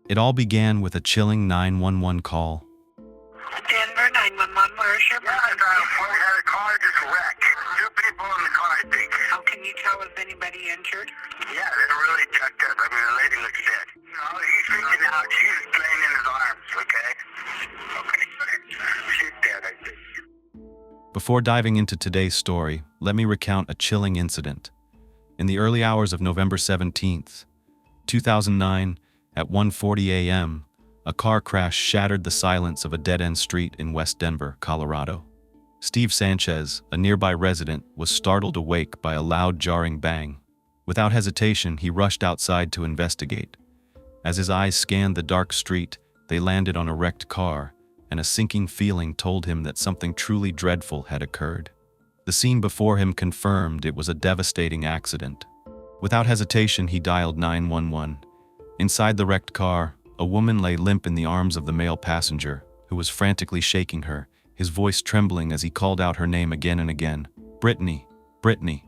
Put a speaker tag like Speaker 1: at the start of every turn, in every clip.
Speaker 1: It all began with a chilling 911 call.
Speaker 2: Denver 911, where's your brother?
Speaker 3: We had a car just wrecked. Two people in the car, I think.
Speaker 2: How can you tell if anybody injured?
Speaker 3: Yeah, they're really jacked up. I mean, the lady looks dead. He's freaking out. She's playing in his arms, okay? Okay. She's dead, I think.
Speaker 1: Before diving into today's story, let me recount a chilling incident. In the early hours of November 17th, 2009, at 1:40 a.m., a car crash shattered the silence of a dead-end street in West Denver, Colorado. Steve Sanchez, a nearby resident, was startled awake by a loud, jarring bang. Without hesitation, he rushed outside to investigate. As his eyes scanned the dark street, they landed on a wrecked car, and a sinking feeling told him that something truly dreadful had occurred. The scene before him confirmed it was a devastating accident. Without hesitation, he dialed 911. Inside the wrecked car, a woman lay limp in the arms of the male passenger, who was frantically shaking her, his voice trembling as he called out her name again and again. "Brittany, Brittany."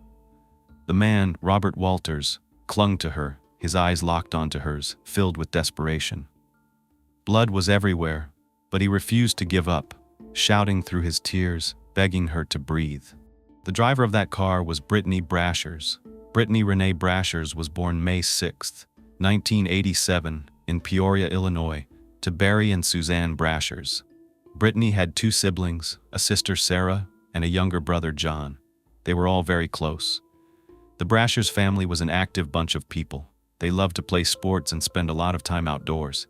Speaker 1: The man, Robert Walters, clung to her, his eyes locked onto hers, filled with desperation. Blood was everywhere, but he refused to give up, shouting through his tears, begging her to breathe. The driver of that car was Brittany Brashers. Brittany Renee Brashers was born May 6, 1987, in Peoria, Illinois, to Barry and Suzanne Brashers. Brittany had two siblings, a sister Sarah and a younger brother John. They were all very close. The Brashers family was an active bunch of people. They loved to play sports and spend a lot of time outdoors.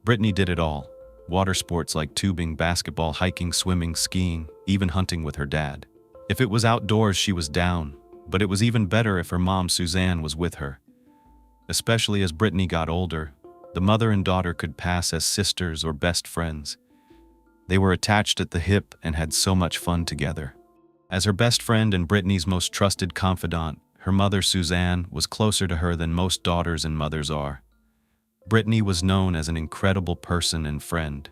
Speaker 1: Brittany did it all: water sports like tubing, basketball, hiking, swimming, skiing, even hunting with her dad. If it was outdoors, she was down, but it was even better if her mom Suzanne was with her. Especially as Brittany got older, the mother and daughter could pass as sisters or best friends. They were attached at the hip and had so much fun together. As her best friend and Brittany's most trusted confidant, her mother Suzanne was closer to her than most daughters and mothers are. Brittany was known as an incredible person and friend.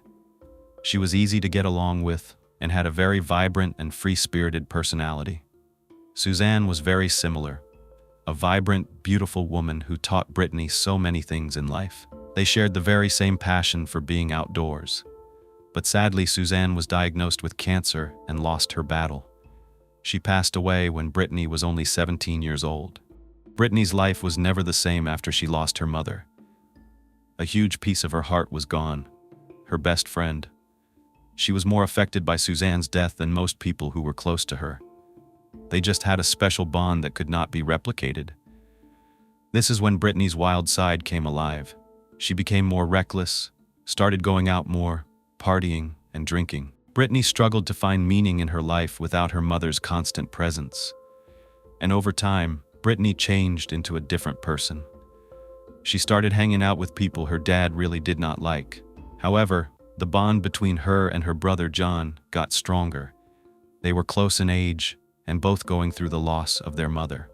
Speaker 1: She was easy to get along with and had a very vibrant and free-spirited personality. Suzanne was very similar, a vibrant, beautiful woman who taught Brittany so many things in life. They shared the very same passion for being outdoors. But sadly, Suzanne was diagnosed with cancer and lost her battle. She passed away when Brittany was only 17 years old. Brittany's life was never the same after she lost her mother. A huge piece of her heart was gone, her best friend. She was more affected by Suzanne's death than most people who were close to her. They just had a special bond that could not be replicated. This is when Brittany's wild side came alive. She became more reckless, started going out more, partying and drinking. Brittany struggled to find meaning in her life without her mother's constant presence. And over time, Brittany changed into a different person. She started hanging out with people her dad really did not like. However, the bond between her and her brother John got stronger. They were close in age and both going through the loss of their mother.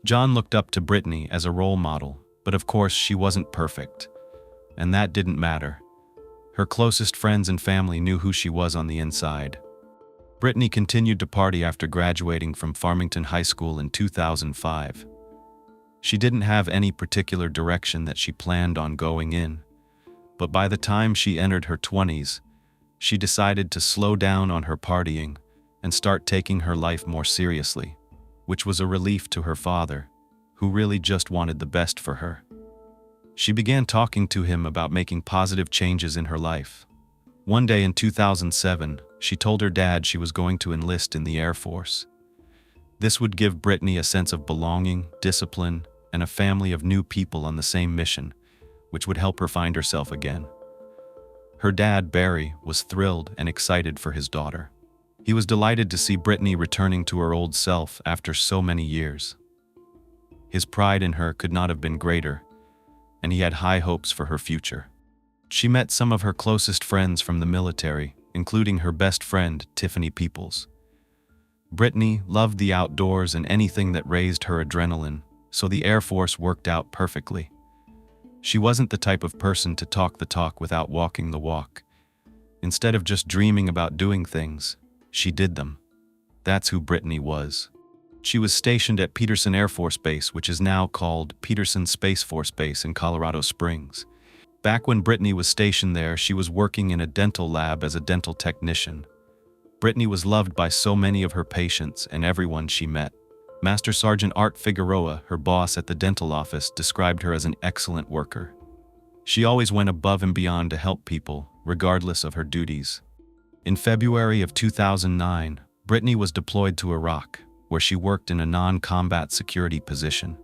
Speaker 1: John looked up to Brittany as a role model, but of course she wasn't perfect, and that didn't matter. Her closest friends and family knew who she was on the inside. Brittany continued to party after graduating from Farmington High School in 2005. She didn't have any particular direction that she planned on going in, but by the time she entered her 20s, she decided to slow down on her partying and start taking her life more seriously, which was a relief to her father, who really just wanted the best for her. She began talking to him about making positive changes in her life. One day in 2007, she told her dad she was going to enlist in the Air Force. This would give Brittany a sense of belonging, discipline, and a family of new people on the same mission, which would help her find herself again. Her dad, Barry, was thrilled and excited for his daughter. He was delighted to see Brittany returning to her old self after so many years. His pride in her could not have been greater, and he had high hopes for her future. She met some of her closest friends from the military, including her best friend, Tiffany Peoples. Brittany loved the outdoors and anything that raised her adrenaline, so the Air Force worked out perfectly. She wasn't the type of person to talk the talk without walking the walk. Instead of just dreaming about doing things, she did them. That's who Brittany was. She was stationed at Peterson Air Force Base, which is now called Peterson Space Force Base in Colorado Springs. Back when Brittany was stationed there, she was working in a dental lab as a dental technician. Brittany was loved by so many of her patients and everyone she met. Master Sergeant Art Figueroa, her boss at the dental office, described her as an excellent worker. She always went above and beyond to help people, regardless of her duties. In February of 2009, Brittany was deployed to Iraq, where she worked in a non-combat security position.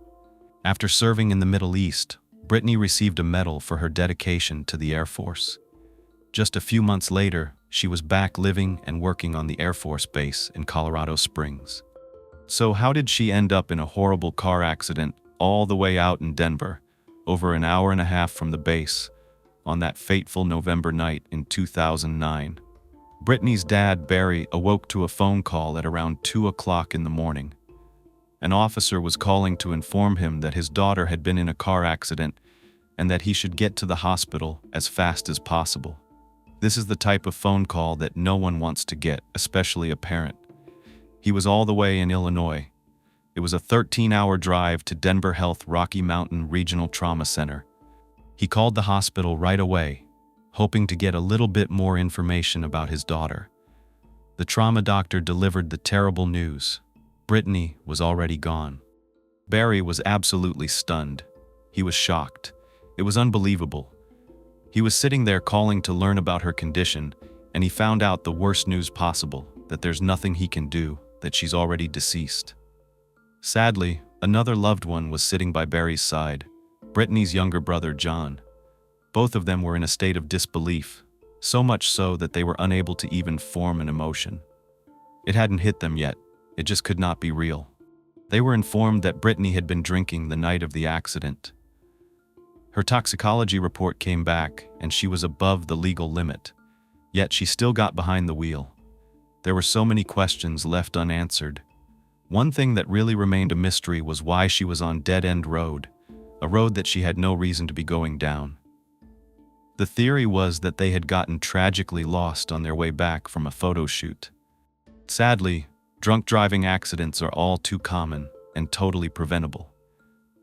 Speaker 1: After serving in the Middle East, Brittany received a medal for her dedication to the Air Force. Just a few months later, she was back living and working on the Air Force Base in Colorado Springs. So how did she end up in a horrible car accident all the way out in Denver, over an hour and a half from the base, on that fateful November night in 2009? Brittany's dad, Barry, awoke to a phone call at around 2 o'clock in the morning. An officer was calling to inform him that his daughter had been in a car accident and that he should get to the hospital as fast as possible. This is the type of phone call that no one wants to get, especially a parent. He was all the way in Illinois. It was a 13-hour drive to Denver Health Rocky Mountain Regional Trauma Center. He called the hospital right away, hoping to get a little bit more information about his daughter. The trauma doctor delivered the terrible news. Brittany was already gone. Barry was absolutely stunned. He was shocked. It was unbelievable. He was sitting there calling to learn about her condition, and he found out the worst news possible, that there's nothing he can do, that she's already deceased. Sadly, another loved one was sitting by Barry's side, Brittany's younger brother, John. Both of them were in a state of disbelief, so much so that they were unable to even form an emotion. It hadn't hit them yet. It just could not be real. They were informed that Brittany had been drinking the night of the accident. Her toxicology report came back, and she was above the legal limit. Yet she still got behind the wheel. There were so many questions left unanswered. One thing that really remained a mystery was why she was on dead-end road, a road that she had no reason to be going down. The theory was that they had gotten tragically lost on their way back from a photo shoot. Sadly, drunk driving accidents are all too common and totally preventable.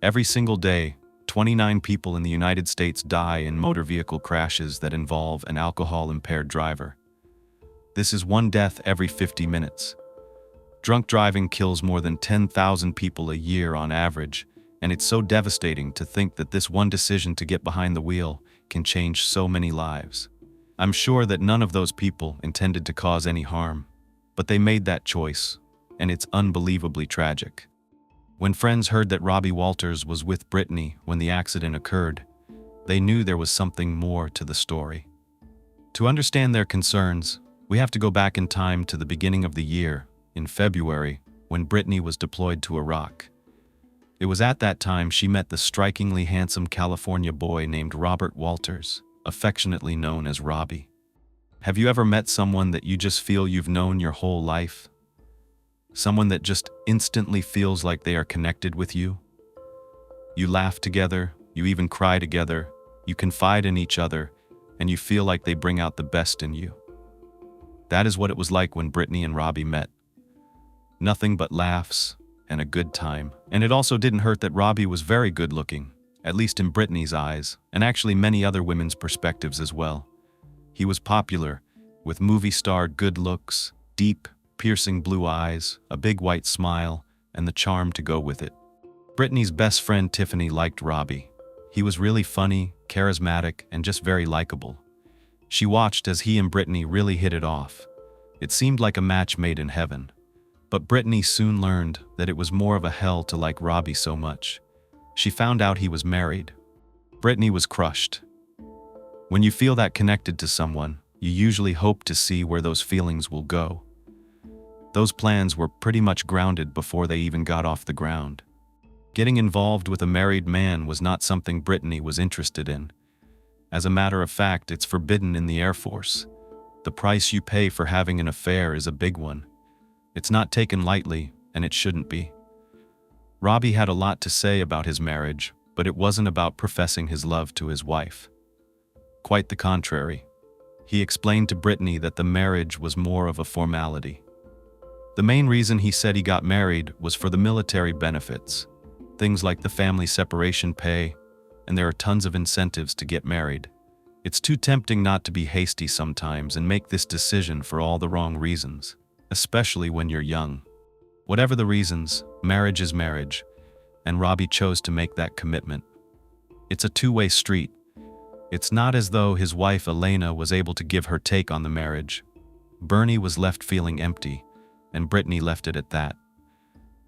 Speaker 1: Every single day, 29 people in the United States die in motor vehicle crashes that involve an alcohol-impaired driver. This is one death every 50 minutes. Drunk driving kills more than 10,000 people a year on average, and it's so devastating to think that this one decision to get behind the wheel can change so many lives. I'm sure that none of those people intended to cause any harm, but they made that choice, and it's unbelievably tragic. When friends heard that Robbie Walters was with Brittany when the accident occurred, they knew there was something more to the story. To understand their concerns, we have to go back in time to the beginning of the year, in February, when Brittany was deployed to Iraq. It was at that time she met the strikingly handsome California boy named Robert Walters, affectionately known as Robbie. Have you ever met someone that you just feel you've known your whole life? Someone that just instantly feels like they are connected with you? You laugh together, you even cry together, you confide in each other, and you feel like they bring out the best in you. That is what it was like when Brittany and Robbie met. Nothing but laughs and a good time. And it also didn't hurt that Robbie was very good looking, at least in Brittany's eyes, and actually many other women's perspectives as well. He was popular, with movie star good looks, deep, piercing blue eyes, a big white smile, and the charm to go with it. Brittany's best friend Tiffany liked Robbie. He was really funny, charismatic, and just very likable. She watched as he and Brittany really hit it off. It seemed like a match made in heaven. But Brittany soon learned that it was more of a hell to like Robbie so much. She found out he was married. Brittany was crushed. When you feel that connected to someone, you usually hope to see where those feelings will go. Those plans were pretty much grounded before they even got off the ground. Getting involved with a married man was not something Brittany was interested in. As a matter of fact, it's forbidden in the Air Force. The price you pay for having an affair is a big one. It's not taken lightly, and it shouldn't be. Robbie had a lot to say about his marriage, but it wasn't about professing his love to his wife. Quite the contrary. He explained to Brittany that the marriage was more of a formality. The main reason he said he got married was for the military benefits, things like the family separation pay, and there are tons of incentives to get married. It's too tempting not to be hasty sometimes and make this decision for all the wrong reasons, especially when you're young. Whatever the reasons, marriage is marriage, and Robbie chose to make that commitment. It's a two-way street. It's not as though his wife Elena was able to give her take on the marriage. Bernie was left feeling empty, and Brittany left it at that.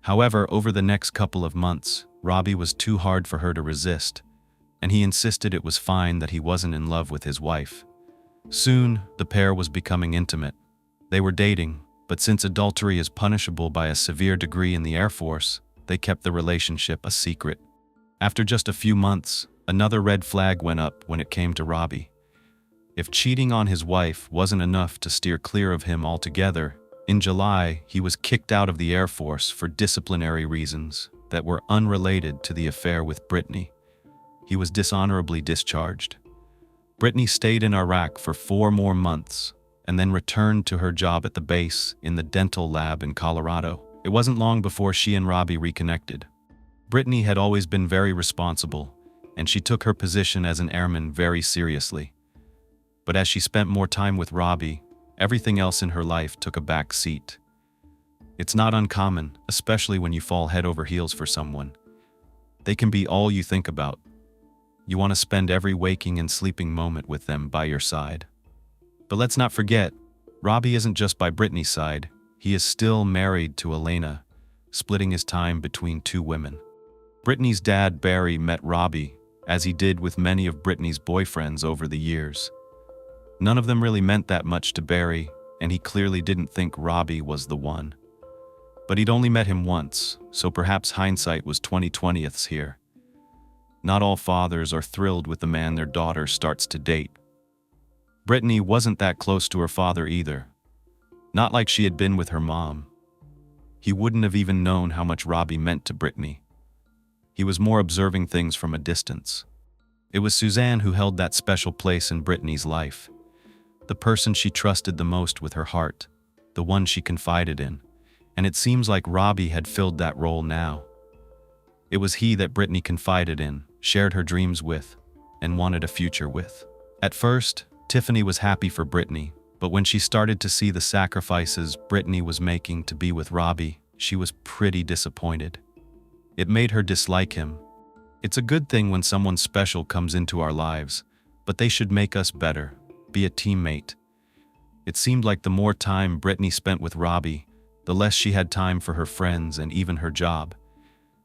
Speaker 1: However, over the next couple of months, Robbie was too hard for her to resist, and he insisted it was fine that he wasn't in love with his wife. Soon, the pair was becoming intimate. They were dating, but since adultery is punishable by a severe degree in the Air Force, they kept the relationship a secret. After just a few months, another red flag went up when it came to Robbie. If cheating on his wife wasn't enough to steer clear of him altogether, in July, he was kicked out of the Air Force for disciplinary reasons that were unrelated to the affair with Britney. He was dishonorably discharged. Britney stayed in Iraq for 4 more months and then returned to her job at the base in the dental lab in Colorado. It wasn't long before she and Robbie reconnected. Britney had always been very responsible, and she took her position as an airman very seriously. But as she spent more time with Robbie, everything else in her life took a back seat. It's not uncommon, especially when you fall head over heels for someone. They can be all you think about. You want to spend every waking and sleeping moment with them by your side. But let's not forget, Robbie isn't just by Britney's side. He is still married to Elena, splitting his time between 2 women. Britney's dad, Barry, met Robbie, as he did with many of Britney's boyfriends over the years. None of them really meant that much to Barry, and he clearly didn't think Robbie was the one. But he'd only met him once, so perhaps hindsight was 20/20ths here. Not all fathers are thrilled with the man their daughter starts to date. Britney wasn't that close to her father either. Not like she had been with her mom. He wouldn't have even known how much Robbie meant to Britney. He was more observing things from a distance. It was Suzanne who held that special place in Britney's life. The person she trusted the most with her heart, the one she confided in, and it seems like Robbie had filled that role now. It was he that Britney confided in, shared her dreams with, and wanted a future with. At first, Tiffany was happy for Britney, but when she started to see the sacrifices Britney was making to be with Robbie, she was pretty disappointed. It made her dislike him. It's a good thing when someone special comes into our lives, but they should make us better, be a teammate. It seemed like the more time Britney spent with Robbie, the less she had time for her friends and even her job.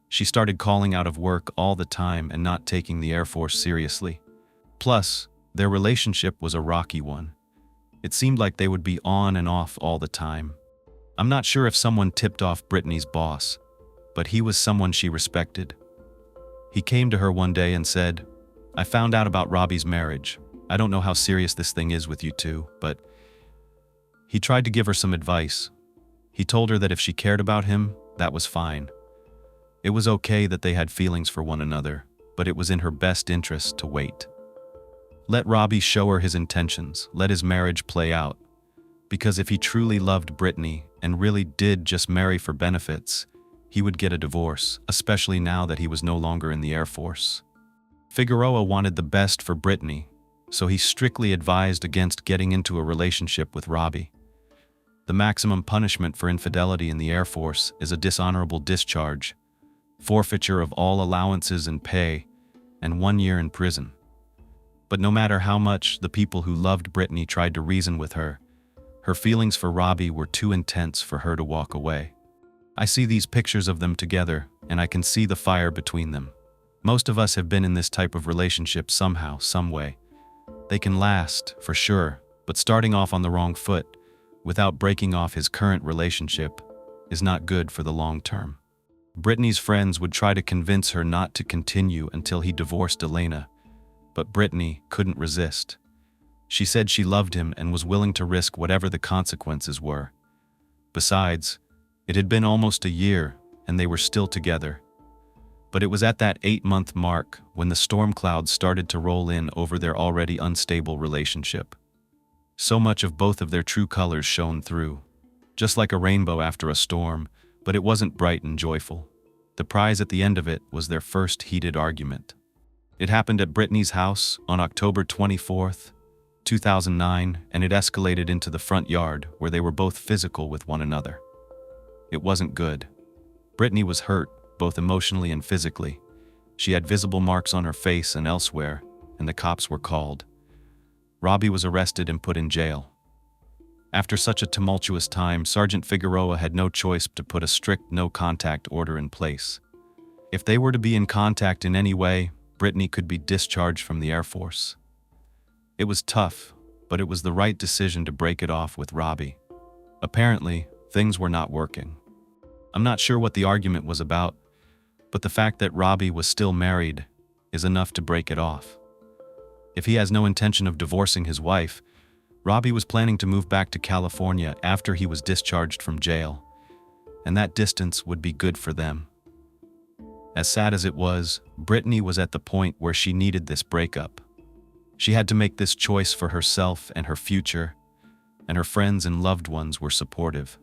Speaker 1: She started calling out of work all the time and not taking the Air Force seriously. Plus, their relationship was a rocky one. It seemed like they would be on and off all the time. I'm not sure if someone tipped off Britney's boss, but he was someone she respected. He came to her one day and said, "I found out about Robbie's marriage. I don't know how serious this thing is with you two, but..." He tried to give her some advice. He told her that if she cared about him, that was fine. It was okay that they had feelings for one another, but it was in her best interest to wait. Let Robbie show her his intentions, let his marriage play out. Because if he truly loved Britney and really did just marry for benefits, he would get a divorce, especially now that he was no longer in the Air Force. Figueroa wanted the best for Britney, so he strictly advised against getting into a relationship with Robbie. The maximum punishment for infidelity in the Air Force is a dishonorable discharge, forfeiture of all allowances and pay, and 1 year in prison. But no matter how much the people who loved Britney tried to reason with her, her feelings for Robbie were too intense for her to walk away. I see these pictures of them together, and I can see the fire between them. Most of us have been in this type of relationship somehow, some way. They can last, for sure, but starting off on the wrong foot, without breaking off his current relationship, is not good for the long term. Britney's friends would try to convince her not to continue until he divorced Elena, but Britney couldn't resist. She said she loved him and was willing to risk whatever the consequences were. Besides, it had been almost a year, and they were still together. But it was at that 8-month mark when the storm clouds started to roll in over their already unstable relationship. So much of both of their true colors shone through, just like a rainbow after a storm, but it wasn't bright and joyful. The prize at the end of it was their first heated argument. It happened at Brittany's house on October 24th, 2009, and it escalated into the front yard where they were both physical with one another. It wasn't good. Brittany was hurt, both emotionally and physically. She had visible marks on her face and elsewhere, and the cops were called. Robbie was arrested and put in jail. After such a tumultuous time, Sergeant Figueroa had no choice but to put a strict no-contact order in place. If they were to be in contact in any way, Brittany could be discharged from the Air Force. It was tough, but it was the right decision to break it off with Robbie. Apparently, things were not working. I'm not sure what the argument was about, but the fact that Robbie was still married is enough to break it off. If he has no intention of divorcing his wife, Robbie was planning to move back to California after he was discharged from jail, and that distance would be good for them. As sad as it was, Brittany was at the point where she needed this breakup. She had to make this choice for herself and her future, and her friends and loved ones were supportive.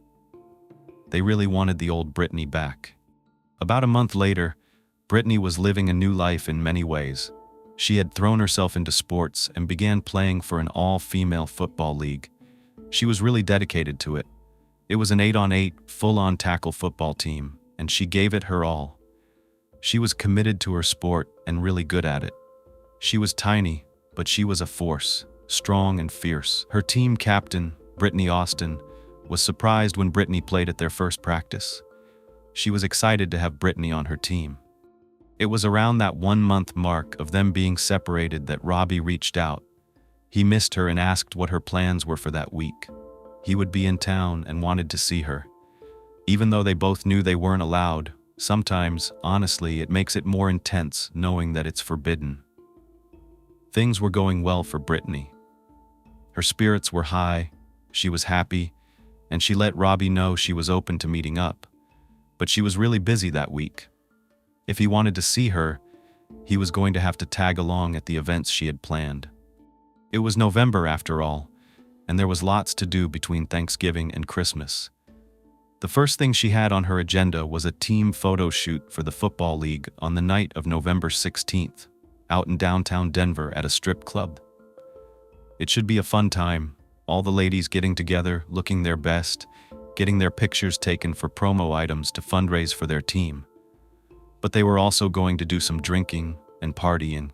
Speaker 1: They really wanted the old Brittany back. About a month later, Brittany was living a new life in many ways. She had thrown herself into sports and began playing for an all-female football league. She was really dedicated to it. It was an 8-on-8, full-on tackle football team, and she gave it her all. She was committed to her sport and really good at it. She was tiny, but she was a force, strong and fierce. Her team captain, Brittany Austin, was surprised when Brittany played at their first practice. She was excited to have Brittany on her team. It was around that 1-month mark of them being separated that Robbie reached out. He missed her and asked what her plans were for that week. He would be in town and wanted to see her. Even though they both knew they weren't allowed, sometimes, honestly, it makes it more intense knowing that it's forbidden. Things were going well for Brittany. Her spirits were high, she was happy, and she let Robbie know she was open to meeting up. But she was really busy that week. If he wanted to see her, he was going to have to tag along at the events she had planned. It was November after all, and there was lots to do between Thanksgiving and Christmas. The first thing she had on her agenda was a team photo shoot for the football league on the night of November 16th, out in downtown Denver at a strip club. It should be a fun time, all the ladies getting together, looking their best, getting their pictures taken for promo items to fundraise for their team. But they were also going to do some drinking and partying.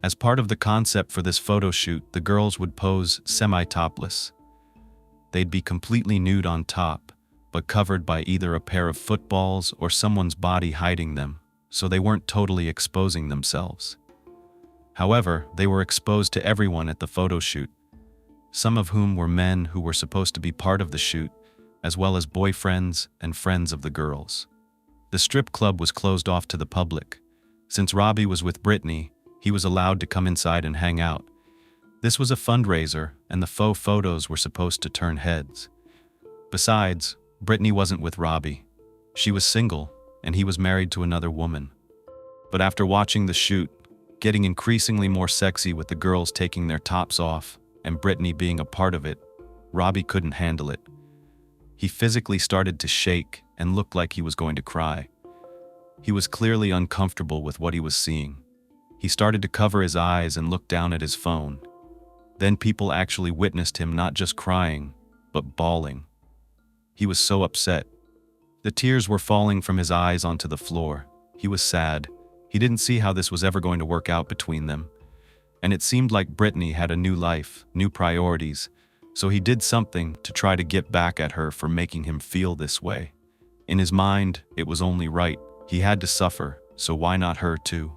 Speaker 1: As part of the concept for this photo shoot, the girls would pose semi-topless. They'd be completely nude on top, but covered by either a pair of footballs or someone's body hiding them, so they weren't totally exposing themselves. However, they were exposed to everyone at the photo shoot, some of whom were men who were supposed to be part of the shoot, as well as boyfriends and friends of the girls. The strip club was closed off to the public. Since Robbie was with Brittany, he was allowed to come inside and hang out. This was a fundraiser, and the faux photos were supposed to turn heads. Besides, Brittany wasn't with Robbie. She was single, and he was married to another woman. But after watching the shoot, getting increasingly more sexy with the girls taking their tops off, and Brittany being a part of it, Robbie couldn't handle it. He physically started to shake and looked like he was going to cry. He was clearly uncomfortable with what he was seeing. He started to cover his eyes and look down at his phone. Then people actually witnessed him not just crying, but bawling. He was so upset. The tears were falling from his eyes onto the floor. He was sad. He didn't see how this was ever going to work out between them. And it seemed like Brittany had a new life, new priorities, so he did something to try to get back at her for making him feel this way. In his mind, it was only right. He had to suffer, so why not her too?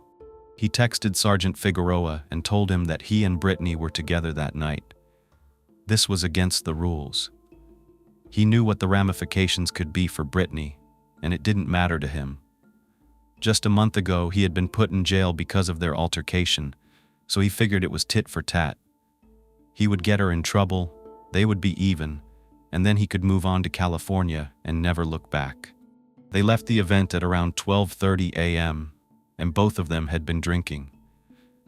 Speaker 1: He texted Sergeant Figueroa and told him that he and Brittany were together that night. This was against the rules. He knew what the ramifications could be for Brittany, and it didn't matter to him. Just a month ago, he had been put in jail because of their altercation, so he figured it was tit for tat. He would get her in trouble, they would be even, and then he could move on to California and never look back. They left the event at around 12:30 a.m., and both of them had been drinking.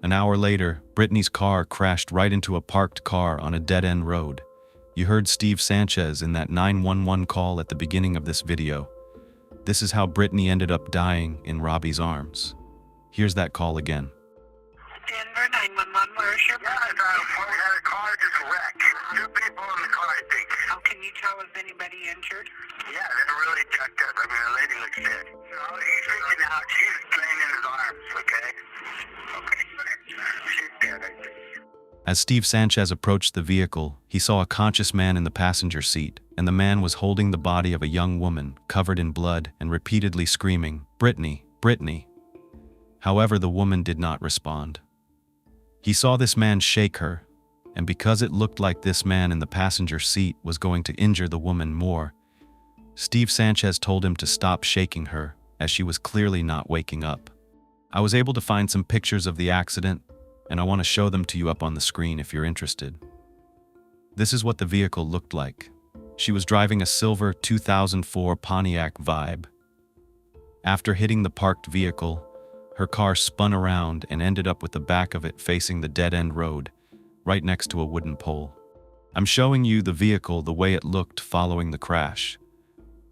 Speaker 1: An hour later, Brittany's car crashed right into a parked car on a dead-end road. You heard Steve Sanchez in that 911 call at the beginning of this video. This is how Brittany ended up dying in Robbie's arms. Here's that call again.
Speaker 3: people in the car, I think.
Speaker 2: Oh, can you tell if anybody injured?
Speaker 3: Yeah, they're really jacked up. I mean, the lady looks dead. He's freaking out. She's laying in his arms, okay? Okay. She's dead, I think.
Speaker 1: As Steve Sanchez approached the vehicle, he saw a conscious man in the passenger seat, and the man was holding the body of a young woman, covered in blood, and repeatedly screaming, "Brittany, Brittany." However, the woman did not respond. He saw this man shake her, and because it looked like this man in the passenger seat was going to injure the woman more, Steve Sanchez told him to stop shaking her, as she was clearly not waking up. I was able to find some pictures of the accident, and I want to show them to you up on the screen if you're interested. This is what the vehicle looked like. She was driving a silver 2004 Pontiac Vibe. After hitting the parked vehicle, her car spun around and ended up with the back of it facing the dead-end road, right next to a wooden pole. I'm showing you the vehicle the way it looked following the crash.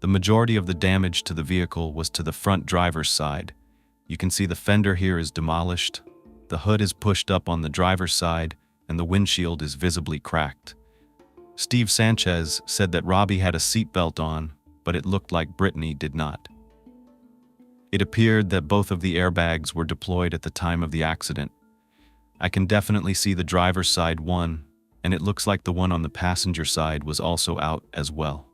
Speaker 1: The majority of the damage to the vehicle was to the front driver's side. You can see the fender here is demolished, the hood is pushed up on the driver's side, and the windshield is visibly cracked. Steve Sanchez said that Robbie had a seatbelt on, but it looked like Britney did not. It appeared that both of the airbags were deployed at the time of the accident. I can definitely see the driver's side one, and it looks like the one on the passenger side was also out as well.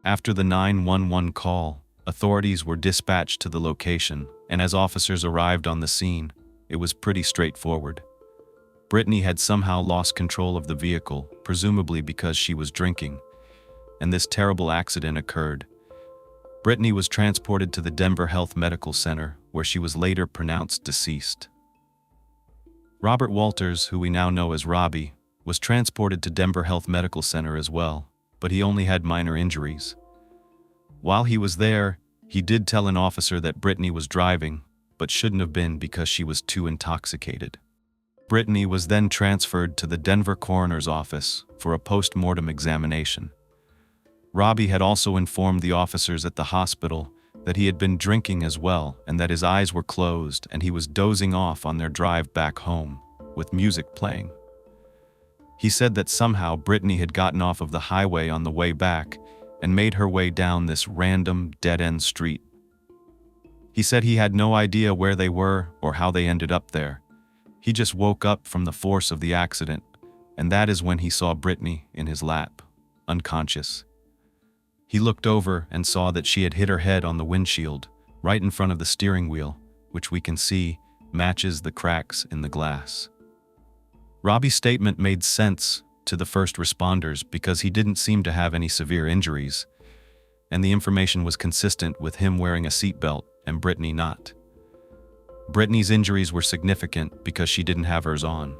Speaker 1: After the 911 call, authorities were dispatched to the location, and as officers arrived on the scene, it was pretty straightforward. Britney had somehow lost control of the vehicle, presumably because she was drinking, and this terrible accident occurred. Britney was transported to the Denver Health Medical Center, where she was later pronounced deceased. Robert Walters, who we now know as Robbie, was transported to Denver Health Medical Center as well, but he only had minor injuries. While he was there, he did tell an officer that Britney was driving, but shouldn't have been because she was too intoxicated. Britney was then transferred to the Denver coroner's office for a post-mortem examination. Robbie had also informed the officers at the hospital that he had been drinking as well and that his eyes were closed and he was dozing off on their drive back home, with music playing. He said that somehow Britney had gotten off of the highway on the way back and made her way down this random dead-end street. He said he had no idea where they were or how they ended up there. He just woke up from the force of the accident, and that is when he saw Britney in his lap, unconscious. He looked over and saw that she had hit her head on the windshield, right in front of the steering wheel, which we can see matches the cracks in the glass. Robbie's statement made sense to the first responders because he didn't seem to have any severe injuries, and the information was consistent with him wearing a seatbelt and Britney not. Britney's injuries were significant because she didn't have hers on.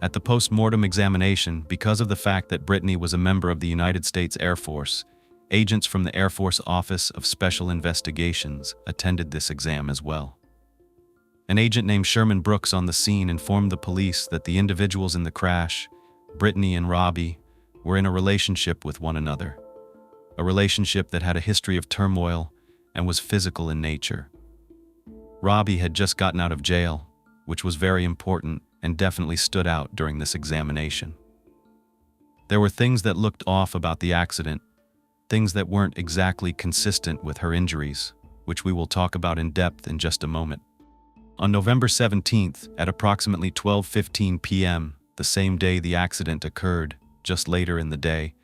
Speaker 1: At the post-mortem examination, because of the fact that Britney was a member of the United States Air Force, agents from the Air Force Office of Special Investigations attended this exam as well. An agent named Sherman Brooks on the scene informed the police that the individuals in the crash, Britney and Robbie, were in a relationship with one another. A relationship that had a history of turmoil and was physical in nature. Robbie had just gotten out of jail, which was very important and definitely stood out during this examination. There were things that looked off about the accident, things that weren't exactly consistent with her injuries, which we will talk about in depth in just a moment. On November 17th, at approximately 12:15 p.m., the same day the accident occurred, just later in the day,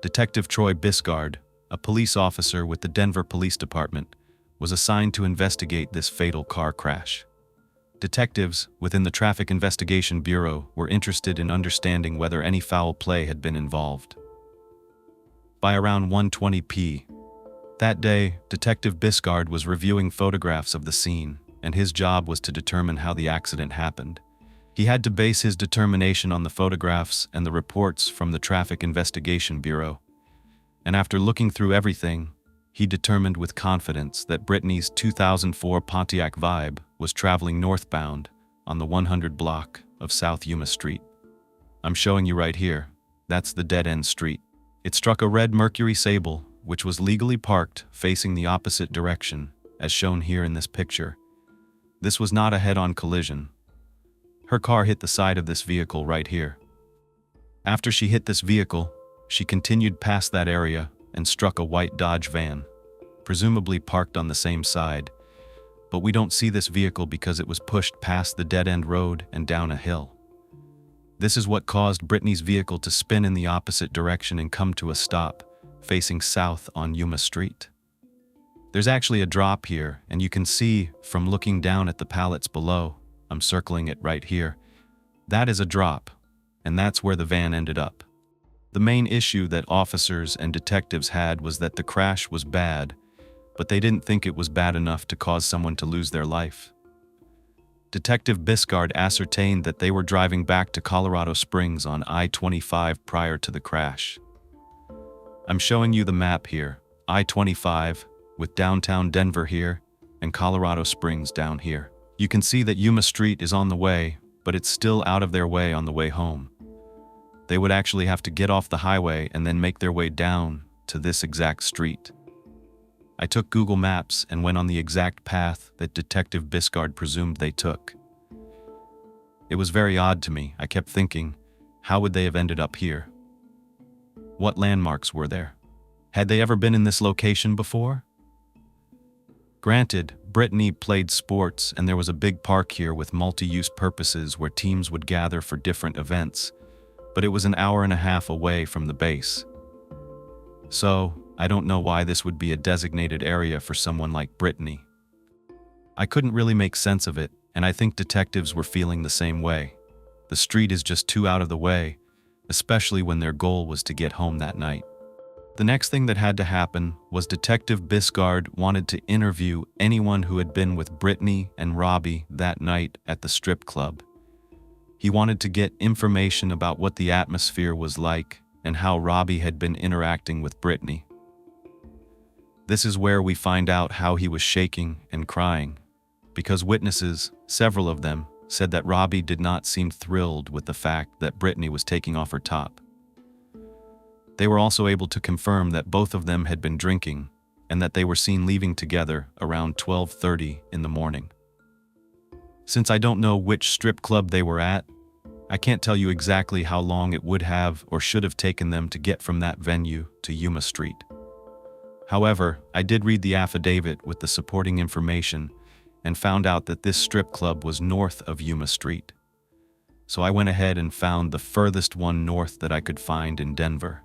Speaker 1: Detective Troy Biscard, a police officer with the Denver Police Department, was assigned to investigate this fatal car crash. Detectives within the Traffic Investigation Bureau were interested in understanding whether any foul play had been involved. By around 1:20 p.m. that day, Detective Biscard was reviewing photographs of the scene, and his job was to determine how the accident happened. He had to base his determination on the photographs and the reports from the Traffic Investigation Bureau. And after looking through everything, he determined with confidence that Britney's 2004 Pontiac Vibe was traveling northbound on the 100 block of South Yuma Street. I'm showing you right here. That's the dead-end street. It struck a red Mercury Sable, which was legally parked facing the opposite direction, as shown here in this picture. This was not a head-on collision. Her car hit the side of this vehicle right here. After she hit this vehicle, she continued past that area and struck a white Dodge van, presumably parked on the same side, but we don't see this vehicle because it was pushed past the dead-end road and down a hill. This is what caused Brittany's vehicle to spin in the opposite direction and come to a stop, facing south on Yuma Street. There's actually a drop here, and you can see from looking down at the pallets below, I'm circling it right here, that is a drop, and that's where the van ended up. The main issue that officers and detectives had was that the crash was bad, but they didn't think it was bad enough to cause someone to lose their life. Detective Biscard ascertained that they were driving back to Colorado Springs on I-25 prior to the crash. I'm showing you the map here, I-25, with downtown Denver here and Colorado Springs down here. You can see that Yuma Street is on the way, but it's still out of their way on the way home. They would actually have to get off the highway and then make their way down to this exact street. I took Google Maps and went on the exact path that Detective Biscard presumed they took. It was very odd to me. I kept thinking, how would they have ended up here? What landmarks were there? Had they ever been in this location before? Granted, Brittany played sports and there was a big park here with multi-use purposes where teams would gather for different events, but it was an hour and a half away from the base. So, I don't know why this would be a designated area for someone like Brittany. I couldn't really make sense of it, and I think detectives were feeling the same way. The street is just too out of the way, especially when their goal was to get home that night. The next thing that had to happen was Detective Biscard wanted to interview anyone who had been with Brittany and Robbie that night at the strip club. He wanted to get information about what the atmosphere was like and how Robbie had been interacting with Brittany. This is where we find out how he was shaking and crying, because witnesses, several of them, said that Robbie did not seem thrilled with the fact that Brittany was taking off her top. They were also able to confirm that both of them had been drinking and that they were seen leaving together around 12:30 in the morning. Since I don't know which strip club they were at, I can't tell you exactly how long it would have or should have taken them to get from that venue to Yuma Street. However, I did read the affidavit with the supporting information and found out that this strip club was north of Yuma Street. So I went ahead and found the furthest one north that I could find in Denver.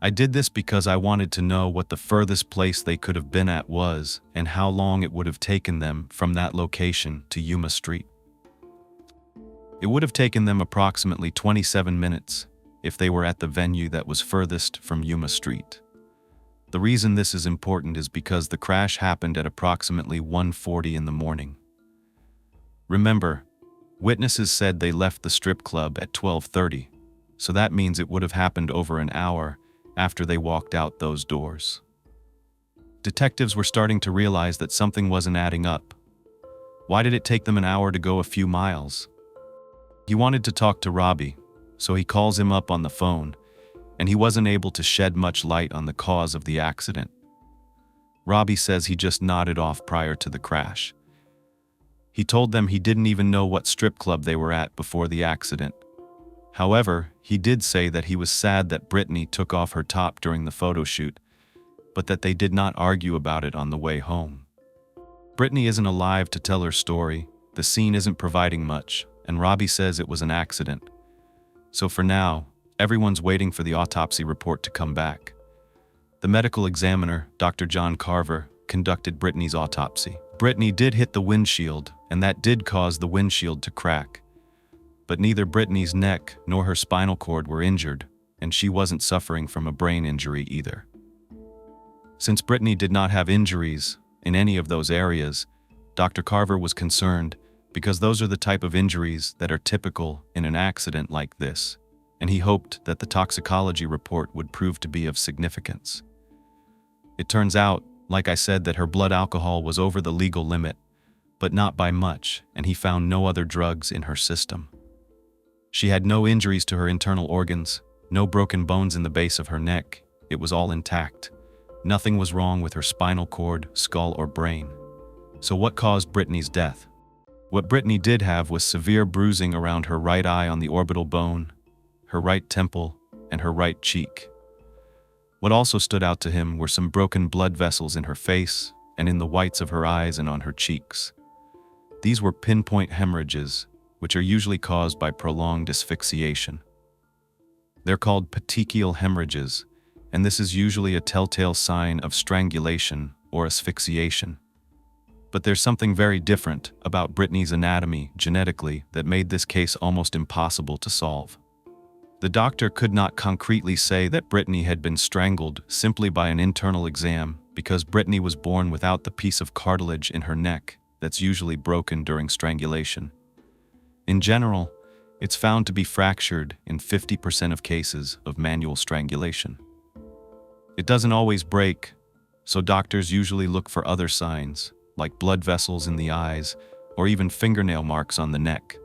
Speaker 1: I did this because I wanted to know what the furthest place they could have been at was and how long it would have taken them from that location to Yuma Street. It would have taken them approximately 27 minutes if they were at the venue that was furthest from Yuma Street. The reason this is important is because the crash happened at approximately 1:40 in the morning. Remember, witnesses said they left the strip club at 12:30, so that means it would have happened over an hour after they walked out those doors. Detectives were starting to realize that something wasn't adding up. Why did it take them an hour to go a few miles? He wanted to talk to Robbie, so he calls him up on the phone, and he wasn't able to shed much light on the cause of the accident. Robbie says he just nodded off prior to the crash. He told them he didn't even know what strip club they were at before the accident. However, he did say that he was sad that Brittany took off her top during the photo shoot, but that they did not argue about it on the way home. Brittany isn't alive to tell her story, the scene isn't providing much, and Robbie says it was an accident. So for now, everyone's waiting for the autopsy report to come back. The medical examiner, Dr. John Carver, conducted Brittany's autopsy. Brittany did hit the windshield, and that did cause the windshield to crack. But neither Brittany's neck nor her spinal cord were injured, and she wasn't suffering from a brain injury either. Since Brittany did not have injuries in any of those areas, Dr. Carver was concerned because those are the type of injuries that are typical in an accident like this, and he hoped that the toxicology report would prove to be of significance. It turns out, like I said, that her blood alcohol was over the legal limit, but not by much, and he found no other drugs in her system. She had no injuries to her internal organs, no broken bones in the base of her neck. It was all intact. Nothing was wrong with her spinal cord, skull, or brain. So what caused Brittany's death? What Brittany did have was severe bruising around her right eye on the orbital bone, her right temple, and her right cheek. What also stood out to him were some broken blood vessels in her face and in the whites of her eyes and on her cheeks. These were pinpoint hemorrhages, which are usually caused by prolonged asphyxiation. They're called petechial hemorrhages, and this is usually a telltale sign of strangulation or asphyxiation. But there's something very different about Britney's anatomy genetically that made this case almost impossible to solve. The doctor could not concretely say that Britney had been strangled simply by an internal exam because Britney was born without the piece of cartilage in her neck that's usually broken during strangulation. In general, it's found to be fractured in 50% of cases of manual strangulation. It doesn't always break, so doctors usually look for other signs, like blood vessels in the eyes or even fingernail marks on the neck.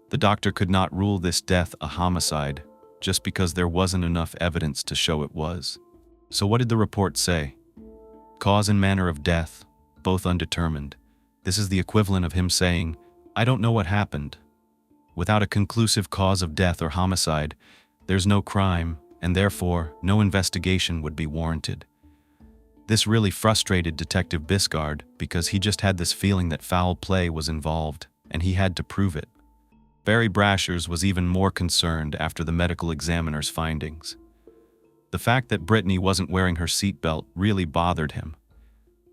Speaker 1: The doctor could not rule this death a homicide just because there wasn't enough evidence to show it was. So what did the report say? Cause and manner of death, both undetermined. This is the equivalent of him saying, "I don't know what happened." Without a conclusive cause of death or homicide, there's no crime, and therefore no investigation would be warranted. This really frustrated Detective Biscard because he just had this feeling that foul play was involved, and he had to prove it. Barry Brashers was even more concerned after the medical examiner's findings. The fact that Britney wasn't wearing her seatbelt really bothered him.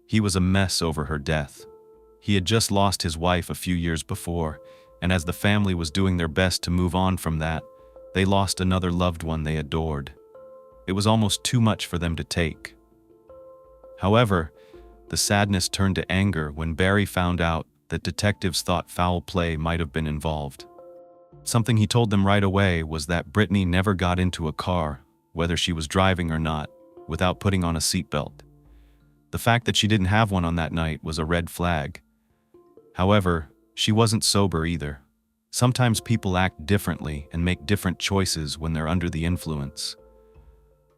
Speaker 1: He was a mess over her death. He had just lost his wife a few years before, and as the family was doing their best to move on from that, they lost another loved one they adored. It was almost too much for them to take. However, the sadness turned to anger when Barry found out that detectives thought foul play might have been involved. Something he told them right away was that Britney never got into a car, whether she was driving or not, without putting on a seatbelt. The fact that she didn't have one on that night was a red flag. However, she wasn't sober either. Sometimes people act differently and make different choices when they're under the influence.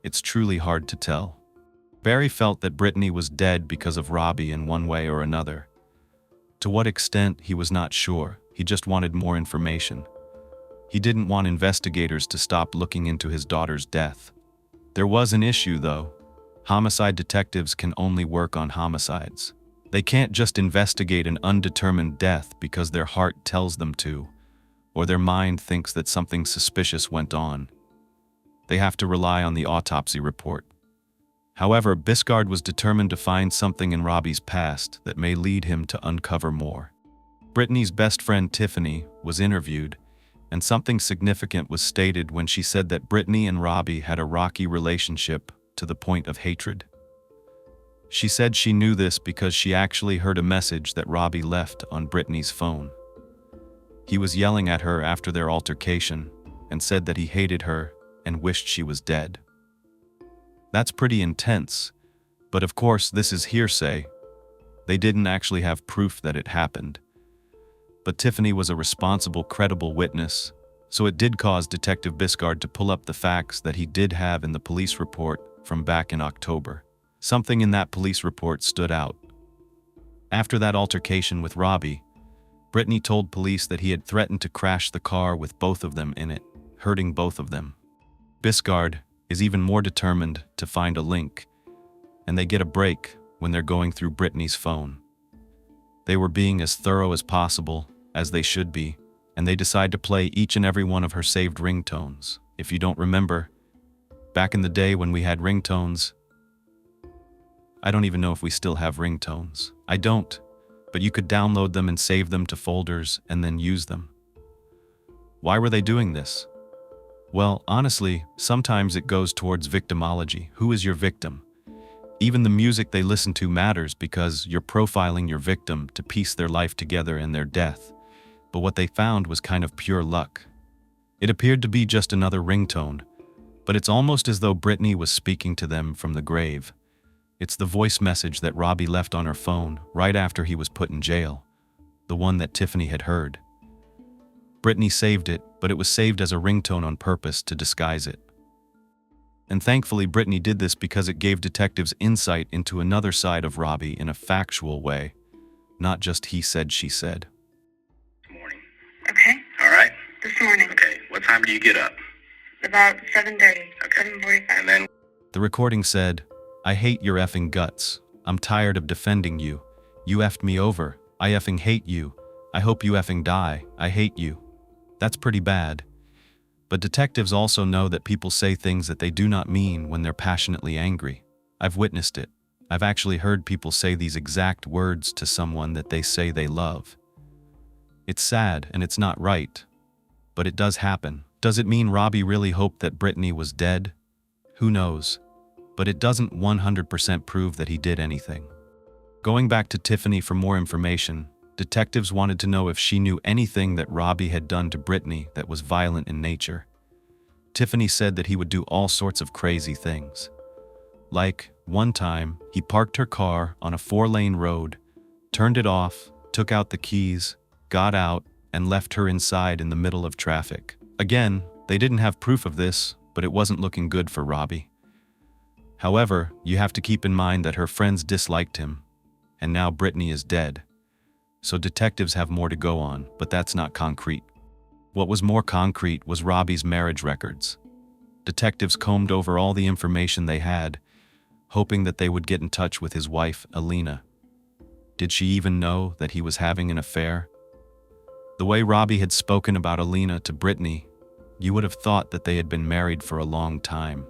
Speaker 1: It's truly hard to tell. Barry felt that Britney was dead because of Robbie in one way or another. To what extent, he was not sure. He just wanted more information. He didn't want investigators to stop looking into his daughter's death. There was an issue, though. Homicide detectives can only work on homicides. They can't just investigate an undetermined death because their heart tells them to, or their mind thinks that something suspicious went on. They have to rely on the autopsy report. However, Biscard was determined to find something in Robbie's past that may lead him to uncover more. Britney's best friend Tiffany was interviewed, and something significant was stated when she said that Britney and Robbie had a rocky relationship to the point of hatred. She said she knew this because she actually heard a message that Robbie left on Britney's phone. He was yelling at her after their altercation and said that he hated her and wished she was dead. That's pretty intense, but of course this is hearsay. They didn't actually have proof that it happened. But Tiffany was a responsible, credible witness, so it did cause Detective Biscard to pull up the facts that he did have in the police report from back in October. Something in that police report stood out. After that altercation with Robbie, Britney told police that he had threatened to crash the car with both of them in it, hurting both of them. Biscard is even more determined to find a link, and they get a break when they're going through Britney's phone. They were being as thorough as possible, as they should be, and they decide to play each and every one of her saved ringtones. If you don't remember, back in the day when we had ringtones, I don't even know if we still have ringtones. I don't, but you could download them and save them to folders and then use them. Why were they doing this? Well, honestly, sometimes it goes towards victimology. Who is your victim? Even the music they listen to matters because you're profiling your victim to piece their life together in their death. But what they found was kind of pure luck. It appeared to be just another ringtone, but it's almost as though Britney was speaking to them from the grave. It's the voice message that Robbie left on her phone right after he was put in jail, the one that Tiffany had heard. Britney saved it, but it was saved as a ringtone on purpose to disguise it. And thankfully, Britney did this because it gave detectives insight into another side of Robbie in a factual way, not just he said, she said.
Speaker 3: Good morning.
Speaker 2: Okay.
Speaker 3: All right?
Speaker 2: This morning.
Speaker 3: Okay, what time do you get up?
Speaker 2: About 7:30, 7:45.
Speaker 3: And then
Speaker 1: The recording said, "I hate your effing guts. I'm tired of defending you. You effed me over. I effing hate you. I hope you effing die. I hate you." That's pretty bad. But detectives also know that people say things that they do not mean when they're passionately angry. I've witnessed it. I've actually heard people say these exact words to someone that they say they love. It's sad and it's not right, but it does happen. Does it mean Robbie really hoped that Britney was dead? Who knows? But it doesn't 100% prove that he did anything. Going back to Tiffany for more information, detectives wanted to know if she knew anything that Robbie had done to Britney that was violent in nature. Tiffany said that he would do all sorts of crazy things. Like, one time, he parked her car on a 4-lane road, turned it off, took out the keys, got out, and left her inside in the middle of traffic. Again, they didn't have proof of this, but it wasn't looking good for Robbie. However, you have to keep in mind that her friends disliked him, and now Britney is dead. So detectives have more to go on, but that's not concrete. What was more concrete was Robbie's marriage records. Detectives combed over all the information they had, hoping that they would get in touch with his wife, Elena. Did she even know that he was having an affair? The way Robbie had spoken about Elena to Britney, you would have thought that they had been married for a long time,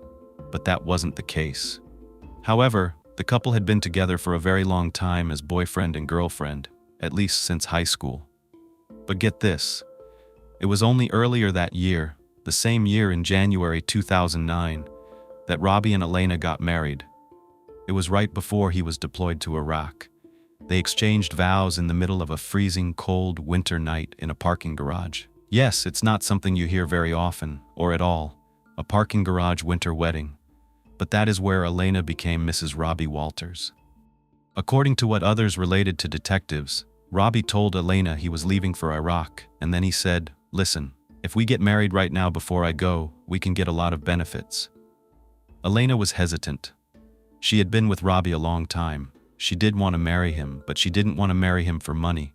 Speaker 1: but that wasn't the case. However, the couple had been together for a very long time as boyfriend and girlfriend, at least since high school. But get this, it was only earlier that year, the same year in January 2009, that Robbie and Elena got married. It was right before he was deployed to Iraq. They exchanged vows in the middle of a freezing cold winter night in a parking garage. Yes, it's not something you hear very often, or at all, a parking garage winter wedding. But that is where Elena became Mrs. Robbie Walters. According to what others related to detectives, Robbie told Elena he was leaving for Iraq, and then he said, "Listen, if we get married right now before I go, we can get a lot of benefits." Elena was hesitant. She had been with Robbie a long time. She did want to marry him, but she didn't want to marry him for money.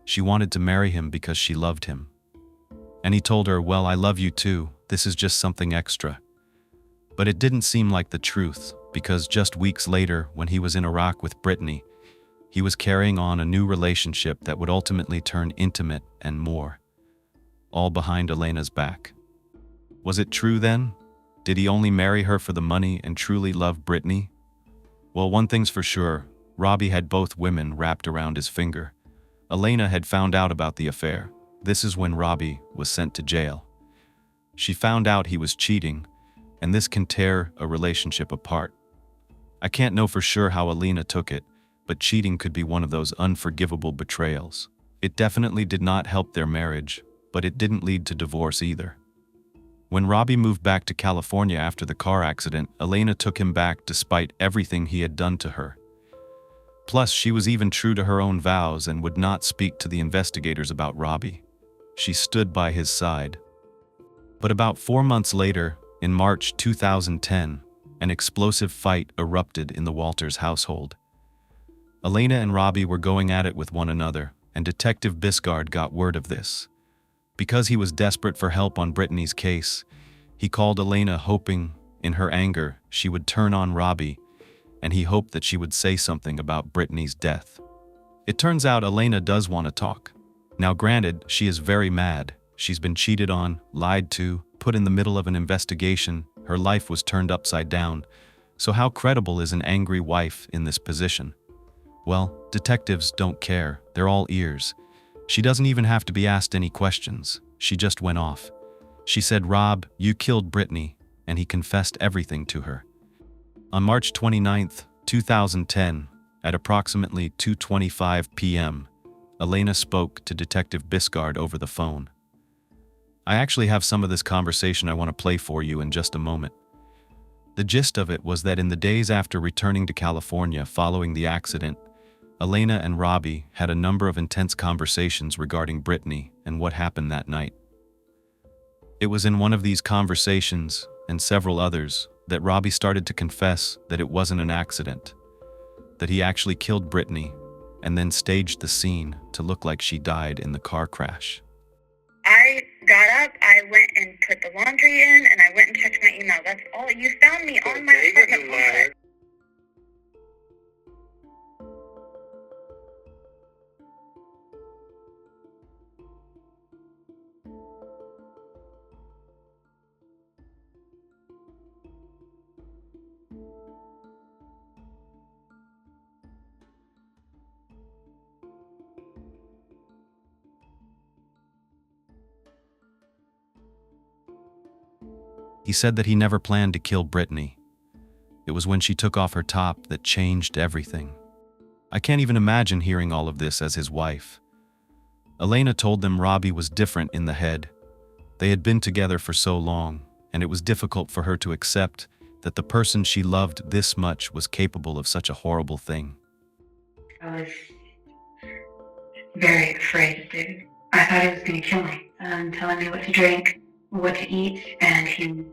Speaker 1: She wanted to marry him because she loved him. And he told her, "Well, I love you too. This is just something extra." But it didn't seem like the truth, because just weeks later, when he was in Iraq with Britney, he was carrying on a new relationship that would ultimately turn intimate and more. All behind Elena's back. Was it true then? Did he only marry her for the money and truly love Britney? Well, one thing's for sure, Robbie had both women wrapped around his finger. Elena had found out about the affair. This is when Robbie was sent to jail. She found out he was cheating, and this can tear a relationship apart. I can't know for sure how Elena took it, but cheating could be one of those unforgivable betrayals. It definitely did not help their marriage, but it didn't lead to divorce either. When Robbie moved back to California after the car accident, Elena took him back despite everything he had done to her. Plus, she was even true to her own vows and would not speak to the investigators about Robbie. She stood by his side. But about 4 months later, in March 2010, an explosive fight erupted in the Walters household. Elena and Robbie were going at it with one another, and Detective Biscard got word of this. Because he was desperate for help on Britney's case, he called Elena hoping, in her anger, she would turn on Robbie, and he hoped that she would say something about Britney's death. It turns out Elena does want to talk. Now granted, she is very mad. She's been cheated on, lied to, put in the middle of an investigation, her life was turned upside down. So how credible is an angry wife in this position? Well, detectives don't care, they're all ears. She doesn't even have to be asked any questions. She just went off. She said, "Rob, you killed Britney," and he confessed everything to her. On March 29th, 2010, at approximately 2:25 p.m., Elena spoke to Detective Biscard over the phone. I actually have some of this conversation I want to play for you in just a moment. The gist of it was that in the days after returning to California following the accident, Elena and Robbie had a number of intense conversations regarding Britney and what happened that night. It was in one of these conversations, and several others, that Robbie started to confess that it wasn't an accident, that he actually killed Britney and then staged the scene to look like she died in the car crash.
Speaker 2: I got up, I went and put the laundry in, and I went and checked my email. That's all. You found me on my apartment complex.
Speaker 1: He said that he never planned to kill Brittany. It was when she took off her top that changed everything. I can't even imagine hearing all of this as his wife. Elena told them Robbie was different in the head. They had been together for so long, and it was difficult for her to accept that the person she loved this much was capable of such a horrible thing.
Speaker 2: I was very afraid, dude. I thought he was going to kill me, telling me what to drink, what to eat, and he made...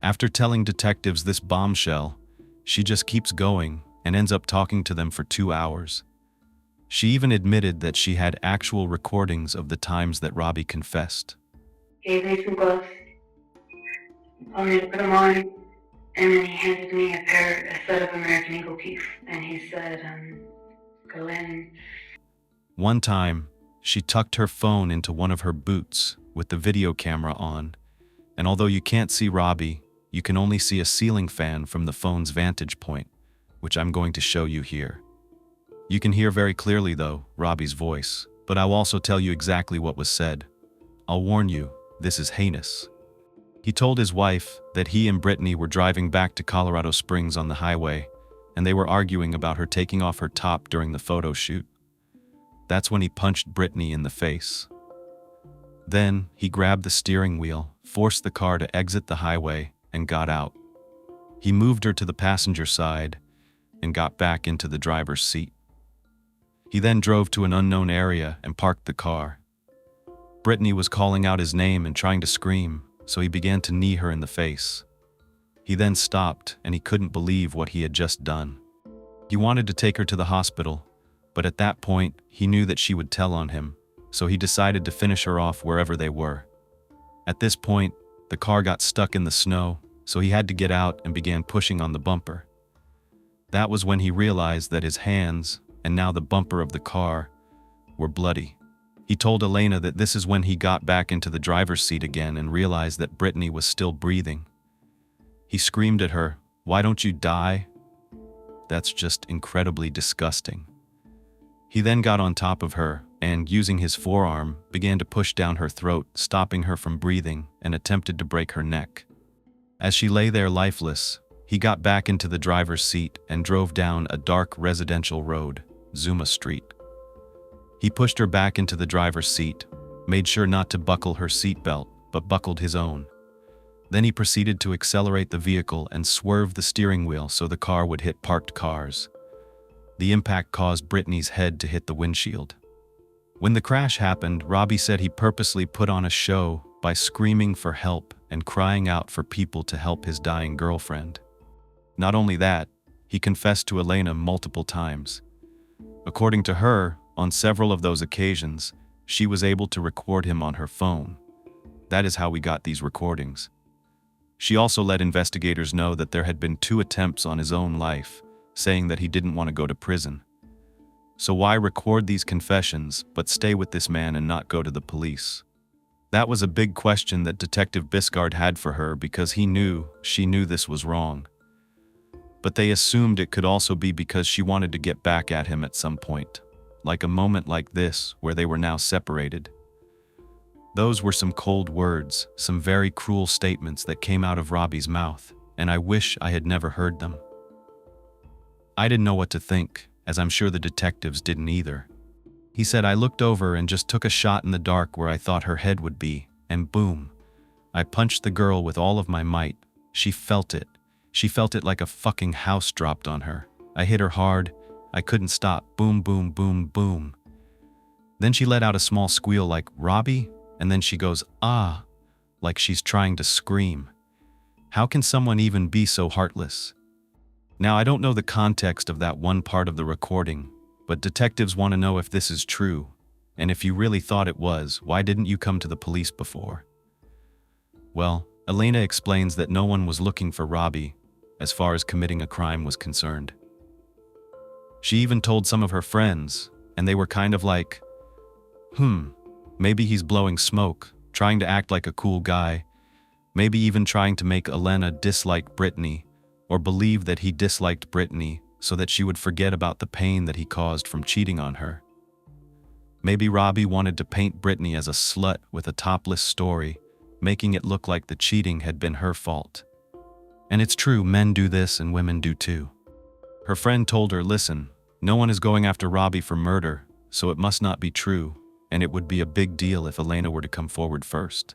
Speaker 1: After telling detectives this bombshell, she just keeps going and ends up talking to them for 2 hours. She even admitted that she had actual recordings of the times that Robbie confessed.
Speaker 2: Gave me some gloves, told me to put them on, and then he handed me a set of American Eagle teeth, and he said, go in.
Speaker 1: One time, she tucked her phone into one of her boots with the video camera on, and although you can't see Robbie, you can only see a ceiling fan from the phone's vantage point, which I'm going to show you here. You can hear very clearly, though, Robbie's voice, but I'll also tell you exactly what was said. I'll warn you, this is heinous. He told his wife that he and Brittany were driving back to Colorado Springs on the highway, and they were arguing about her taking off her top during the photo shoot. That's when he punched Brittany in the face. Then, he grabbed the steering wheel, forced the car to exit the highway, and got out. He moved her to the passenger side and got back into the driver's seat. He then drove to an unknown area and parked the car. Brittany was calling out his name and trying to scream, so he began to knee her in the face. He then stopped, and he couldn't believe what he had just done. He wanted to take her to the hospital, but at that point, he knew that she would tell on him, so he decided to finish her off wherever they were. At this point, the car got stuck in the snow, so he had to get out and began pushing on the bumper. That was when he realized that his hands, and now the bumper of the car, were bloody. He told Elena that this is when he got back into the driver's seat again and realized that Brittany was still breathing. He screamed at her, "Why don't you die?" That's just incredibly disgusting. He then got on top of her and, using his forearm, began to push down her throat, stopping her from breathing, and attempted to break her neck. As she lay there lifeless, he got back into the driver's seat and drove down a dark residential road, Zuma Street. He pushed her back into the driver's seat, made sure not to buckle her seatbelt, but buckled his own. Then he proceeded to accelerate the vehicle and swerve the steering wheel so the car would hit parked cars. The impact caused Brittany's head to hit the windshield. When the crash happened, Robbie said he purposely put on a show by screaming for help and crying out for people to help his dying girlfriend. Not only that, he confessed to Elena multiple times. According to her, on several of those occasions, she was able to record him on her phone. That is how we got these recordings. She also let investigators know that there had been 2 attempts on his own life, saying that he didn't want to go to prison. So why record these confessions but stay with this man and not go to the police? That was a big question that Detective Biscard had for her because she knew this was wrong. But they assumed it could also be because she wanted to get back at him at some point, like a moment like this where they were now separated. Those were some cold words, some very cruel statements that came out of Robbie's mouth, and I wish I had never heard them. I didn't know what to think, as I'm sure the detectives didn't either. He said, "I looked over and just took a shot in the dark where I thought her head would be, and boom. I punched the girl with all of my might. She felt it. She felt it like a fucking house dropped on her. I hit her hard. I couldn't stop. Boom, boom, boom, boom." Then she let out a small squeal like, "Robbie?" And then she goes, "Ah," like she's trying to scream. How can someone even be so heartless? Now, I don't know the context of that one part of the recording, but detectives want to know if this is true. And if you really thought it was, why didn't you come to the police before? Well, Elena explains that no one was looking for Robbie as far as committing a crime was concerned. She even told some of her friends, and they were kind of like, maybe he's blowing smoke, trying to act like a cool guy, maybe even trying to make Elena dislike Brittany, or believe that he disliked Brittany so that she would forget about the pain that he caused from cheating on her. Maybe Robbie wanted to paint Brittany as a slut with a topless story, making it look like the cheating had been her fault. And it's true, men do this and women do too. Her friend told her, listen, no one is going after Robbie for murder, so it must not be true, and it would be a big deal if Elena were to come forward first.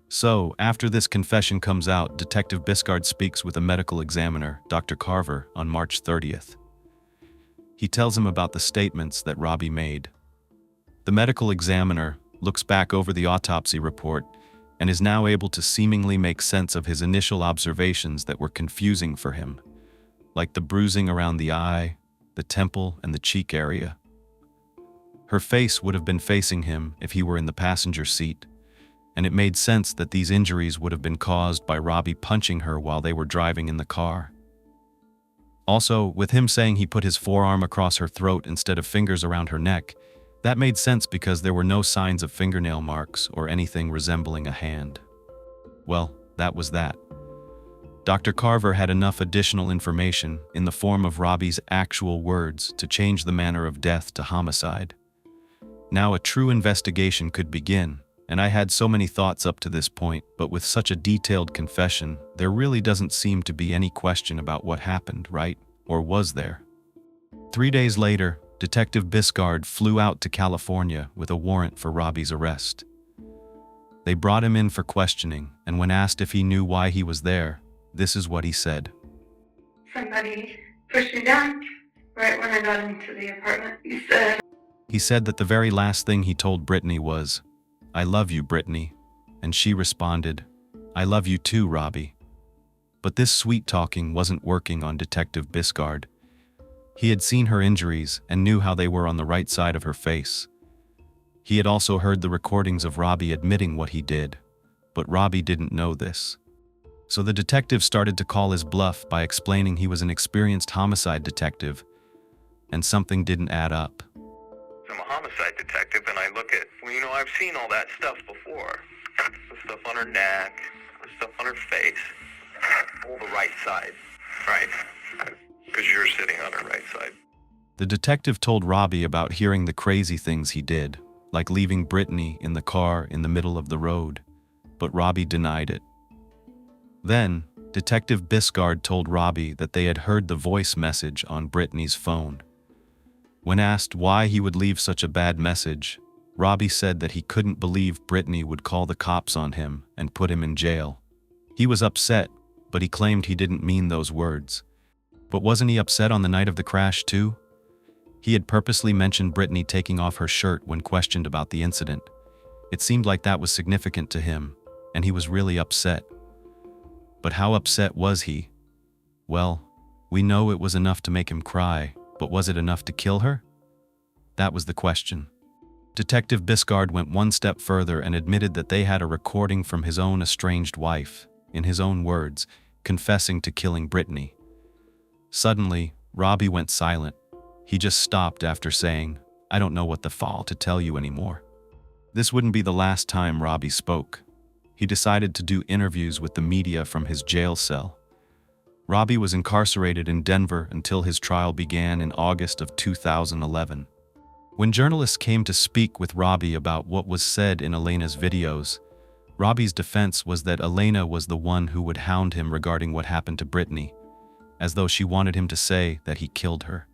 Speaker 1: So, after this confession comes out, Detective Biscard speaks with a medical examiner, Dr. Carver, on March 30th. He tells him about the statements that Robbie made. The medical examiner looks back over the autopsy report and is now able to seemingly make sense of his initial observations that were confusing for him, like the bruising around the eye, the temple, and the cheek area. Her face would have been facing him if he were in the passenger seat, and it made sense that these injuries would have been caused by Robbie punching her while they were driving in the car. Also, with him saying he put his forearm across her throat instead of fingers around her neck, that made sense because there were no signs of fingernail marks or anything resembling a hand. Well, that was that. Dr. Carver had enough additional information in the form of Robbie's actual words to change the manner of death to homicide. Now a true investigation could begin, and I had so many thoughts up to this point, but with such a detailed confession, there really doesn't seem to be any question about what happened, right? Or was there? 3 days later, Detective Biscard flew out to California with a warrant for Robbie's arrest. They brought him in for questioning, and when asked if he knew why he was there, this is what he said.
Speaker 2: Somebody pushed me down right when I got into the apartment.
Speaker 1: He said that the very last thing he told Brittany was, "I love you, Brittany," and she responded, "I love you too, Robbie." But this sweet talking wasn't working on Detective Biscard. He had seen her injuries and knew how they were on the right side of her face. He had also heard the recordings of Robbie admitting what he did, but Robbie didn't know this. So the detective started to call his bluff by explaining he was an experienced homicide detective, and something didn't add up.
Speaker 4: I'm a homicide detective, and I look at, I've seen all that stuff before. The stuff on her neck, the stuff on her face, all the right side, right? Because you're sitting on her right side.
Speaker 1: The detective told Robbie about hearing the crazy things he did, like leaving Brittany in the car in the middle of the road, but Robbie denied it. Then, Detective Biscard told Robbie that they had heard the voice message on Brittany's phone. When asked why he would leave such a bad message, Robbie said that he couldn't believe Brittany would call the cops on him and put him in jail. He was upset, but he claimed he didn't mean those words. But wasn't he upset on the night of the crash too? He had purposely mentioned Brittany taking off her shirt when questioned about the incident. It seemed like that was significant to him, and he was really upset. But how upset was he? Well, we know it was enough to make him cry, but was it enough to kill her? That was the question. Detective Biscard went one step further and admitted that they had a recording from his own estranged wife, in his own words, confessing to killing Brittany. Suddenly, Robbie went silent. He just stopped after saying, "I don't know what the fall to tell you anymore." This wouldn't be the last time Robbie spoke. He decided to do interviews with the media from his jail cell. Robbie was incarcerated in Denver until his trial began in August of 2011. When journalists came to speak with Robbie about what was said in Elena's videos, Robbie's defense was that Elena was the one who would hound him regarding what happened to Brittany, as though she wanted him to say that he killed her.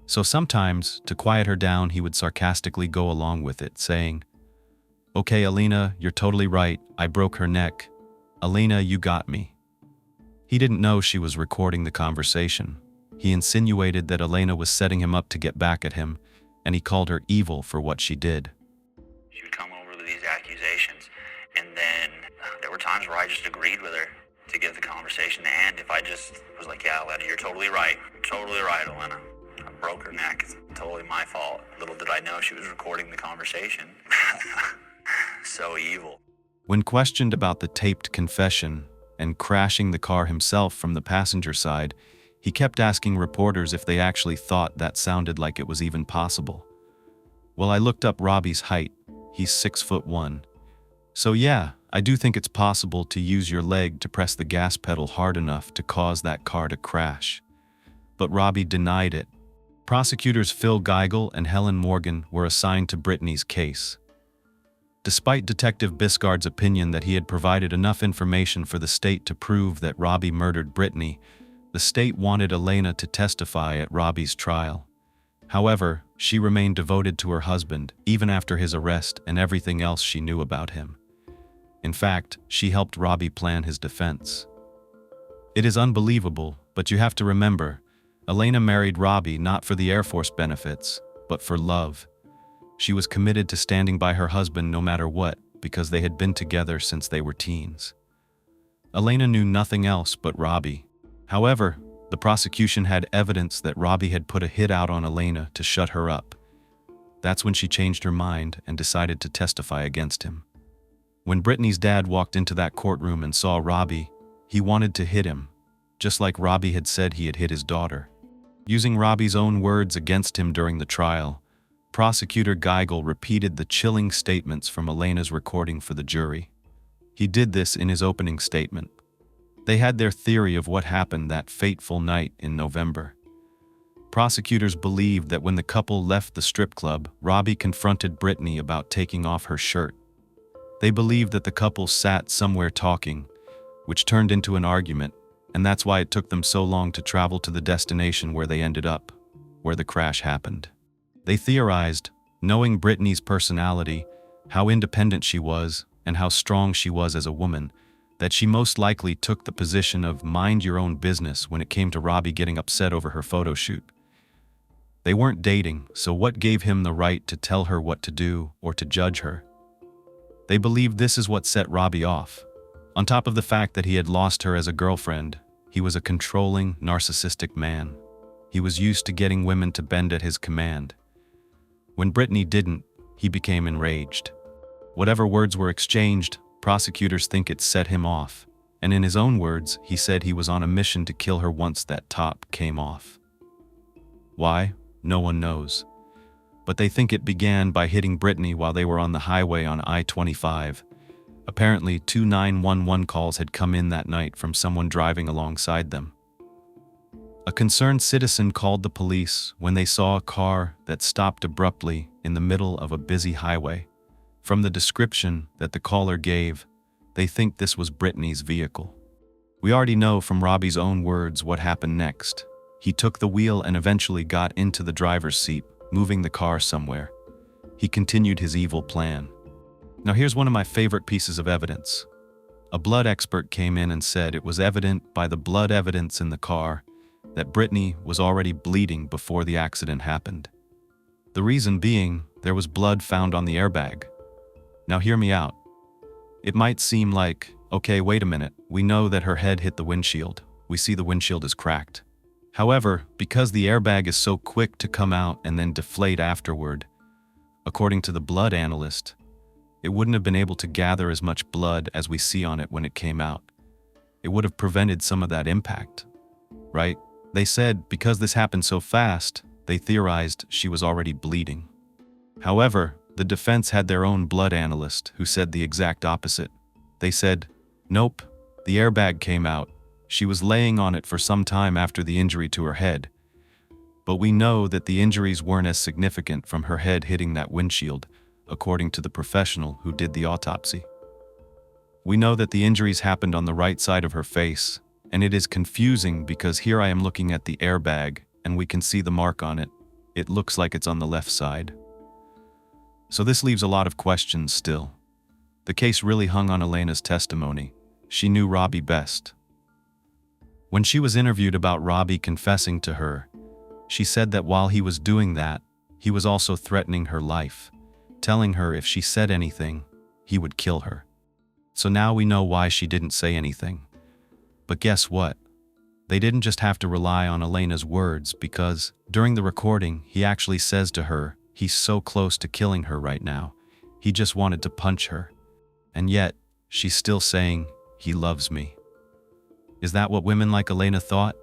Speaker 1: So sometimes, to quiet her down, he would sarcastically go along with it, saying, "Okay, Elena, you're totally right. I broke her neck. Elena, you got me." He didn't know she was recording the conversation. He insinuated that Elena was setting him up to get back at him, and he called her evil for what she did.
Speaker 5: She would come over with these accusations, and then there were times where I just agreed with her to get the conversation to end. If I just was like, "Yeah, Elena, you're totally right. Totally right, Elena. broke her neck. It's totally my fault. Little did I know she was recording the conversation. So evil.
Speaker 1: When questioned about the taped confession and crashing the car himself from the passenger side, he kept asking reporters if they actually thought that sounded like it was even possible. Well, I looked up Robbie's height. He's 6'1". So yeah, I do think it's possible to use your leg to press the gas pedal hard enough to cause that car to crash. But Robbie denied it. Prosecutors Phil Geigel and Helen Morgan were assigned to Brittany's case. Despite Detective Biscard's opinion that he had provided enough information for the state to prove that Robbie murdered Brittany, the state wanted Elena to testify at Robbie's trial. However, she remained devoted to her husband even after his arrest and everything else she knew about him. In fact, she helped Robbie plan his defense. It is unbelievable, but you have to remember, Elena married Robbie not for the Air Force benefits, but for love. She was committed to standing by her husband no matter what, because they had been together since they were teens. Elena knew nothing else but Robbie. However, the prosecution had evidence that Robbie had put a hit out on Elena to shut her up. That's when she changed her mind and decided to testify against him. When Brittany's dad walked into that courtroom and saw Robbie, he wanted to hit him, just like Robbie had said he had hit his daughter. Using Robbie's own words against him during the trial, Prosecutor Geigel repeated the chilling statements from Elena's recording for the jury. He did this in his opening statement. They had their theory of what happened that fateful night in November. Prosecutors believed that when the couple left the strip club, Robbie confronted Brittany about taking off her shirt. They believed that the couple sat somewhere talking, which turned into an argument, and that's why it took them so long to travel to the destination where they ended up, where the crash happened. They theorized, knowing Brittany's personality, how independent she was, and how strong she was as a woman, that she most likely took the position of mind your own business when it came to Robbie getting upset over her photo shoot. They weren't dating, so what gave him the right to tell her what to do or to judge her? They believed this is what set Robbie off. On top of the fact that he had lost her as a girlfriend, he was a controlling, narcissistic man. He was used to getting women to bend at his command. When Brittany didn't, he became enraged. Whatever words were exchanged, prosecutors think it set him off, and in his own words, he said he was on a mission to kill her once that top came off. Why? No one knows. But they think it began by hitting Brittany while they were on the highway on I-25. Apparently, 2 911 calls had come in that night from someone driving alongside them. A concerned citizen called the police when they saw a car that stopped abruptly in the middle of a busy highway. From the description that the caller gave, they think this was Brittany's vehicle. We already know from Robbie's own words what happened next. He took the wheel and eventually got into the driver's seat, moving the car somewhere. He continued his evil plan. Now here's one of my favorite pieces of evidence. A blood expert came in and said it was evident by the blood evidence in the car that Brittany was already bleeding before the accident happened. The reason being, there was blood found on the airbag. Now hear me out. It might seem like, okay, wait a minute, we know that her head hit the windshield. We see the windshield is cracked. However, because the airbag is so quick to come out and then deflate afterward, according to the blood analyst, it wouldn't have been able to gather as much blood as we see on it when it came out. It would have prevented some of that impact, right? They said because this happened so fast, they theorized she was already bleeding. However, the defense had their own blood analyst who said the exact opposite. They said, nope, the airbag came out. She was laying on it for some time after the injury to her head. But we know that the injuries weren't as significant from her head hitting that windshield, according to the professional who did the autopsy. We know that the injuries happened on the right side of her face, and it is confusing because here I am looking at the airbag and we can see the mark on it. It looks like it's on the left side. So this leaves a lot of questions still. The case really hung on Elena's testimony. She knew Robbie best. When she was interviewed about Robbie confessing to her, she said that while he was doing that, he was also threatening her life, telling her if she said anything, he would kill her. So now we know why she didn't say anything. But guess what? They didn't just have to rely on Elena's words because, during the recording, he actually says to her, he's so close to killing her right now. He just wanted to punch her. And yet, she's still saying, he loves me. Is that what women like Elena thought?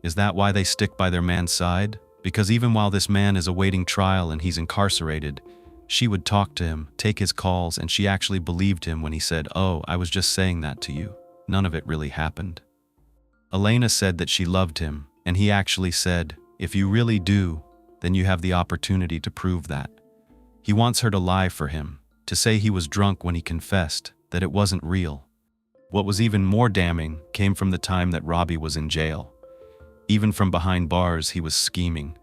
Speaker 1: Is that why they stick by their man's side? Because even while this man is awaiting trial and he's incarcerated, she would talk to him, take his calls, and she actually believed him when he said, "Oh, I was just saying that to you. None of it really happened." Elena said that she loved him, and he actually said, "If you really do, then you have the opportunity to prove that." He wants her to lie for him, to say he was drunk when he confessed, that it wasn't real. What was even more damning came from the time that Robbie was in jail. Even from behind bars, he was scheming.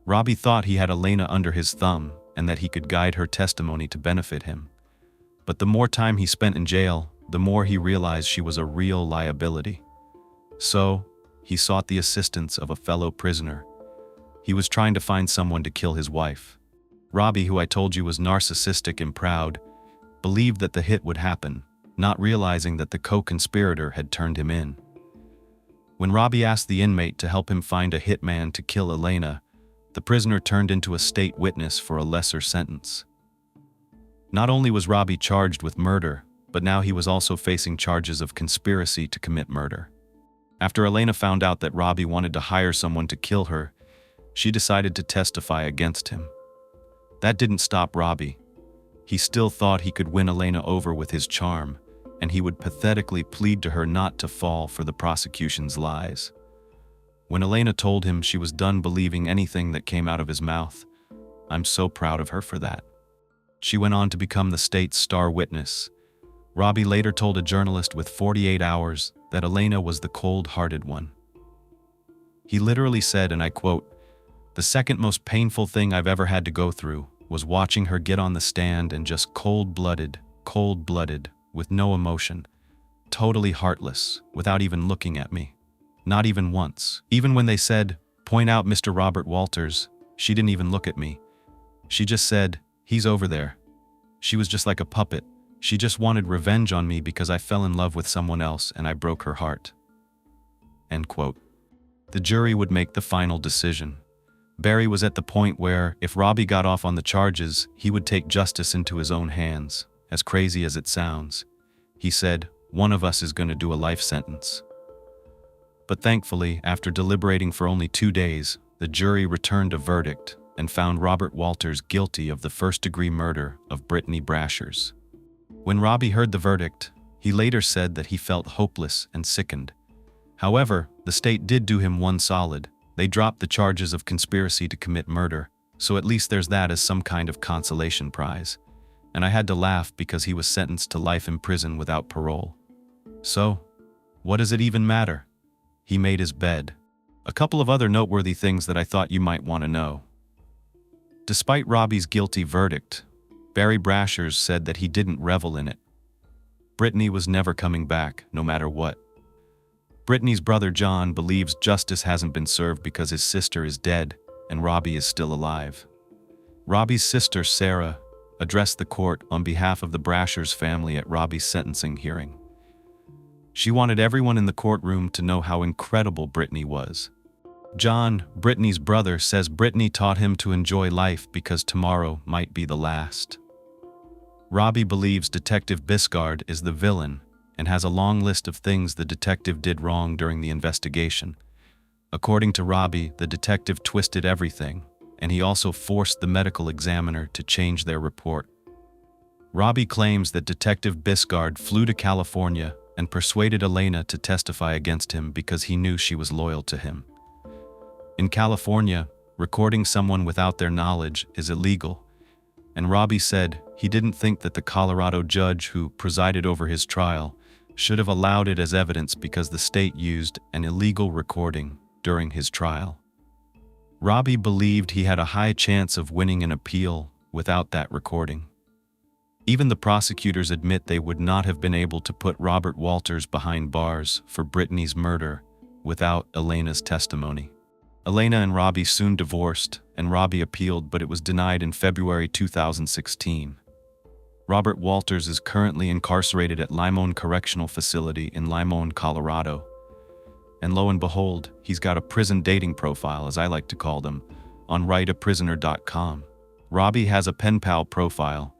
Speaker 1: Robbie thought he had Elena under his thumb and that he could guide her testimony to benefit him. But the more time he spent in jail, the more he realized she was a real liability. So, he sought the assistance of a fellow prisoner. He was trying to find someone to kill his wife. Robbie, who I told you was narcissistic and proud, believed that the hit would happen, not realizing that the co-conspirator had turned him in. When Robbie asked the inmate to help him find a hitman to kill Elena, the prisoner turned into a state witness for a lesser sentence. Not only was Robbie charged with murder, but now he was also facing charges of conspiracy to commit murder. After Elena found out that Robbie wanted to hire someone to kill her, she decided to testify against him. That didn't stop Robbie. He still thought he could win Elena over with his charm, and he would pathetically plead to her not to fall for the prosecution's lies. When Elena told him she was done believing anything that came out of his mouth, "I'm so proud of her for that." She went on to become the state's star witness. Robbie later told a journalist with 48 hours that Elena was the cold-hearted one. He literally said, and I quote, "The second most painful thing I've ever had to go through was watching her get on the stand and just cold-blooded, with no emotion, totally heartless, without even looking at me. Not even once. Even when they said, 'Point out Mr. Robert Walters,' she didn't even look at me. She just said, 'He's over there.' She was just like a puppet. She just wanted revenge on me because I fell in love with someone else and I broke her heart." End quote. The jury would make the final decision. Barry was at the point where, if Robbie got off on the charges, he would take justice into his own hands. As crazy as it sounds, he said, "One of us is going to do a life sentence." But thankfully, after deliberating for only 2 days, the jury returned a verdict and found Robert Walters guilty of the first-degree murder of Brittany Brashers. When Robbie heard the verdict, he later said that he felt hopeless and sickened. However, the state did do him one solid. They dropped the charges of conspiracy to commit murder, so at least there's that as some kind of consolation prize. And I had to laugh because he was sentenced to life in prison without parole. So, what does it even matter? He made his bed. A couple of other noteworthy things that I thought you might want to know. Despite Robbie's guilty verdict, Barry Brashers said that he didn't revel in it. Brittany was never coming back, no matter what. Brittany's brother John believes justice hasn't been served because his sister is dead and Robbie is still alive. Robbie's sister, Sarah, addressed the court on behalf of the Brashers family at Robbie's sentencing hearing. She wanted everyone in the courtroom to know how incredible Brittany was. John, Brittany's brother, says Brittany taught him to enjoy life because tomorrow might be the last. Robbie believes Detective Biscard is the villain and has a long list of things the detective did wrong during the investigation. According to Robbie, the detective twisted everything, and he also forced the medical examiner to change their report. Robbie claims that Detective Biscard flew to California and persuaded Elena to testify against him because he knew she was loyal to him. In California, recording someone without their knowledge is illegal, and Robbie said he didn't think that the Colorado judge who presided over his trial should have allowed it as evidence because the state used an illegal recording during his trial. Robbie believed he had a high chance of winning an appeal without that recording. Even the prosecutors admit they would not have been able to put Robert Walters behind bars for Brittany's murder without Elena's testimony. Elena and Robbie soon divorced, and Robbie appealed, but it was denied in February 2016. Robert Walters is currently incarcerated at Limon Correctional Facility in Limon, Colorado. And lo and behold, he's got a prison dating profile, as I like to call them, on writeaprisoner.com. Robbie has a pen pal profile,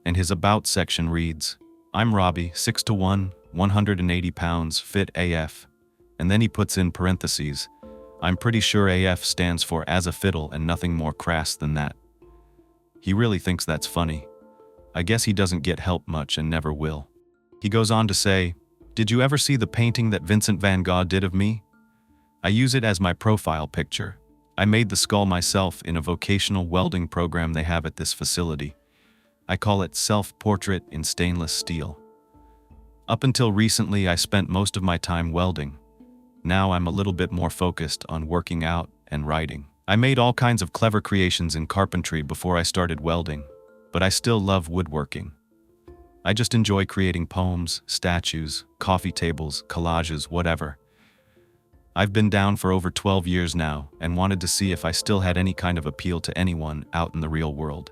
Speaker 1: and his About section reads, "I'm Robbie, 6'1", 180 pounds, fit AF." And then he puts in parentheses, "I'm pretty sure AF stands for as a fiddle and nothing more crass than that." He really thinks that's funny. I guess he doesn't get help much and never will. He goes on to say, "Did you ever see the painting that Vincent van Gogh did of me? I use it as my profile picture. I made the skull myself in a vocational welding program they have at this facility. I call it self-portrait in stainless steel. Up until recently, I spent most of my time welding. Now I'm a little bit more focused on working out and writing. I made all kinds of clever creations in carpentry before I started welding, but I still love woodworking. I just enjoy creating poems, statues, coffee tables, collages, whatever. I've been down for over 12 years now and wanted to see if I still had any kind of appeal to anyone out in the real world.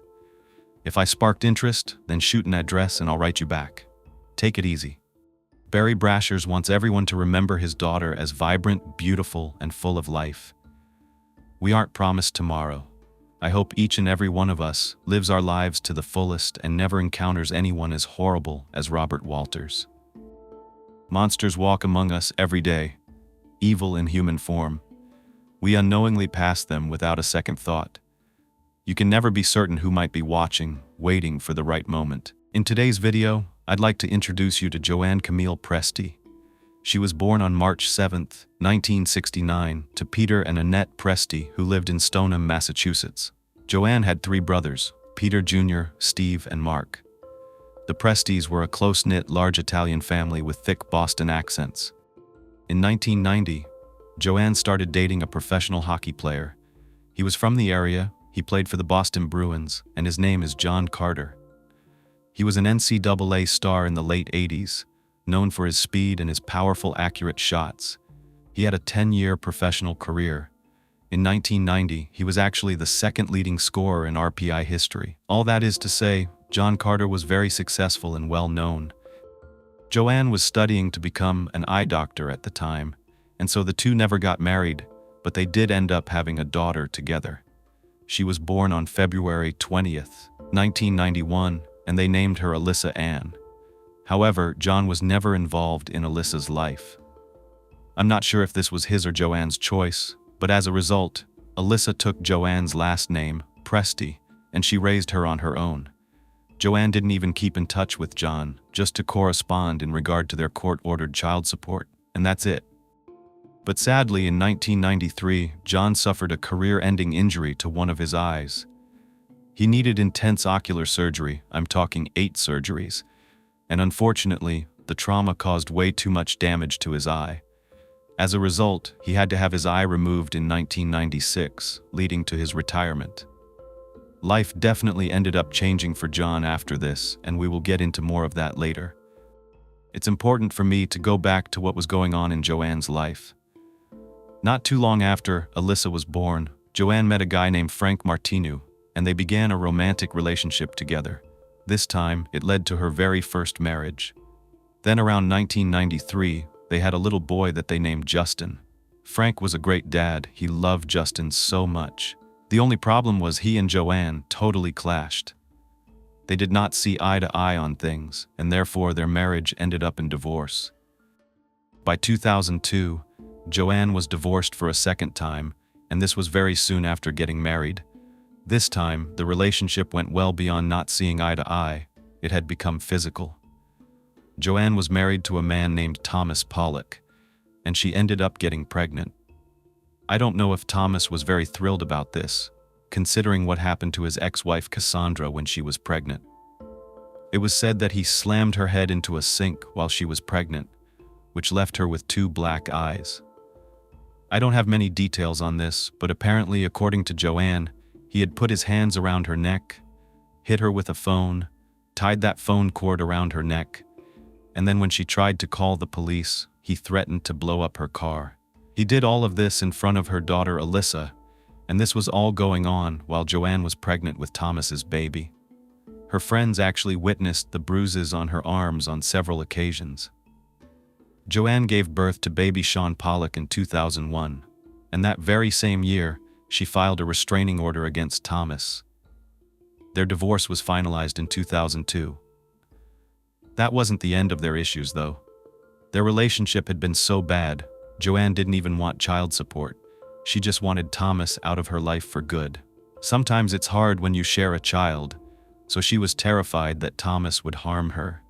Speaker 1: If I sparked interest, then shoot an address and I'll write you back. Take it easy." Brittany Brashers wants everyone to remember his daughter as vibrant, beautiful, and full of life. We aren't promised tomorrow. I hope each and every one of us lives our lives to the fullest and never encounters anyone as horrible as Robert Walters. Monsters walk among us every day, evil in human form. We unknowingly pass them without a second thought. You can never be certain who might be watching, waiting for the right moment. In today's video, I'd like to introduce you to Joanne Camille Presti. She was born on March 7, 1969, to Peter and Annette Presti, who lived in Stoneham, Massachusetts. Joanne had 3 brothers, Peter Jr., Steve, and Mark. The Prestis were a close-knit, large Italian family with thick Boston accents. In 1990, Joanne started dating a professional hockey player. He was from the area, he played for the Boston Bruins, and his name is John Carter. He was an NCAA star in the late 80s, known for his speed and his powerful, accurate shots. He had a 10-year professional career. In 1990, he was actually the second leading scorer in RPI history. All that is to say, John Carter was very successful and well-known. Joanne was studying to become an eye doctor at the time, and so the two never got married, but they did end up having a daughter together. She was born on February 20th, 1991, and they named her Alyssa Ann. However, John was never involved in Alyssa's life. I'm not sure if this was his or Joanne's choice, but as a result, Alyssa took Joanne's last name, Presti, and she raised her on her own. Joanne didn't even keep in touch with John, just to correspond in regard to their court-ordered child support, and that's it. But sadly, in 1993, John suffered a career-ending injury to one of his eyes. He needed intense ocular surgery, I'm talking 8 surgeries, and unfortunately, the trauma caused way too much damage to his eye. As a result, he had to have his eye removed in 1996, leading to his retirement. Life definitely ended up changing for John after this, and we will get into more of that later. It's important for me to go back to what was going on in Joanne's life. Not too long after Alyssa was born, Joanne met a guy named Frank Martinu, and they began a romantic relationship together. This time, it led to her very first marriage. Then around 1993, they had a little boy that they named Justin. Frank was a great dad, he loved Justin so much. The only problem was he and Joanne totally clashed. They did not see eye to eye on things, and therefore their marriage ended up in divorce. By 2002, Joanne was divorced for a second time, and this was very soon after getting married. This time, the relationship went well beyond not seeing eye to eye. It had become physical. Joanne was married to a man named Thomas Pollock, and she ended up getting pregnant. I don't know if Thomas was very thrilled about this, considering what happened to his ex-wife Cassandra when she was pregnant. It was said that he slammed her head into a sink while she was pregnant, which left her with 2 black eyes. I don't have many details on this, but apparently, according to Joanne, he had put his hands around her neck, hit her with a phone, tied that phone cord around her neck, and then when she tried to call the police, he threatened to blow up her car. He did all of this in front of her daughter Alyssa, and this was all going on while Joanne was pregnant with Thomas's baby. Her friends actually witnessed the bruises on her arms on several occasions. Joanne gave birth to baby Sean Pollock in 2001, and that very same year, she filed a restraining order against Thomas. Their divorce was finalized in 2002. That wasn't the end of their issues, though. Their relationship had been so bad, Joanne didn't even want child support. She just wanted Thomas out of her life for good. Sometimes it's hard when you share a child, so she was terrified that Thomas would harm her.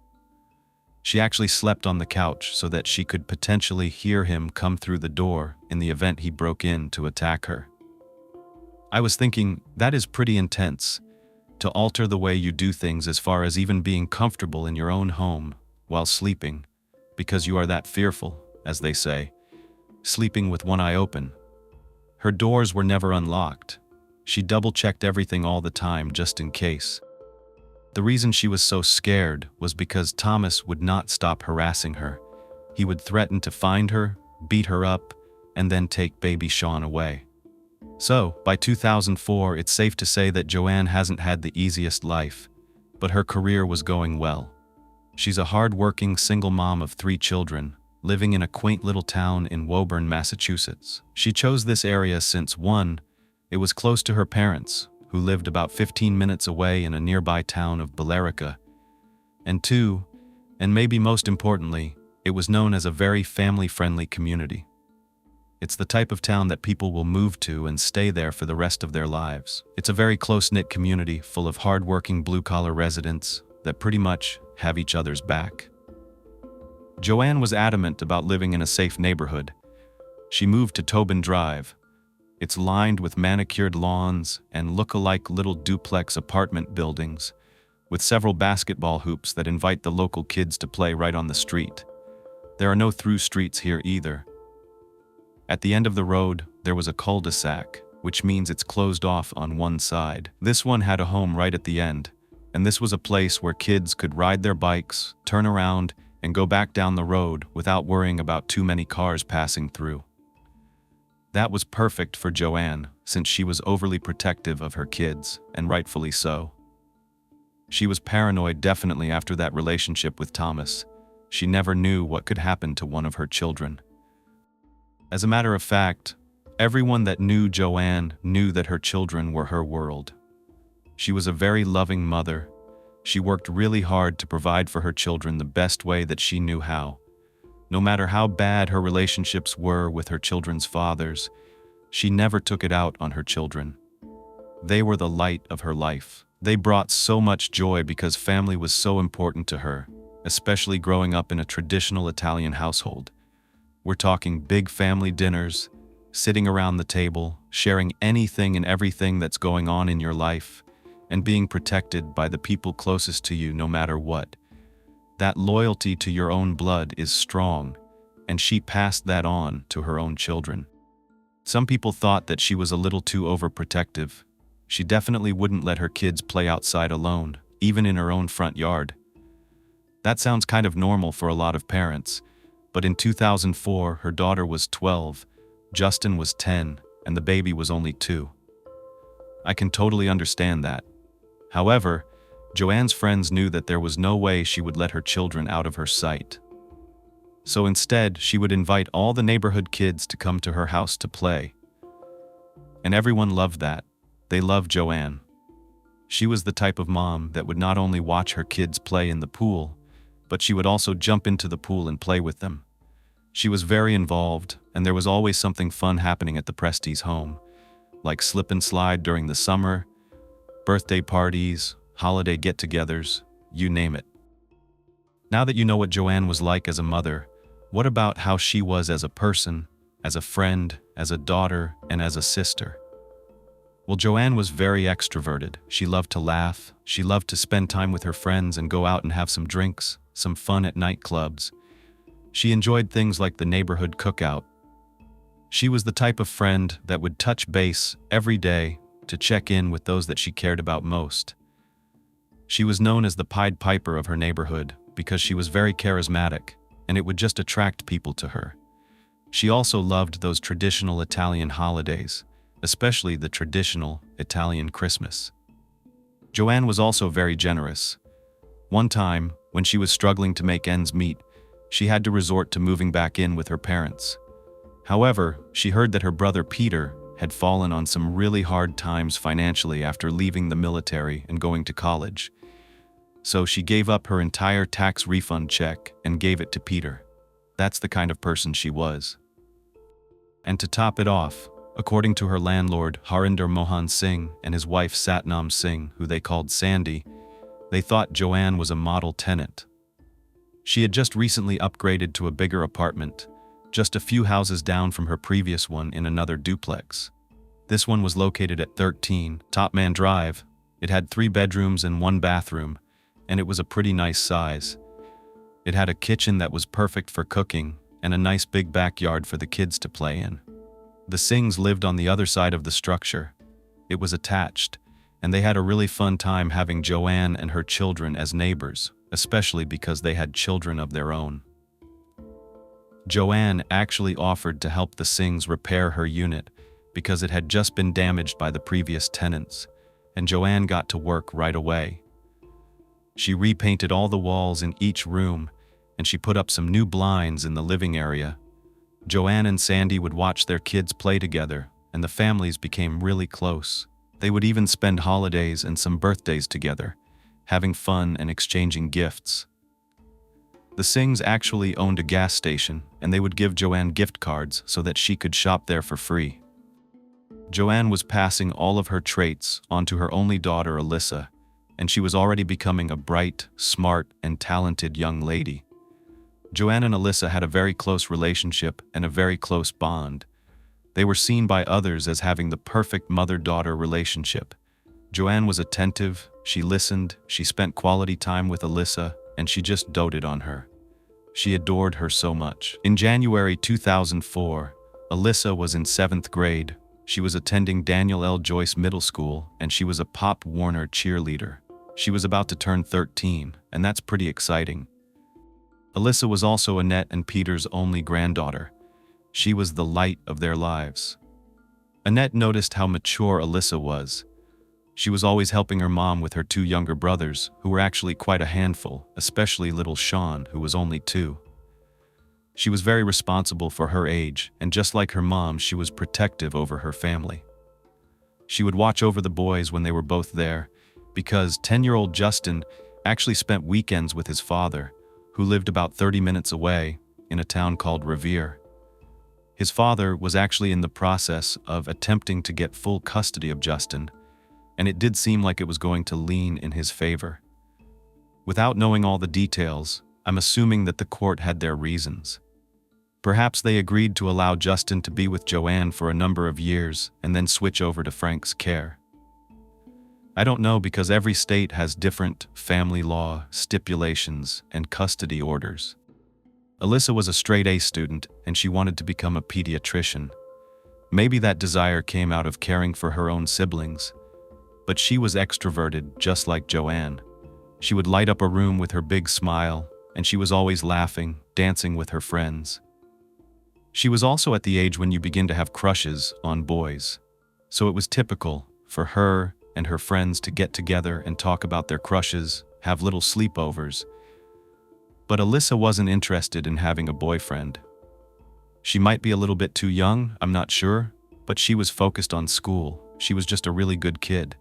Speaker 1: She actually slept on the couch so that she could potentially hear him come through the door in the event he broke in to attack her. I was thinking, that is pretty intense, to alter the way you do things as far as even being comfortable in your own home while sleeping, because you are that fearful, as they say, sleeping with one eye open. Her doors were never unlocked. She double-checked everything all the time just in case. The reason she was so scared was because Thomas would not stop harassing her. He would threaten to find her, beat her up, and then take baby Sean away. So, by 2004, it's safe to say that Joanne hasn't had the easiest life, but her career was going well. She's a hard-working single mom of 3 children, living in a quaint little town in Woburn, Massachusetts. She chose this area since 1, it was close to her parents, who lived about 15 minutes away in a nearby town of Billerica, and 2, and maybe most importantly, it was known as a very family-friendly community. It's the type of town that people will move to and stay there for the rest of their lives. It's a very close-knit community full of hard-working blue-collar residents that pretty much have each other's back. Joanne was adamant about living in a safe neighborhood. She moved to Tobin Drive. It's lined with manicured lawns and look-alike little duplex apartment buildings with several basketball hoops that invite the local kids to play right on the street. There are no through streets here either. At the end of the road, there was a cul-de-sac, which means it's closed off on one side. This one had a home right at the end, and this was a place where kids could ride their bikes, turn around, and go back down the road without worrying about too many cars passing through. That was perfect for Joanne, since she was overly protective of her kids, and rightfully so. She was paranoid definitely after that relationship with Thomas. She never knew what could happen to one of her children. As a matter of fact, everyone that knew Joanne knew that her children were her world. She was a very loving mother. She worked really hard to provide for her children the best way that she knew how. No matter how bad her relationships were with her children's fathers, she never took it out on her children. They were the light of her life. They brought so much joy because family was so important to her, especially growing up in a traditional Italian household. We're talking big family dinners, sitting around the table, sharing anything and everything that's going on in your life, and being protected by the people closest to you no matter what. That loyalty to your own blood is strong, and she passed that on to her own children. Some people thought that she was a little too overprotective. She definitely wouldn't let her kids play outside alone, even in her own front yard. That sounds kind of normal for a lot of parents, but in 2004, her daughter was 12, Justin was 10, and the baby was only 2. I can totally understand that. However, Joanne's friends knew that there was no way she would let her children out of her sight. So instead, she would invite all the neighborhood kids to come to her house to play. And everyone loved that. They loved Joanne. She was the type of mom that would not only watch her kids play in the pool, but she would also jump into the pool and play with them. She was very involved, and there was always something fun happening at the Prestes' home, like slip and slide during the summer, birthday parties, holiday get-togethers, you name it. Now that you know what Joanne was like as a mother, what about how she was as a person, as a friend, as a daughter, and as a sister? Well, Joanne was very extroverted. She loved to laugh, she loved to spend time with her friends and go out and have some drinks, some fun at nightclubs. She enjoyed things like the neighborhood cookout. She was the type of friend that would touch base every day to check in with those that she cared about most. She was known as the Pied Piper of her neighborhood because she was very charismatic, and it would just attract people to her. She also loved those traditional Italian holidays, especially the traditional Italian Christmas. Joanne was also very generous. One time, when she was struggling to make ends meet, she had to resort to moving back in with her parents. However, she heard that her brother Peter had fallen on some really hard times financially after leaving the military and going to college. So she gave up her entire tax refund check and gave it to Peter. That's the kind of person she was. And to top it off, according to her landlord Harinder Mohan Singh and his wife Satnam Singh, who they called Sandy, they thought Joanne was a model tenant. She had just recently upgraded to a bigger apartment, just a few houses down from her previous one in another duplex. This one was located at 13 Topman Drive. It had 3 bedrooms and 1 bathroom, and it was a pretty nice size. It had a kitchen that was perfect for cooking and a nice big backyard for the kids to play in. The Singhs lived on the other side of the structure. It was attached, and they had a really fun time having Joanne and her children as neighbors, especially because they had children of their own. Joanne actually offered to help the Singhs repair her unit because it had just been damaged by the previous tenants, and Joanne got to work right away. She repainted all the walls in each room, and she put up some new blinds in the living area. Joanne and Sandy would watch their kids play together, and the families became really close. They would even spend holidays and some birthdays together, having fun and exchanging gifts. The Singhs actually owned a gas station, and they would give Joanne gift cards so that she could shop there for free. Joanne was passing all of her traits onto her only daughter, Alyssa, and she was already becoming a bright, smart, and talented young lady. Joanne and Alyssa had a very close relationship and a very close bond. They were seen by others as having the perfect mother-daughter relationship. Joanne was attentive, she listened, she spent quality time with Alyssa, and she just doted on her. She adored her so much. In January 2004, Alyssa was in 7th grade. She was attending Daniel L. Joyce Middle School, and she was a Pop Warner cheerleader. She was about to turn 13, and that's pretty exciting. Alyssa was also Annette and Peter's only granddaughter. She was the light of their lives. Annette noticed how mature Alyssa was. She was always helping her mom with her 2 younger brothers, who were actually quite a handful, especially little Sean, who was only 2. She was very responsible for her age, and just like her mom, she was protective over her family. She would watch over the boys when they were both there, because 10-year-old Justin actually spent weekends with his father, who lived about 30 minutes away in a town called Revere. His father was actually in the process of attempting to get full custody of Justin, and it did seem like it was going to lean in his favor. Without knowing all the details, I'm assuming that the court had their reasons. Perhaps they agreed to allow Justin to be with Joanne for a number of years and then switch over to Frank's care. I don't know, because every state has different family law stipulations and custody orders. Alyssa was a straight-A student, and she wanted to become a pediatrician. Maybe that desire came out of caring for her own siblings, but she was extroverted just like Joanne. She would light up a room with her big smile, and she was always laughing, dancing with her friends. She was also at the age when you begin to have crushes on boys, so it was typical for her and her friends to get together and talk about their crushes, have little sleepovers. But Alyssa wasn't interested in having a boyfriend. She might be a little bit too young, I'm not sure, but she was focused on school. She was just a really good kid.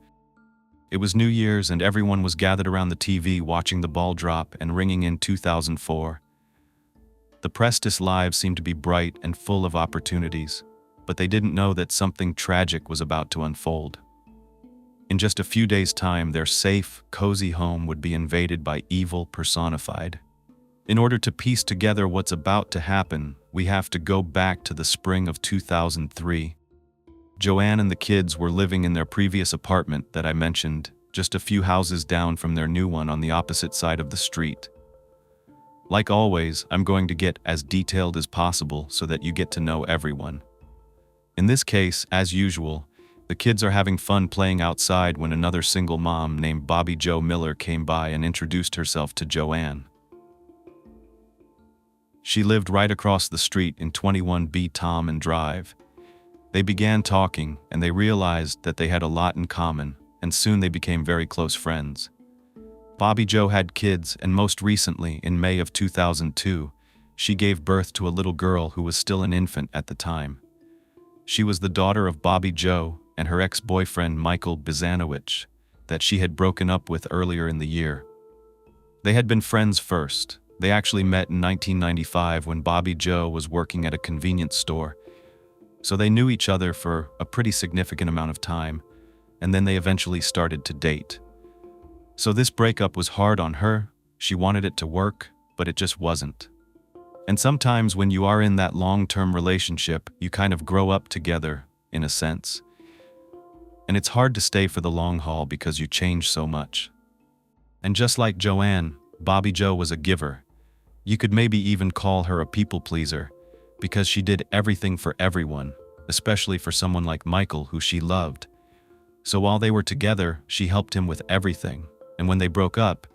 Speaker 1: It was New Year's, and everyone was gathered around the TV watching the ball drop and ringing in 2004. The Prestis lives seemed to be bright and full of opportunities, but they didn't know that something tragic was about to unfold. In just a few days' time, their safe, cozy home would be invaded by evil personified. In order to piece together what's about to happen, we have to go back to the spring of 2003. Joanne and the kids were living in their previous apartment that I mentioned, just a few houses down from their new one on the opposite side of the street. Like always, I'm going to get as detailed as possible so that you get to know everyone. In this case, as usual, the kids are having fun playing outside when another single mom named Bobby Jo Miller came by and introduced herself to Joanne. She lived right across the street in 21B Tom and Drive. They began talking, and they realized that they had a lot in common, and soon they became very close friends. Bobby Jo had kids, and most recently, in May of 2002, she gave birth to a little girl who was still an infant at the time. She was the daughter of Bobby Joe and her ex-boyfriend Michael Bizanowicz that she had broken up with earlier in the year. They had been friends first. They actually met in 1995 when Bobby Joe was working at a convenience store. So they knew each other for a pretty significant amount of time, and then they eventually started to date. So this breakup was hard on her. She wanted it to work, but it just wasn't. And sometimes when you are in that long-term relationship, you kind of grow up together, in a sense. And it's hard to stay for the long haul because you change so much. And just like Joanne, Bobby Joe was a giver. You could maybe even call her a people pleaser, because she did everything for everyone, especially for someone like Michael who she loved. So while they were together, she helped him with everything. And when they broke up,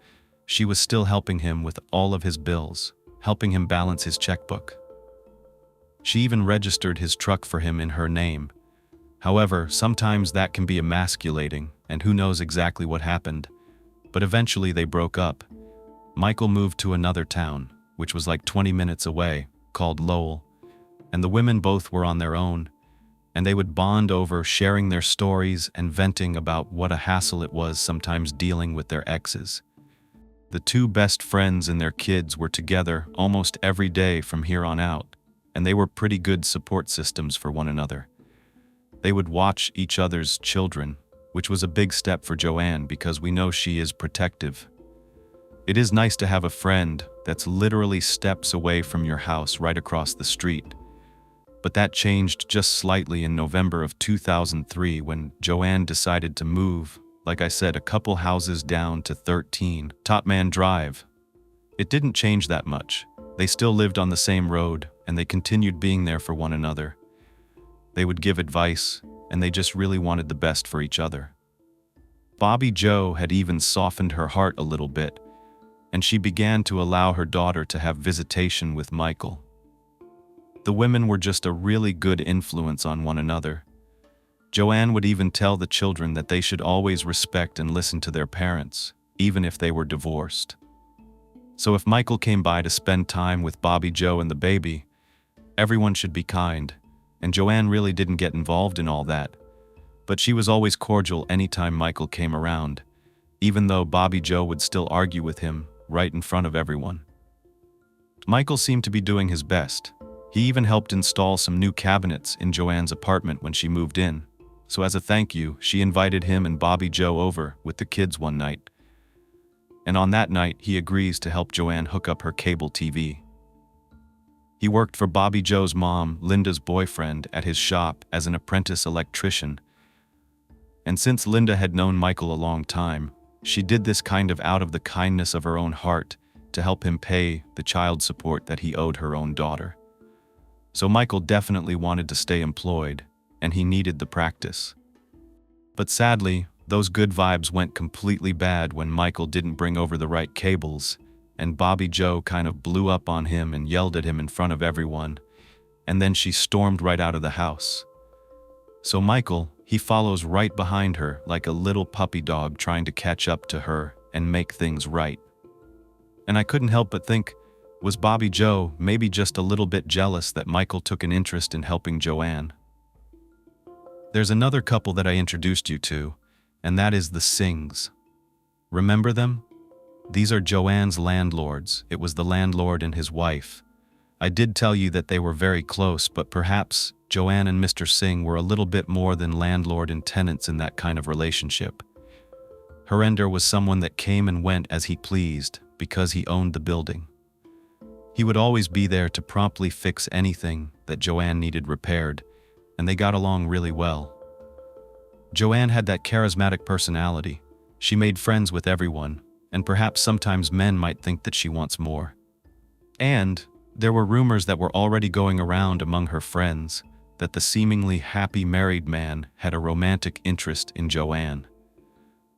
Speaker 1: she was still helping him with all of his bills, helping him balance his checkbook. She even registered his truck for him in her name. However, sometimes that can be emasculating, and who knows exactly what happened. But eventually they broke up. Michael moved to another town, which was like 20 minutes away, called Lowell, and the women both were on their own, and they would bond over sharing their stories and venting about what a hassle it was sometimes dealing with their exes. The two best friends and their kids were together almost every day from here on out, and they were pretty good support systems for one another. They would watch each other's children, which was a big step for Joanne because we know she is protective. It is nice to have a friend that's literally steps away from your house right across the street. But that changed just slightly in November of 2003 when Joanne decided to move, like I said, a couple houses down to 13 Topman Drive. It didn't change that much. They still lived on the same road, and they continued being there for one another. They would give advice, and they just really wanted the best for each other. Bobby Joe had even softened her heart a little bit, and she began to allow her daughter to have visitation with Michael. The women were just a really good influence on one another. Joanne would even tell the children that they should always respect and listen to their parents, even if they were divorced. So if Michael came by to spend time with Bobby Joe and the baby, everyone should be kind, and Joanne really didn't get involved in all that. But she was always cordial anytime Michael came around, even though Bobby Joe would still argue with him right in front of everyone. Michael seemed to be doing his best. He even helped install some new cabinets in Joanne's apartment when she moved in. So as a thank you, she invited him and Bobby Joe over with the kids one night. And on that night, he agrees to help Joanne hook up her cable TV. He worked for Bobby Joe's mom, Linda's boyfriend, at his shop as an apprentice electrician. And since Linda had known Michael a long time, she did this kind of out of the kindness of her own heart to help him pay the child support that he owed her own daughter. So Michael definitely wanted to stay employed, and he needed the practice. But sadly, those good vibes went completely bad when Michael didn't bring over the right cables, and Bobby Joe kind of blew up on him and yelled at him in front of everyone, and then she stormed right out of the house. So Michael, he follows right behind her like a little puppy dog trying to catch up to her and make things right. And I couldn't help but think, was Bobby Joe maybe just a little bit jealous that Michael took an interest in helping Joanne? There's another couple that I introduced you to, and that is the Singhs. Remember them? These are Joanne's landlords. It was the landlord and his wife. I did tell you that they were very close, but perhaps Joanne and Mr. Singh were a little bit more than landlord and tenants in that kind of relationship. Harinder was someone that came and went as he pleased because he owned the building. He would always be there to promptly fix anything that Joanne needed repaired, and they got along really well. Joanne had that charismatic personality. She made friends with everyone, and perhaps sometimes men might think that she wants more. And there were rumors that were already going around among her friends that the seemingly happy married man had a romantic interest in Joanne.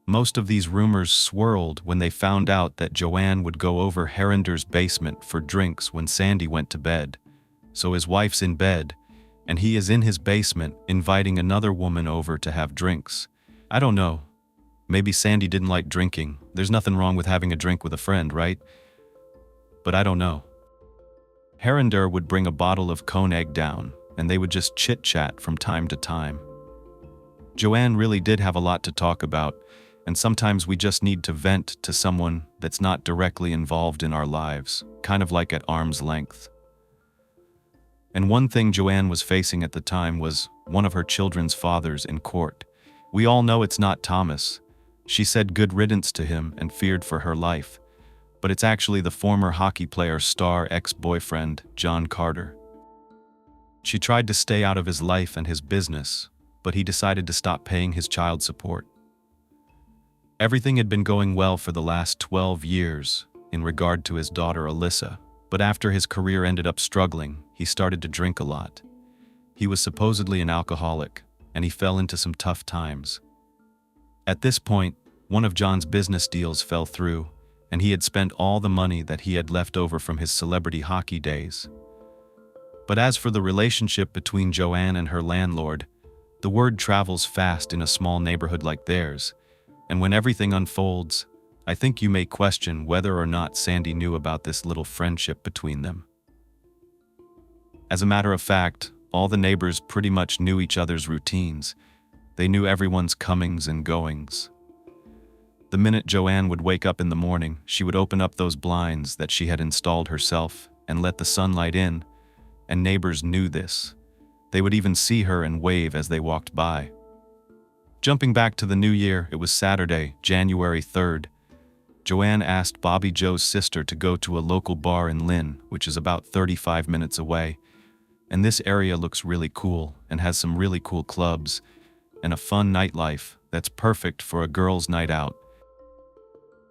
Speaker 1: Most of these rumors swirled when they found out that Joanne would go over Harinder's basement for drinks when Sandy went to bed. So his wife's in bed, and he is in his basement inviting another woman over to have drinks. I don't know. Maybe Sandy didn't like drinking. There's nothing wrong with having a drink with a friend, right? But I don't know. Herinder would bring a bottle of cognac down, and they would just chit-chat from time to time. Joanne really did have a lot to talk about, and sometimes we just need to vent to someone that's not directly involved in our lives, kind of like at arm's length. And one thing Joanne was facing at the time was one of her children's fathers in court. We all know it's not Thomas. She said good riddance to him and feared for her life. But it's actually the former hockey player's star ex-boyfriend, John Carter. She tried to stay out of his life and his business, but he decided to stop paying his child support. Everything had been going well for the last 12 years in regard to his daughter Alyssa, but after his career ended up struggling, he started to drink a lot. He was supposedly an alcoholic, and he fell into some tough times. At this point, one of John's business deals fell through, and he had spent all the money that he had left over from his celebrity hockey days. But as for the relationship between Joanne and her landlord, the word travels fast in a small neighborhood like theirs, and when everything unfolds, I think you may question whether or not Sandy knew about this little friendship between them. As a matter of fact, all the neighbors pretty much knew each other's routines. They knew everyone's comings and goings. The minute Joanne would wake up in the morning, she would open up those blinds that she had installed herself and let the sunlight in, and neighbors knew this. They would even see her and wave as they walked by. Jumping back to the new year, it was Saturday, January 3rd. Joanne asked Bobby Joe's sister to go to a local bar in Lynn, which is about 35 minutes away. And this area looks really cool and has some really cool clubs and a fun nightlife that's perfect for a girls' night out.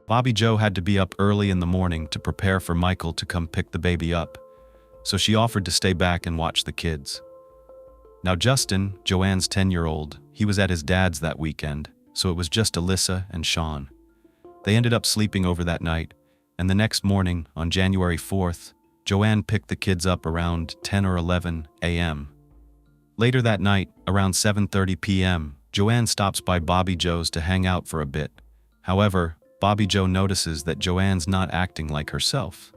Speaker 1: Bobby Joe had to be up early in the morning to prepare for Michael to come pick the baby up, so she offered to stay back and watch the kids. Now Justin, Joanne's 10-year-old, he was at his dad's that weekend, so it was just Alyssa and Sean. They ended up sleeping over that night, and the next morning, on January 4th, Joanne picked the kids up around 10 or 11 a.m. Later that night, around 7:30 p.m., Joanne stops by Bobby Joe's to hang out for a bit. However, Bobby Joe notices that Joanne's not acting like herself.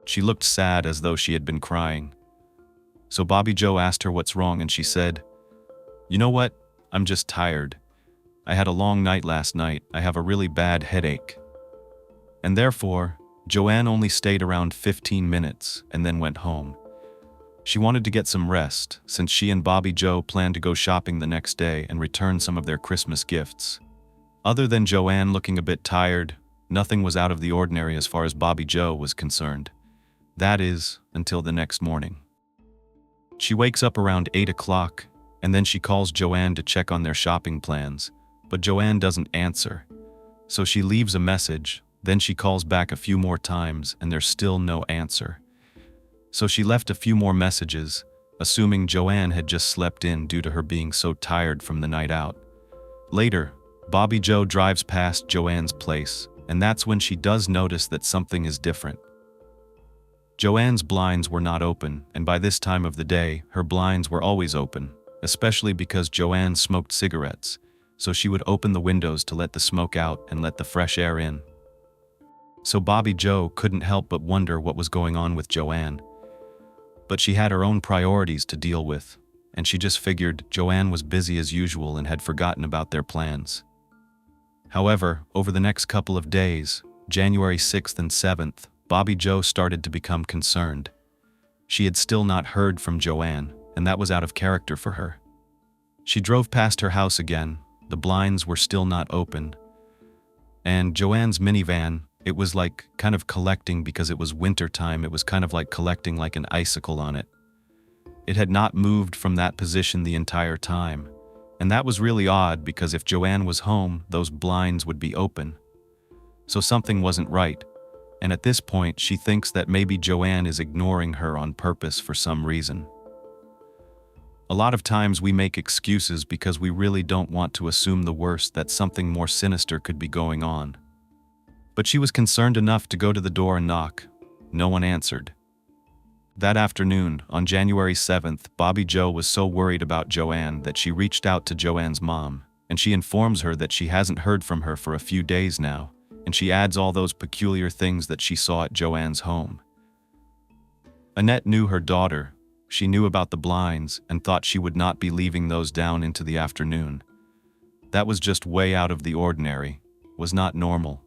Speaker 1: She looked sad as though she had been crying. So Bobby Joe asked her what's wrong, and she said, "You know what? I'm just tired. I had a long night last night. I have a really bad headache." And therefore, Joanne only stayed around 15 minutes and then went home. She wanted to get some rest, since she and Bobby Joe planned to go shopping the next day and return some of their Christmas gifts. Other than Joanne looking a bit tired, nothing was out of the ordinary as far as Bobby Joe was concerned. That is, until the next morning. She wakes up around 8 o'clock, and then she calls Joanne to check on their shopping plans, but Joanne doesn't answer. So she leaves a message, then she calls back a few more times, and there's still no answer. So she left a few more messages, assuming Joanne had just slept in due to her being so tired from the night out. Later, Bobby Joe drives past Joanne's place, and that's when she does notice that something is different. Joanne's blinds were not open, and by this time of the day, her blinds were always open, especially because Joanne smoked cigarettes, so she would open the windows to let the smoke out and let the fresh air in. So Bobby Joe couldn't help but wonder what was going on with Joanne. But she had her own priorities to deal with, and she just figured Joanne was busy as usual and had forgotten about their plans. However, over the next couple of days, January 6th and 7th, Bobby Joe started to become concerned. She had still not heard from Joanne, and that was out of character for her. She drove past her house again. The blinds were still not open. And Joanne's minivan, it was like kind of collecting because it was winter time. It was kind of like collecting like an icicle on it. It had not moved from that position the entire time. And that was really odd because if Joanne was home, those blinds would be open. So something wasn't right. And at this point, she thinks that maybe Joanne is ignoring her on purpose for some reason. A lot of times we make excuses because we really don't want to assume the worst, that something more sinister could be going on. But she was concerned enough to go to the door and knock. No one answered. That afternoon, on January 7th, Bobby Joe was so worried about Joanne that she reached out to Joanne's mom, and she informs her that she hasn't heard from her for a few days now, and she adds all those peculiar things that she saw at Joanne's home. Annette knew her daughter. She knew about the blinds and thought she would not be leaving those down into the afternoon. That was just way out of the ordinary, was not normal.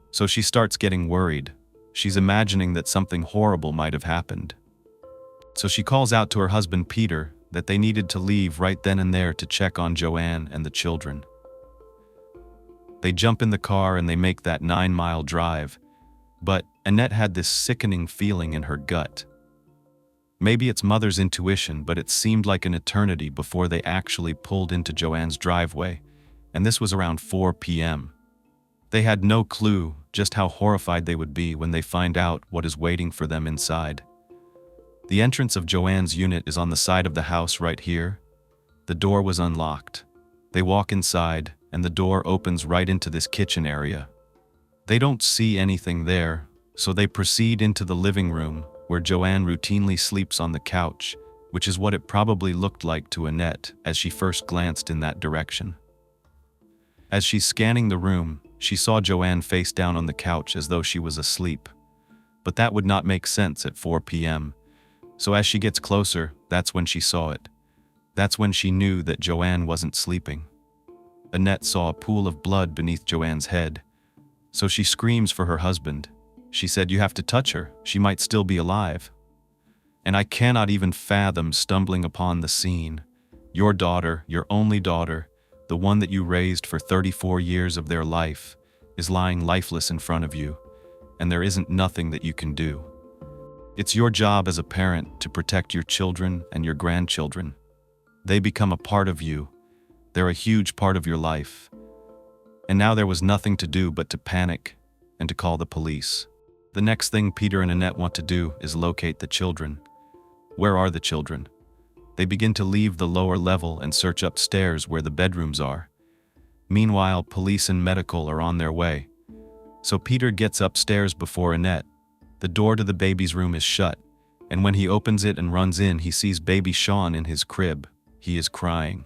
Speaker 1: So she starts getting worried. She's imagining that something horrible might have happened. So she calls out to her husband Peter that they needed to leave right then and there to check on Joanne and the children. They jump in the car and they make that 9-mile drive, but Annette had this sickening feeling in her gut. Maybe it's mother's intuition, but it seemed like an eternity before they actually pulled into Joanne's driveway, and this was around 4 p.m. They had no clue just how horrified they would be when they find out what is waiting for them inside. The entrance of Joanne's unit is on the side of the house right here. The door was unlocked. They walk inside, and the door opens right into this kitchen area. They don't see anything there, so they proceed into the living room, where Joanne routinely sleeps on the couch, which is what it probably looked like to Annette as she first glanced in that direction. As she's scanning the room, she saw Joanne face down on the couch as though she was asleep. But that would not make sense at 4 p.m. So as she gets closer, that's when she saw it. That's when she knew that Joanne wasn't sleeping. Annette saw a pool of blood beneath Joanne's head. So she screams for her husband. She said, "You have to touch her. She might still be alive." And I cannot even fathom stumbling upon the scene. Your daughter, your only daughter, the one that you raised for 34 years of their life, is lying lifeless in front of you, and there isn't nothing that you can do. It's your job as a parent to protect your children and your grandchildren. They become a part of you. They're a huge part of your life. And now there was nothing to do but to panic and to call the police. The next thing Peter and Annette want to do is locate the children. Where are the children? They begin to leave the lower level and search upstairs where the bedrooms are. Meanwhile, police and medical are on their way. So Peter gets upstairs before Annette. The door to the baby's room is shut, and when he opens it and runs in, he sees baby Sean in his crib. He is crying.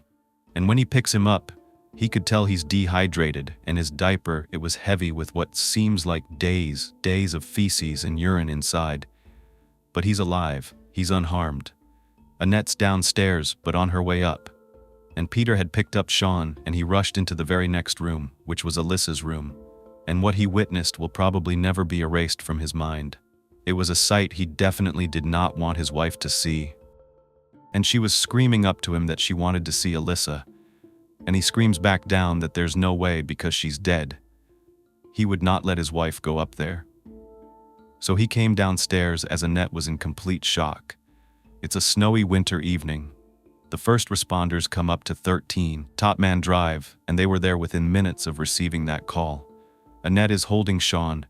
Speaker 1: And when he picks him up, he could tell he's dehydrated, and his diaper, it was heavy with what seems like days of feces and urine inside. But he's alive, he's unharmed. Annette's downstairs, but on her way up. And Peter had picked up Sean, and he rushed into the very next room, which was Alyssa's room. And what he witnessed will probably never be erased from his mind. It was a sight he definitely did not want his wife to see. And she was screaming up to him that she wanted to see Alyssa. And he screams back down that there's no way because she's dead. He would not let his wife go up there. So he came downstairs as Annette was in complete shock. It's a snowy winter evening. The first responders come up to 13 Topman Drive, and they were there within minutes of receiving that call. Annette is holding Sean,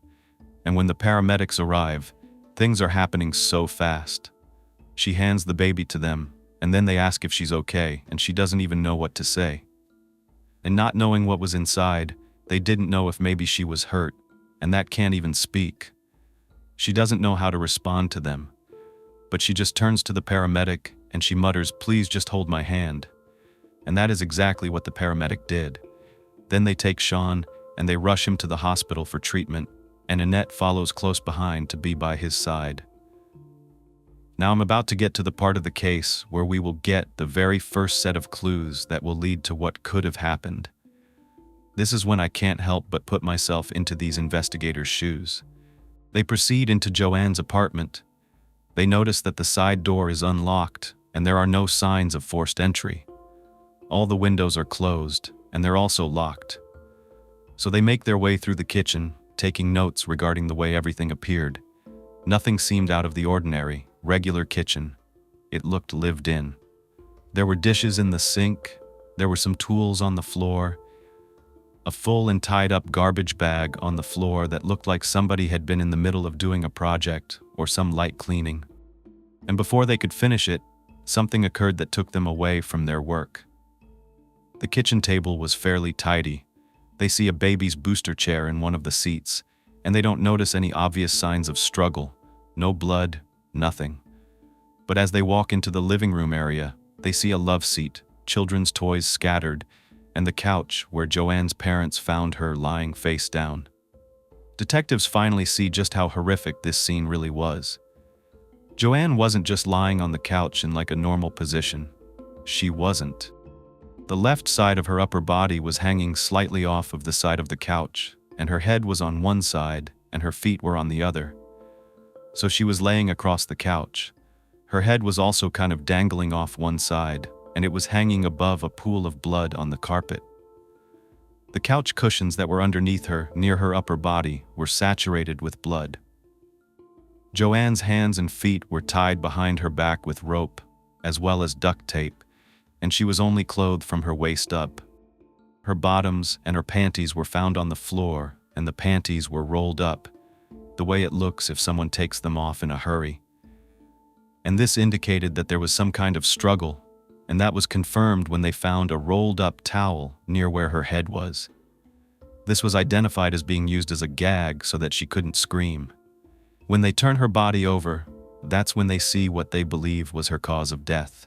Speaker 1: and when the paramedics arrive, things are happening so fast. She hands the baby to them, and then they ask if she's okay, and she doesn't even know what to say. And not knowing what was inside, they didn't know if maybe she was hurt, and that can't even speak. She doesn't know how to respond to them, but she just turns to the paramedic and she mutters, "Please just hold my hand." And that is exactly what the paramedic did. Then they take Sean and they rush him to the hospital for treatment, and Annette follows close behind to be by his side. Now I'm about to get to the part of the case where we will get the very first set of clues that will lead to what could have happened. This is when I can't help but put myself into these investigators' shoes. They proceed into Joanne's apartment. They notice that the side door is unlocked and there are no signs of forced entry. All the windows are closed and they're also locked. So they make their way through the kitchen, taking notes regarding the way everything appeared. Nothing seemed out of the ordinary. Regular kitchen. It looked lived in. There were dishes in the sink. There were some tools on the floor. A full and tied up garbage bag on the floor that looked like somebody had been in the middle of doing a project or some light cleaning. And before they could finish it, something occurred that took them away from their work. The kitchen table was fairly tidy. They see a baby's booster chair in one of the seats, and they don't notice any obvious signs of struggle. No blood, nothing. But as they walk into the living room area, they see a love seat, children's toys scattered, and the couch where Joanne's parents found her lying face down. Detectives finally see just how horrific this scene really was. Joanne wasn't just lying on the couch in like a normal position. She wasn't. The left side of her upper body was hanging slightly off of the side of the couch, and her head was on one side and her feet were on the other. So she was laying across the couch. Her head was also kind of dangling off one side, and it was hanging above a pool of blood on the carpet. The couch cushions that were underneath her, near her upper body, were saturated with blood. Joanne's hands and feet were tied behind her back with rope, as well as duct tape, and she was only clothed from her waist up. Her bottoms and her panties were found on the floor, and the panties were rolled up, the way it looks if someone takes them off in a hurry. And this indicated that there was some kind of struggle, and that was confirmed when they found a rolled-up towel near where her head was. This was identified as being used as a gag so that she couldn't scream. When they turn her body over, that's when they see what they believe was her cause of death.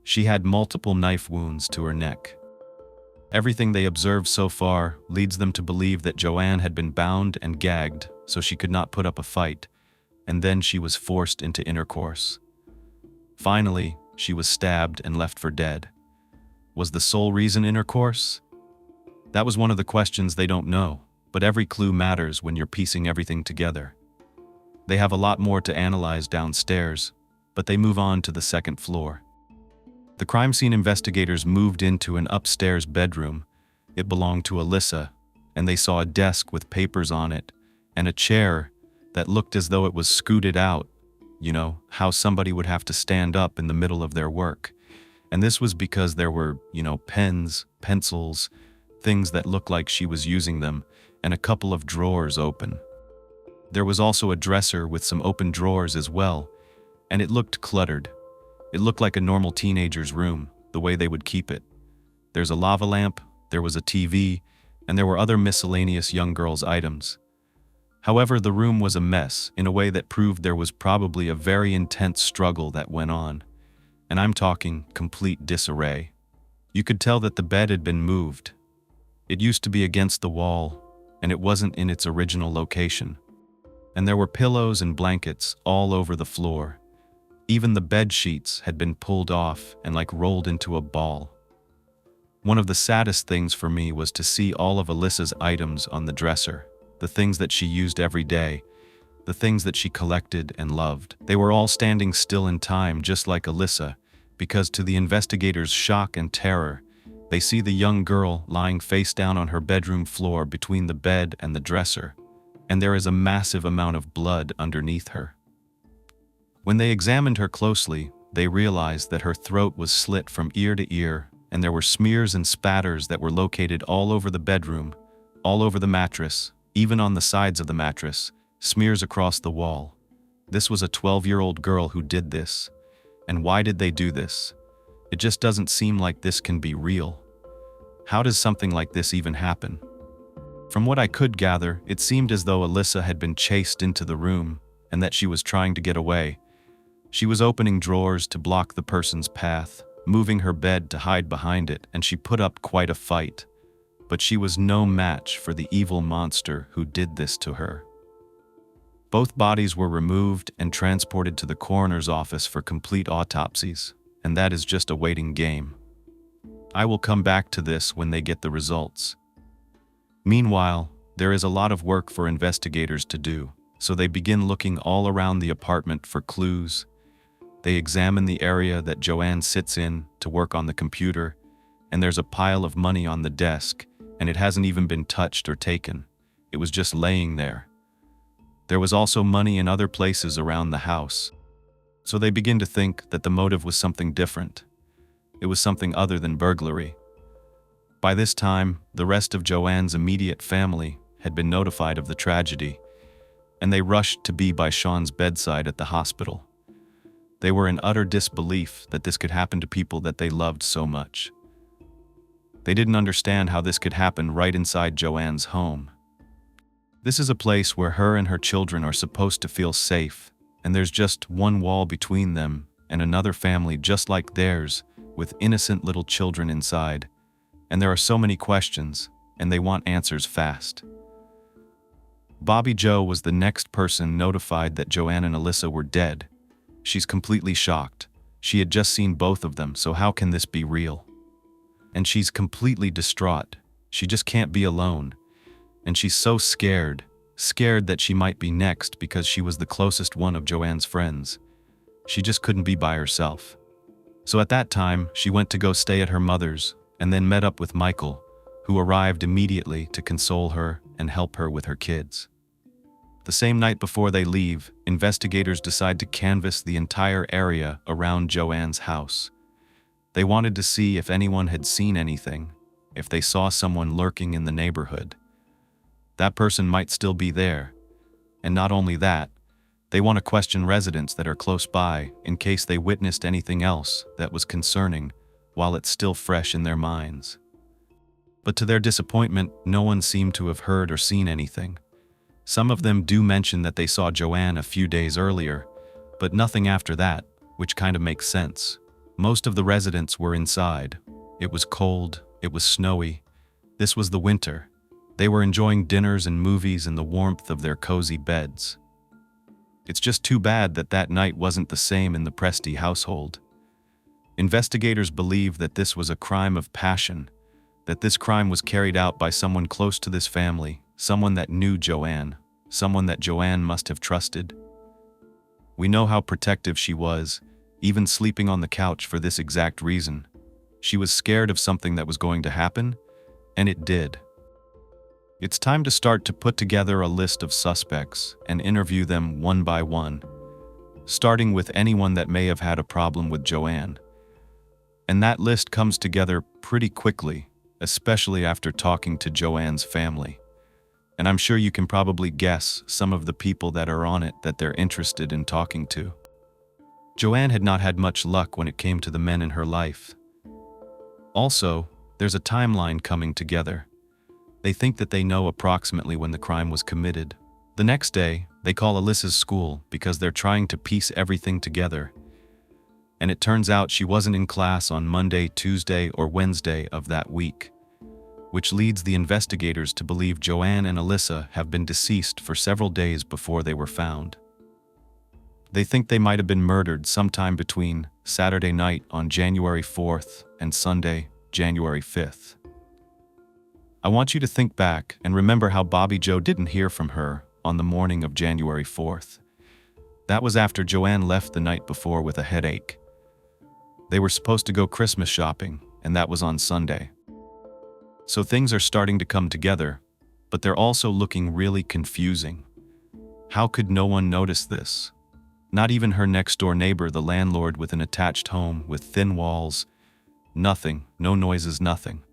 Speaker 1: She had multiple knife wounds to her neck. Everything they observed so far leads them to believe that Joanne had been bound and gagged so she could not put up a fight, and then she was forced into intercourse. Finally, she was stabbed and left for dead. Was the sole reason intercourse? That was one of the questions they don't know, but every clue matters when you're piecing everything together. They have a lot more to analyze downstairs, but they move on to the second floor. The crime scene investigators moved into an upstairs bedroom. It belonged to Alyssa, and they saw a desk with papers on it and a chair that looked as though it was scooted out. You know, how somebody would have to stand up in the middle of their work. And this was because there were, pens, pencils, things that looked like she was using them, and a couple of drawers open. There was also a dresser with some open drawers as well, and it looked cluttered. It looked like a normal teenager's room, the way they would keep it. There's a lava lamp, there was a TV, and there were other miscellaneous young girls' items. However, the room was a mess in a way that proved there was probably a very intense struggle that went on. And I'm talking complete disarray. You could tell that the bed had been moved. It used to be against the wall, and it wasn't in its original location. And there were pillows and blankets all over the floor. Even the bed sheets had been pulled off and rolled into a ball. One of the saddest things for me was to see all of Alyssa's items on the dresser. The things that she used every day, the things that she collected and loved. They were all standing still in time, just like Alyssa, because to the investigators' shock and terror, they see the young girl lying face down on her bedroom floor between the bed and the dresser, and there is a massive amount of blood underneath her. When they examined her closely, they realized that her throat was slit from ear to ear, and there were smears and spatters that were located all over the bedroom, all over the mattress, even on the sides of the mattress, smears across the wall. This was a 12-year-old girl who did this. And why did they do this? It just doesn't seem like this can be real. How does something like this even happen? From what I could gather, it seemed as though Alyssa had been chased into the room and that she was trying to get away. She was opening drawers to block the person's path, moving her bed to hide behind it, and she put up quite a fight. But she was no match for the evil monster who did this to her. Both bodies were removed and transported to the coroner's office for complete autopsies, and that is just a waiting game. I will come back to this when they get the results. Meanwhile, there is a lot of work for investigators to do, so they begin looking all around the apartment for clues. They examine the area that Joanne sits in to work on the computer, and there's a pile of money on the desk, and it hasn't even been touched or taken. It was just laying there. There was also money in other places around the house. So they begin to think that the motive was something different. It was something other than burglary. By this time, the rest of Joanne's immediate family had been notified of the tragedy, and they rushed to be by Sean's bedside at the hospital. They were in utter disbelief that this could happen to people that they loved so much. They didn't understand how this could happen right inside Joanne's home. This is a place where her and her children are supposed to feel safe, and there's just one wall between them and another family just like theirs with innocent little children inside. And there are so many questions, and they want answers fast. Bobby Joe was the next person notified that Joanne and Alyssa were dead, She's completely shocked. She had just seen both of them, so how can this be real? And she's completely distraught. She just can't be alone. And she's so scared that she might be next because she was the closest one of Joanne's friends. She just couldn't be by herself. So at that time, she went to go stay at her mother's and then met up with Michael, who arrived immediately to console her and help her with her kids. The same night before they leave, investigators decide to canvass the entire area around Joanne's house. They wanted to see if anyone had seen anything, if they saw someone lurking in the neighborhood. That person might still be there. And not only that, they want to question residents that are close by in case they witnessed anything else that was concerning while it's still fresh in their minds. But to their disappointment, no one seemed to have heard or seen anything. Some of them do mention that they saw Joanne a few days earlier, but nothing after that, which kind of makes sense. Most of the residents were inside. It was cold, it was snowy. This was the winter. They were enjoying dinners and movies in the warmth of their cozy beds. It's just too bad that that night wasn't the same in the Presti household. Investigators believe that this was a crime of passion, that this crime was carried out by someone close to this family, someone that knew Joanne, someone that Joanne must have trusted. We know how protective she was, even sleeping on the couch for this exact reason. She was scared of something that was going to happen, and it did. It's time to start to put together a list of suspects and interview them one by one, starting with anyone that may have had a problem with Joanne. And that list comes together pretty quickly, especially after talking to Joanne's family. And I'm sure you can probably guess some of the people that are on it that they're interested in talking to. Joanne had not had much luck when it came to the men in her life. Also, there's a timeline coming together. They think that they know approximately when the crime was committed. The next day, they call Alyssa's school because they're trying to piece everything together. And it turns out she wasn't in class on Monday, Tuesday, or Wednesday of that week, which leads the investigators to believe Joanne and Alyssa have been deceased for several days before they were found. They think they might have been murdered sometime between Saturday night on January 4th and Sunday, January 5th. I want you to think back and remember how Bobby Joe didn't hear from her on the morning of January 4th. That was after Joanne left the night before with a headache. They were supposed to go Christmas shopping, and that was on Sunday. So things are starting to come together, but they're also looking really confusing. How could no one notice this? Not even her next-door neighbor, the landlord with an attached home with thin walls. Nothing, no noises, nothing.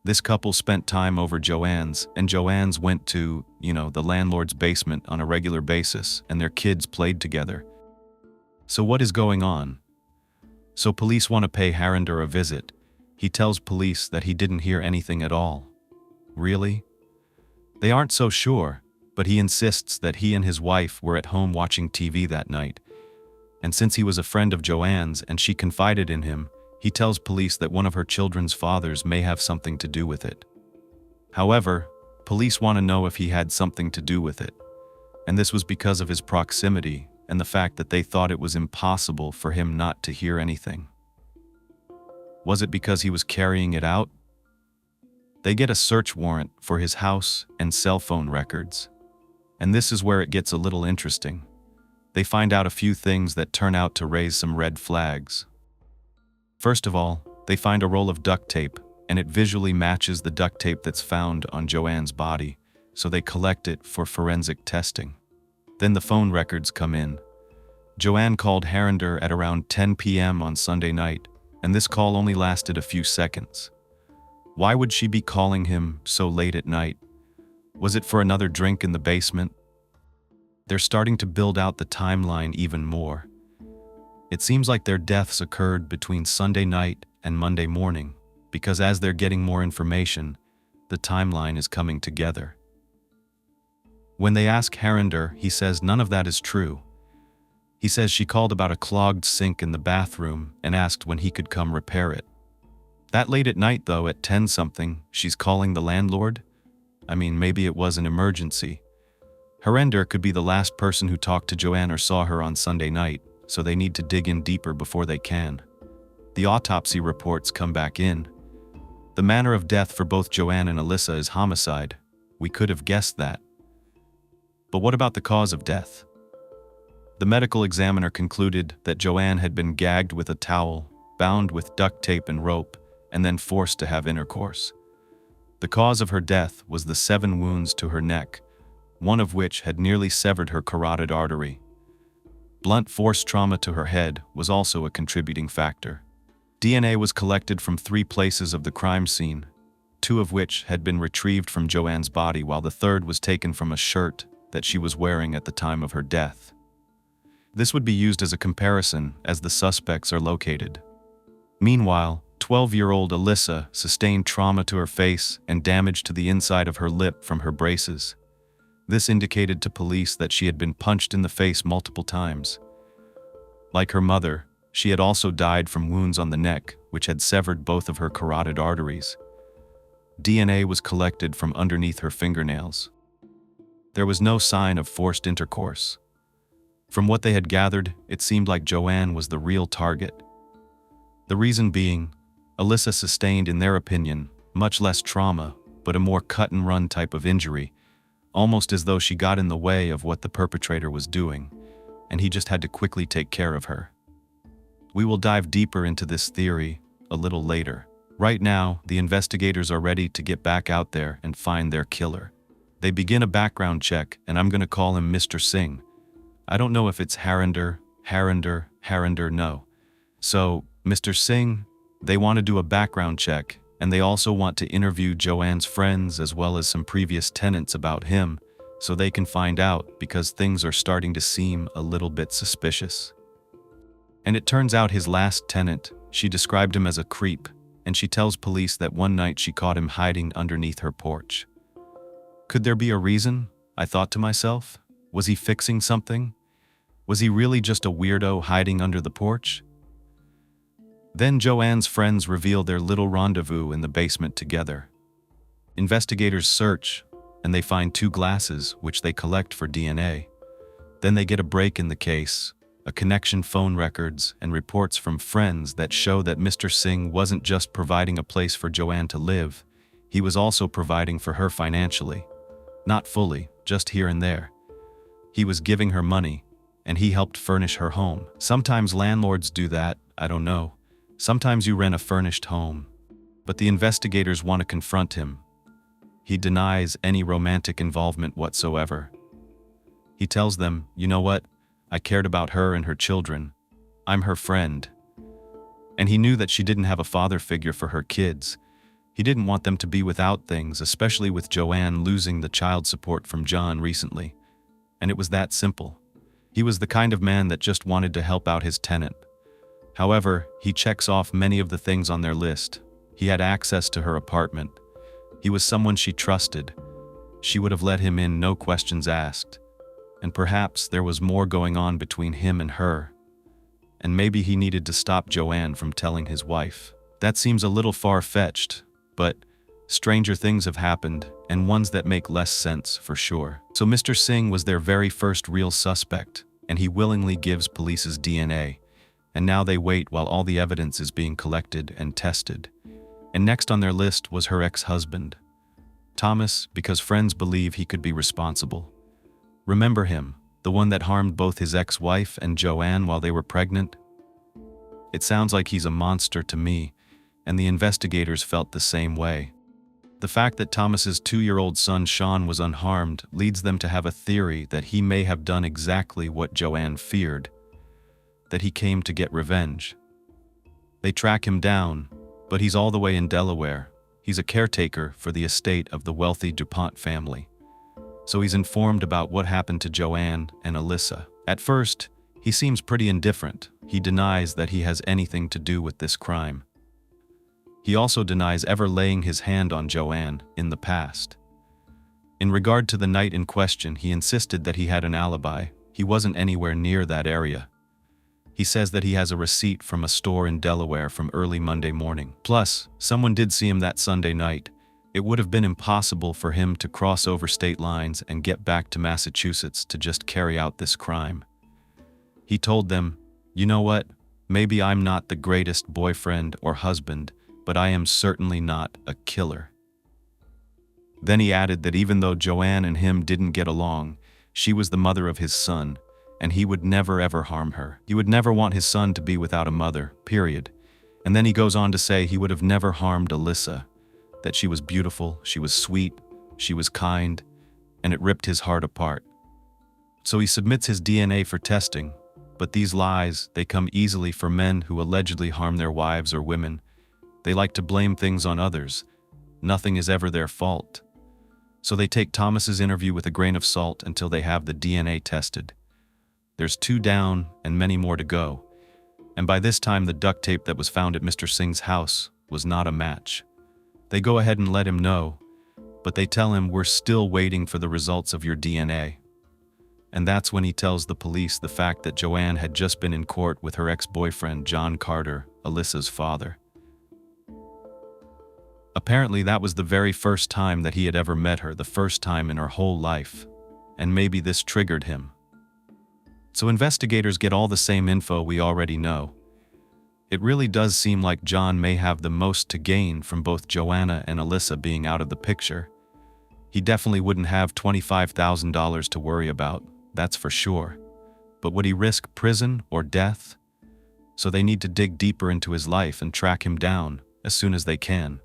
Speaker 1: This couple spent time over Joanne's, and Joanne's went to, the landlord's basement on a regular basis, and their kids played together. So what is going on? So police want to pay Harinder a visit. He tells police that he didn't hear anything at all. Really? They aren't so sure, but he insists that he and his wife were at home watching TV that night. And since he was a friend of Joanne's and she confided in him, he tells police that one of her children's fathers may have something to do with it. However, police want to know if he had something to do with it. And this was because of his proximity and the fact that they thought it was impossible for him not to hear anything. Was it because he was carrying it out? They get a search warrant for his house and cell phone records. And this is where it gets a little interesting. They find out a few things that turn out to raise some red flags. First of all, they find a roll of duct tape, and it visually matches the duct tape that's found on Joanne's body, so they collect it for forensic testing. Then the phone records come in. Joanne called Harinder at around 10 p.m. on Sunday night, and this call only lasted a few seconds. Why would she be calling him so late at night? Was it for another drink in the basement? They're starting to build out the timeline even more. It seems like their deaths occurred between Sunday night and Monday morning, because as they're getting more information, the timeline is coming together. When they ask Harinder, he says none of that is true. He says she called about a clogged sink in the bathroom and asked when he could come repair it. That late at night, though, at 10-something, she's calling the landlord? I mean, maybe it was an emergency. Harinder could be the last person who talked to Joanne or saw her on Sunday night. so they need to dig in deeper before they can. The autopsy reports come back in. The manner of death for both Joanne and Alyssa is homicide. We could have guessed that. But what about the cause of death? The medical examiner concluded that Joanne had been gagged with a towel, bound with duct tape and rope, and then forced to have intercourse. The cause of her death was the 7 wounds to her neck, one of which had nearly severed her carotid artery. Blunt force trauma to her head was also a contributing factor. DNA was collected from 3 places of the crime scene, 2 of which had been retrieved from Joanne's body, while the third was taken from a shirt that she was wearing at the time of her death. This would be used as a comparison as the suspects are located. Meanwhile, 12-year-old Alyssa sustained trauma to her face and damage to the inside of her lip from her braces. This indicated to police that she had been punched in the face multiple times. Like her mother, she had also died from wounds on the neck, which had severed both of her carotid arteries. DNA was collected from underneath her fingernails. There was no sign of forced intercourse. From what they had gathered, it seemed like Joanne was the real target. The reason being, Alyssa sustained, in their opinion, much less trauma, but a more cut-and-run type of injury, almost as though she got in the way of what the perpetrator was doing, and he just had to quickly take care of her. We will dive deeper into this theory a little later. Right now, the investigators are ready to get back out there and find their killer. They begin a background check, and I'm going to call him Mr. Singh. I don't know if it's Harinder, no. So, Mr. Singh, they want to do a background check, and they also want to interview Joanne's friends as well as some previous tenants about him, so they can find out, because things are starting to seem a little bit suspicious. And it turns out his last tenant, she described him as a creep, and she tells police that one night she caught him hiding underneath her porch. Could there be a reason? I thought to myself. Was he fixing something? Was he really just a weirdo hiding under the porch? Then Joanne's friends reveal their little rendezvous in the basement together. Investigators search, and they find 2 glasses, which they collect for DNA. Then they get a break in the case, a connection, phone records, and reports from friends that show that Mr. Singh wasn't just providing a place for Joanne to live, he was also providing for her financially. Not fully, just here and there. He was giving her money, and he helped furnish her home. Sometimes landlords do that, I don't know. Sometimes you rent a furnished home. But the investigators want to confront him. He denies any romantic involvement whatsoever. He tells them, you know what? I cared about her and her children. I'm her friend. And he knew that she didn't have a father figure for her kids. He didn't want them to be without things, especially with Joanne losing the child support from John recently. And it was that simple. He was the kind of man that just wanted to help out his tenant. However, he checks off many of the things on their list. He had access to her apartment. He was someone she trusted. She would have let him in, no questions asked. And perhaps there was more going on between him and her. And maybe he needed to stop Joanne from telling his wife. That seems a little far-fetched, but stranger things have happened, and ones that make less sense for sure. So Mr. Singh was their very first real suspect, and he willingly gives police's DNA. And now they wait while all the evidence is being collected and tested. And next on their list was her ex-husband, Thomas, because friends believe he could be responsible. Remember him, the one that harmed both his ex-wife and Joanne while they were pregnant? It sounds like he's a monster to me, and the investigators felt the same way. The fact that Thomas's 2-year-old son Sean was unharmed leads them to have a theory that he may have done exactly what Joanne feared, that he came to get revenge. They track him down, but he's all the way in Delaware. He's a caretaker for the estate of the wealthy DuPont family. So he's informed about what happened to Joanne and Alyssa. At first, he seems pretty indifferent. He denies that he has anything to do with this crime. He also denies ever laying his hand on Joanne in the past. In regard to the night in question, he insisted that he had an alibi. He wasn't anywhere near that area. He says that he has a receipt from a store in Delaware from early Monday morning. Plus, someone did see him that Sunday night. It would have been impossible for him to cross over state lines and get back to Massachusetts to just carry out this crime. He told them, You know what? Maybe I'm not the greatest boyfriend or husband, but I am certainly not a killer. Then he added that even though Joanne and him didn't get along, she was the mother of his son, and he would never ever harm her. He would never want his son to be without a mother, period. And then he goes on to say he would have never harmed Alyssa, that she was beautiful, she was sweet, she was kind, and it ripped his heart apart. So he submits his DNA for testing, but these lies, they come easily for men who allegedly harm their wives or women. They like to blame things on others. Nothing is ever their fault. So they take Thomas's interview with a grain of salt until they have the DNA tested. There's 2 down and many more to go. And by this time, the duct tape that was found at Mr. Singh's house was not a match. They go ahead and let him know, but they tell him we're still waiting for the results of your DNA. And that's when he tells the police the fact that Joanne had just been in court with her ex-boyfriend, John Carter, Alyssa's father. Apparently, that was the very first time that he had ever met her, the first time in her whole life. And maybe this triggered him. So investigators get all the same info we already know. It really does seem like John may have the most to gain from both Joanna and Alyssa being out of the picture. He definitely wouldn't have $25,000 to worry about, that's for sure. But would he risk prison or death? So they need to dig deeper into his life and track him down as soon as they can.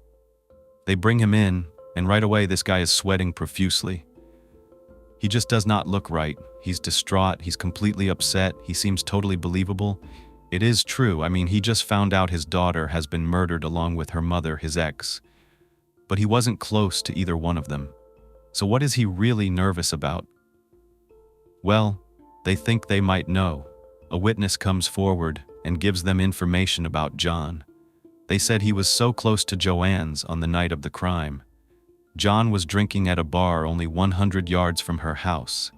Speaker 1: They bring him in, and right away this guy is sweating profusely. He just does not look right. He's distraught, he's completely upset, he seems totally believable. It is true, I mean, he just found out his daughter has been murdered along with her mother, his ex. But he wasn't close to either one of them. So what is he really nervous about? Well, they think they might know. A witness comes forward and gives them information about John. They said he was so close to Joanne's on the night of the crime. John was drinking at a bar only 100 yards from her house.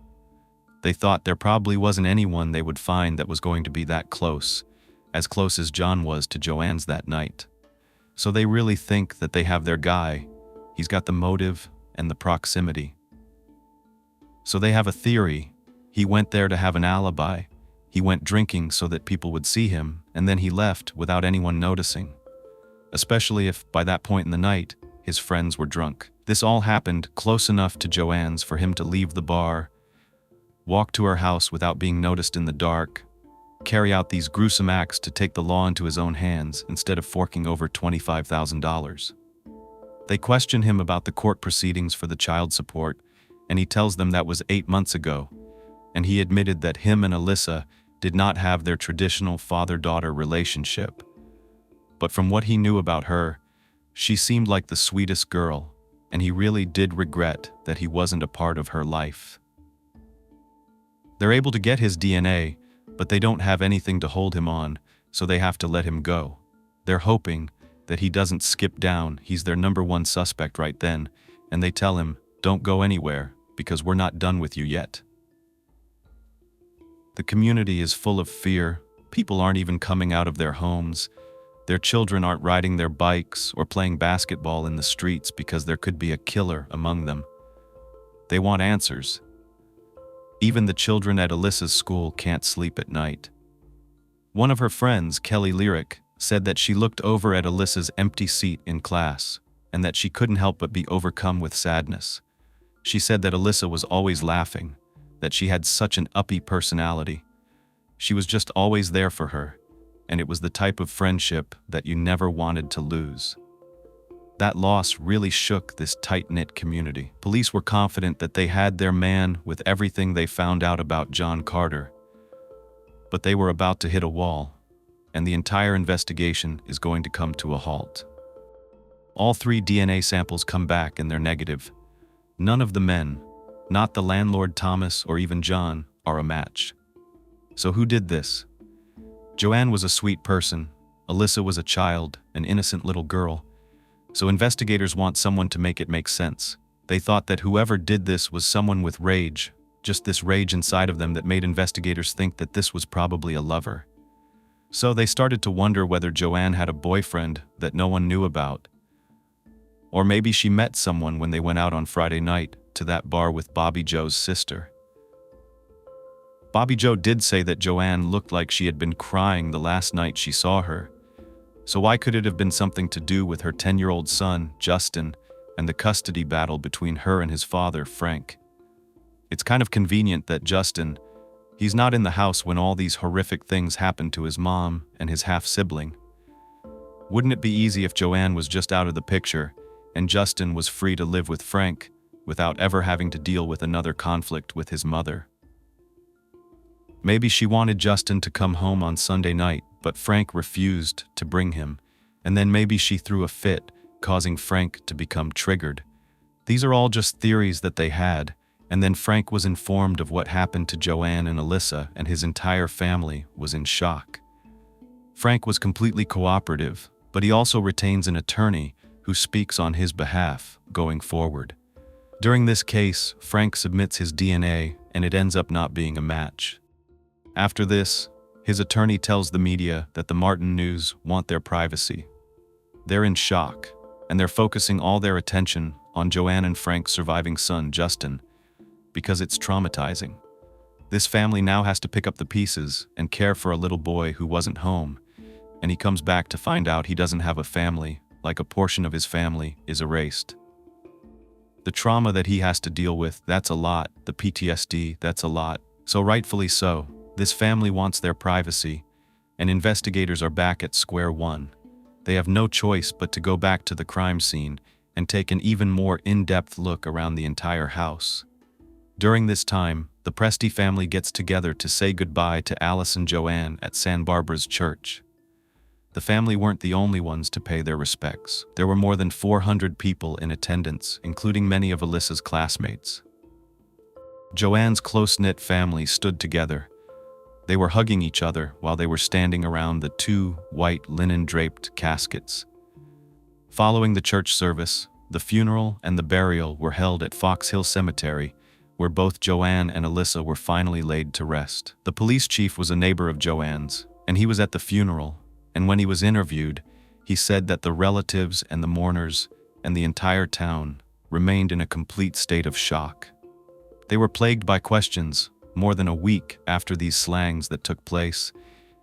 Speaker 1: They thought there probably wasn't anyone they would find that was going to be that close as John was to Joanne's that night. So they really think that they have their guy. He's got the motive and the proximity. So they have a theory. He went there to have an alibi. He went drinking so that people would see him, and then he left without anyone noticing. Especially if, by that point in the night, his friends were drunk. This all happened close enough to Joanne's for him to leave the bar, walk to her house without being noticed in the dark, carry out these gruesome acts to take the law into his own hands instead of forking over $25,000. They question him about the court proceedings for the child support, and he tells them that was 8 months ago, and he admitted that him and Alyssa did not have their traditional father-daughter relationship. But from what he knew about her, she seemed like the sweetest girl, and he really did regret that he wasn't a part of her life. They're able to get his DNA, but they don't have anything to hold him on, so they have to let him go. They're hoping that he doesn't skip down. He's their #1 suspect right then, and they tell him, "Don't go anywhere, because we're not done with you yet." The community is full of fear. People aren't even coming out of their homes. Their children aren't riding their bikes or playing basketball in the streets because there could be a killer among them. They want answers. Even the children at Alyssa's school can't sleep at night. One of her friends, Kelly Lyric, said that she looked over at Alyssa's empty seat in class and that she couldn't help but be overcome with sadness. She said that Alyssa was always laughing, that she had such an uppy personality. She was just always there for her, and it was the type of friendship that you never wanted to lose. That loss really shook this tight-knit community. Police were confident that they had their man with everything they found out about John Carter. But they were about to hit a wall, and the entire investigation is going to come to a halt. All 3 DNA samples come back and they're negative. None of the men, not the landlord Thomas or even John, are a match. So who did this? Joanne was a sweet person. Alyssa was a child, an innocent little girl. So investigators want someone to make it make sense. They thought that whoever did this was someone with rage, just this rage inside of them that made investigators think that this was probably a lover. So they started to wonder whether Joanne had a boyfriend that no one knew about. Or maybe she met someone when they went out on Friday night to that bar with Bobby Joe's sister. Bobby Joe did say that Joanne looked like she had been crying the last night she saw her. So why could it have been something to do with her 10-year-old son, Justin, and the custody battle between her and his father, Frank? It's kind of convenient that Justin, he's not in the house when all these horrific things happen to his mom and his half-sibling. Wouldn't it be easy if Joanne was just out of the picture and Justin was free to live with Frank without ever having to deal with another conflict with his mother? Maybe she wanted Justin to come home on Sunday night, but Frank refused to bring him, and then maybe she threw a fit, causing Frank to become triggered. These are all just theories that they had, and then Frank was informed of what happened to Joanne and Alyssa, and his entire family was in shock. Frank was completely cooperative, but he also retains an attorney who speaks on his behalf going forward. During this case, Frank submits his DNA, and it ends up not being a match. After this, his attorney tells the media that the Martin News want their privacy. They're in shock, and they're focusing all their attention on Joanne and Frank's surviving son, Justin, because it's traumatizing. This family now has to pick up the pieces and care for a little boy who wasn't home, and he comes back to find out he doesn't have a family, like a portion of his family is erased. The trauma that he has to deal with, that's a lot. The PTSD, that's a lot. So rightfully so, this family wants their privacy, and investigators are back at square one. They have no choice but to go back to the crime scene and take an even more in-depth look around the entire house. During this time, the Presti family gets together to say goodbye to Alice and Joanne at San Barbara's church. The family weren't the only ones to pay their respects. There were more than 400 people in attendance, including many of Alyssa's classmates. Joanne's close-knit family stood together. They were hugging each other while they were standing around the two white linen-draped caskets. Following the church service, the funeral and the burial were held at Fox Hill Cemetery, where both Joanne and Alyssa were finally laid to rest. The police chief was a neighbor of Joanne's, and he was at the funeral, and when he was interviewed, he said that the relatives and the mourners and the entire town remained in a complete state of shock. They were plagued by questions more than a week after these slangs that took place,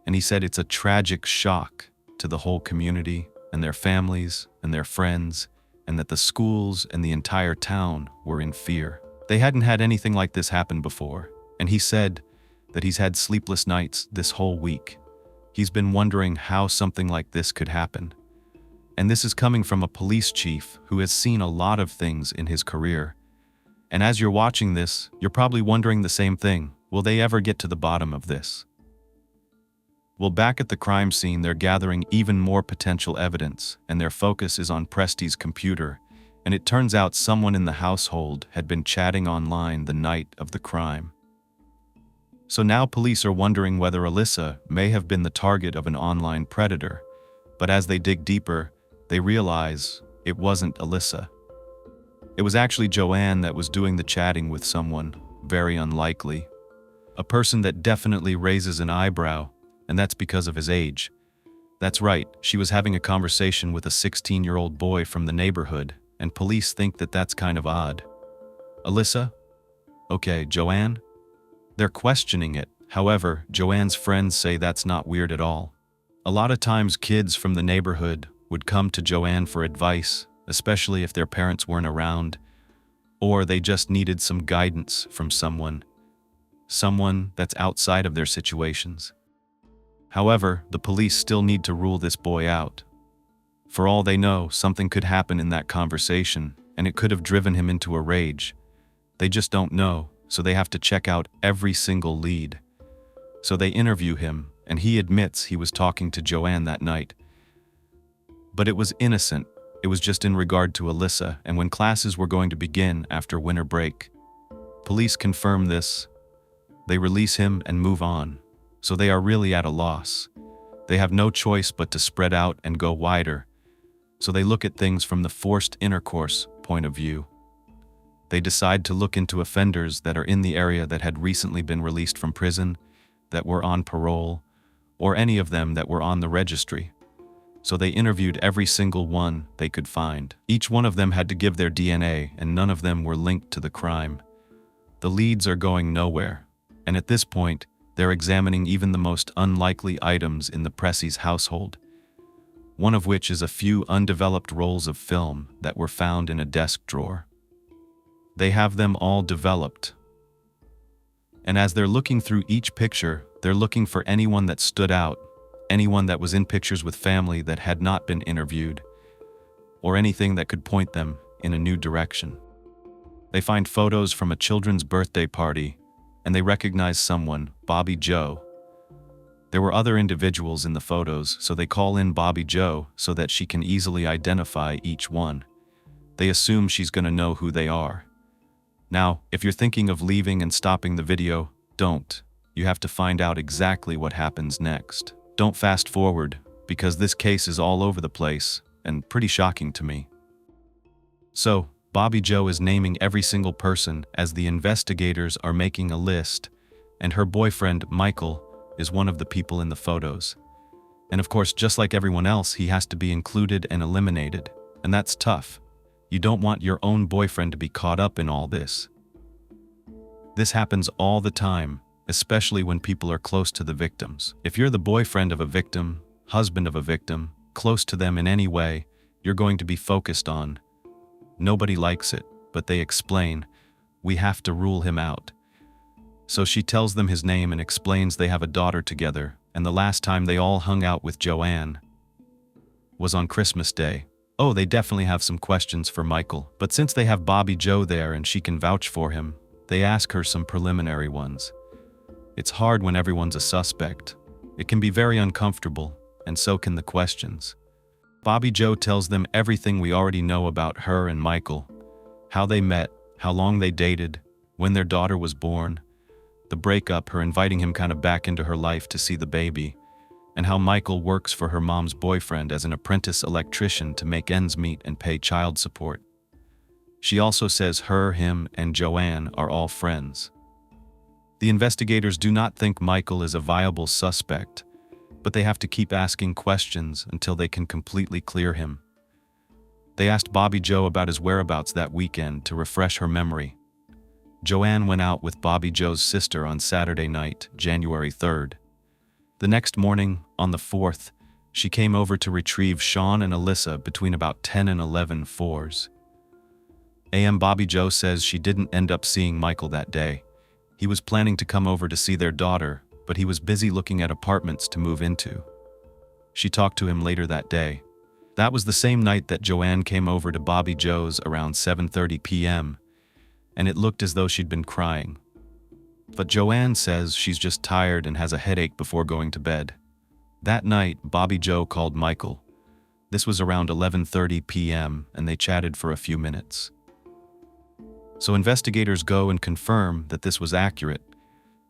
Speaker 1: and he said it's a tragic shock to the whole community and their families and their friends, and that the schools and the entire town were in fear. They hadn't had anything like this happen before, and he said that he's had sleepless nights this whole week. He's been wondering how something like this could happen. And this is coming from a police chief who has seen a lot of things in his career. And as you're watching this, you're probably wondering the same thing. Will they ever get to the bottom of this? Well, back at the crime scene, they're gathering even more potential evidence, and their focus is on Presti's computer, and it turns out someone in the household had been chatting online the night of the crime. So now police are wondering whether Alyssa may have been the target of an online predator, but as they dig deeper, they realize it wasn't Alyssa. It was actually Joanne that was doing the chatting with someone very unlikely. A person that definitely raises an eyebrow, and that's because of his age. That's right, she was having a conversation with a 16-year-old boy from the neighborhood, and police think that that's kind of odd. Alyssa? Okay, Joanne? They're questioning it. However, Joanne's friends say that's not weird at all. A lot of times kids from the neighborhood would come to Joanne for advice, especially if their parents weren't around, or they just needed some guidance from someone that's outside of their situations. However, the police still need to rule this boy out. For all they know, something could happen in that conversation, and it could have driven him into a rage. They just don't know, so they have to check out every single lead. So they interview him, and he admits he was talking to Joanne that night. But it was innocent. It was just in regard to Alyssa, and when classes were going to begin after winter break. Police confirm this. They release him and move on. So they are really at a loss. They have no choice but to spread out and go wider. So they look at things from the forced intercourse point of view. They decide to look into offenders that are in the area that had recently been released from prison, that were on parole, or any of them that were on the registry. So they interviewed every single one they could find. Each one of them had to give their DNA, and none of them were linked to the crime. The leads are going nowhere, And at this point, they're examining even the most unlikely items in the Pressey's household, one of which is a few undeveloped rolls of film that were found in a desk drawer. They have them all developed. And as they're looking through each picture, they're looking for anyone that stood out, anyone that was in pictures with family that had not been interviewed, or anything that could point them in a new direction. They find photos from a children's birthday party, and they recognize someone, Bobby Joe. There were other individuals in the photos, so they call in Bobby Joe so that she can easily identify each one. They assume she's going to know who they are. Now, if you're thinking of leaving and stopping the video, don't. You have to find out exactly what happens next. Don't fast forward, because this case is all over the place, and pretty shocking to me. So, Bobby Joe is naming every single person as the investigators are making a list, and her boyfriend, Michael, is one of the people in the photos. And of course, just like everyone else, he has to be included and eliminated, and that's tough. You don't want your own boyfriend to be caught up in all this. This happens all the time, especially when people are close to the victims. If you're the boyfriend of a victim, husband of a victim, close to them in any way, you're going to be focused on. Nobody likes it, but they explain, we have to rule him out. So she tells them his name and explains they have a daughter together, and the last time they all hung out with Joanne was on Christmas Day. Oh, they definitely have some questions for Michael, but since they have Bobby Joe there and she can vouch for him, they ask her some preliminary ones. It's hard when everyone's a suspect. It can be very uncomfortable, and so can the questions. Bobby Joe tells them everything we already know about her and Michael, how they met, how long they dated, when their daughter was born, the breakup, her inviting him kind of back into her life to see the baby, and how Michael works for her mom's boyfriend as an apprentice electrician to make ends meet and pay child support. She also says her, him, and Joanne are all friends. The investigators do not think Michael is a viable suspect, but they have to keep asking questions until they can completely clear him. They asked Bobby Joe about his whereabouts that weekend to refresh her memory. Joanne went out with Bobby Joe's sister on Saturday night, January 3rd. The next morning, on the 4th, she came over to retrieve Sean and Alyssa between about 10 and 11 a.m. Bobby Joe says she didn't end up seeing Michael that day. He was planning to come over to see their daughter, but he was busy looking at apartments to move into. She talked to him later that day. That was the same night that Joanne came over to Bobby Joe's around 7:30 p.m., and it looked as though she'd been crying. But Joanne says she's just tired and has a headache before going to bed. That night, Bobby Joe called Michael. This was around 11:30 p.m., and they chatted for a few minutes. So investigators go and confirm that this was accurate.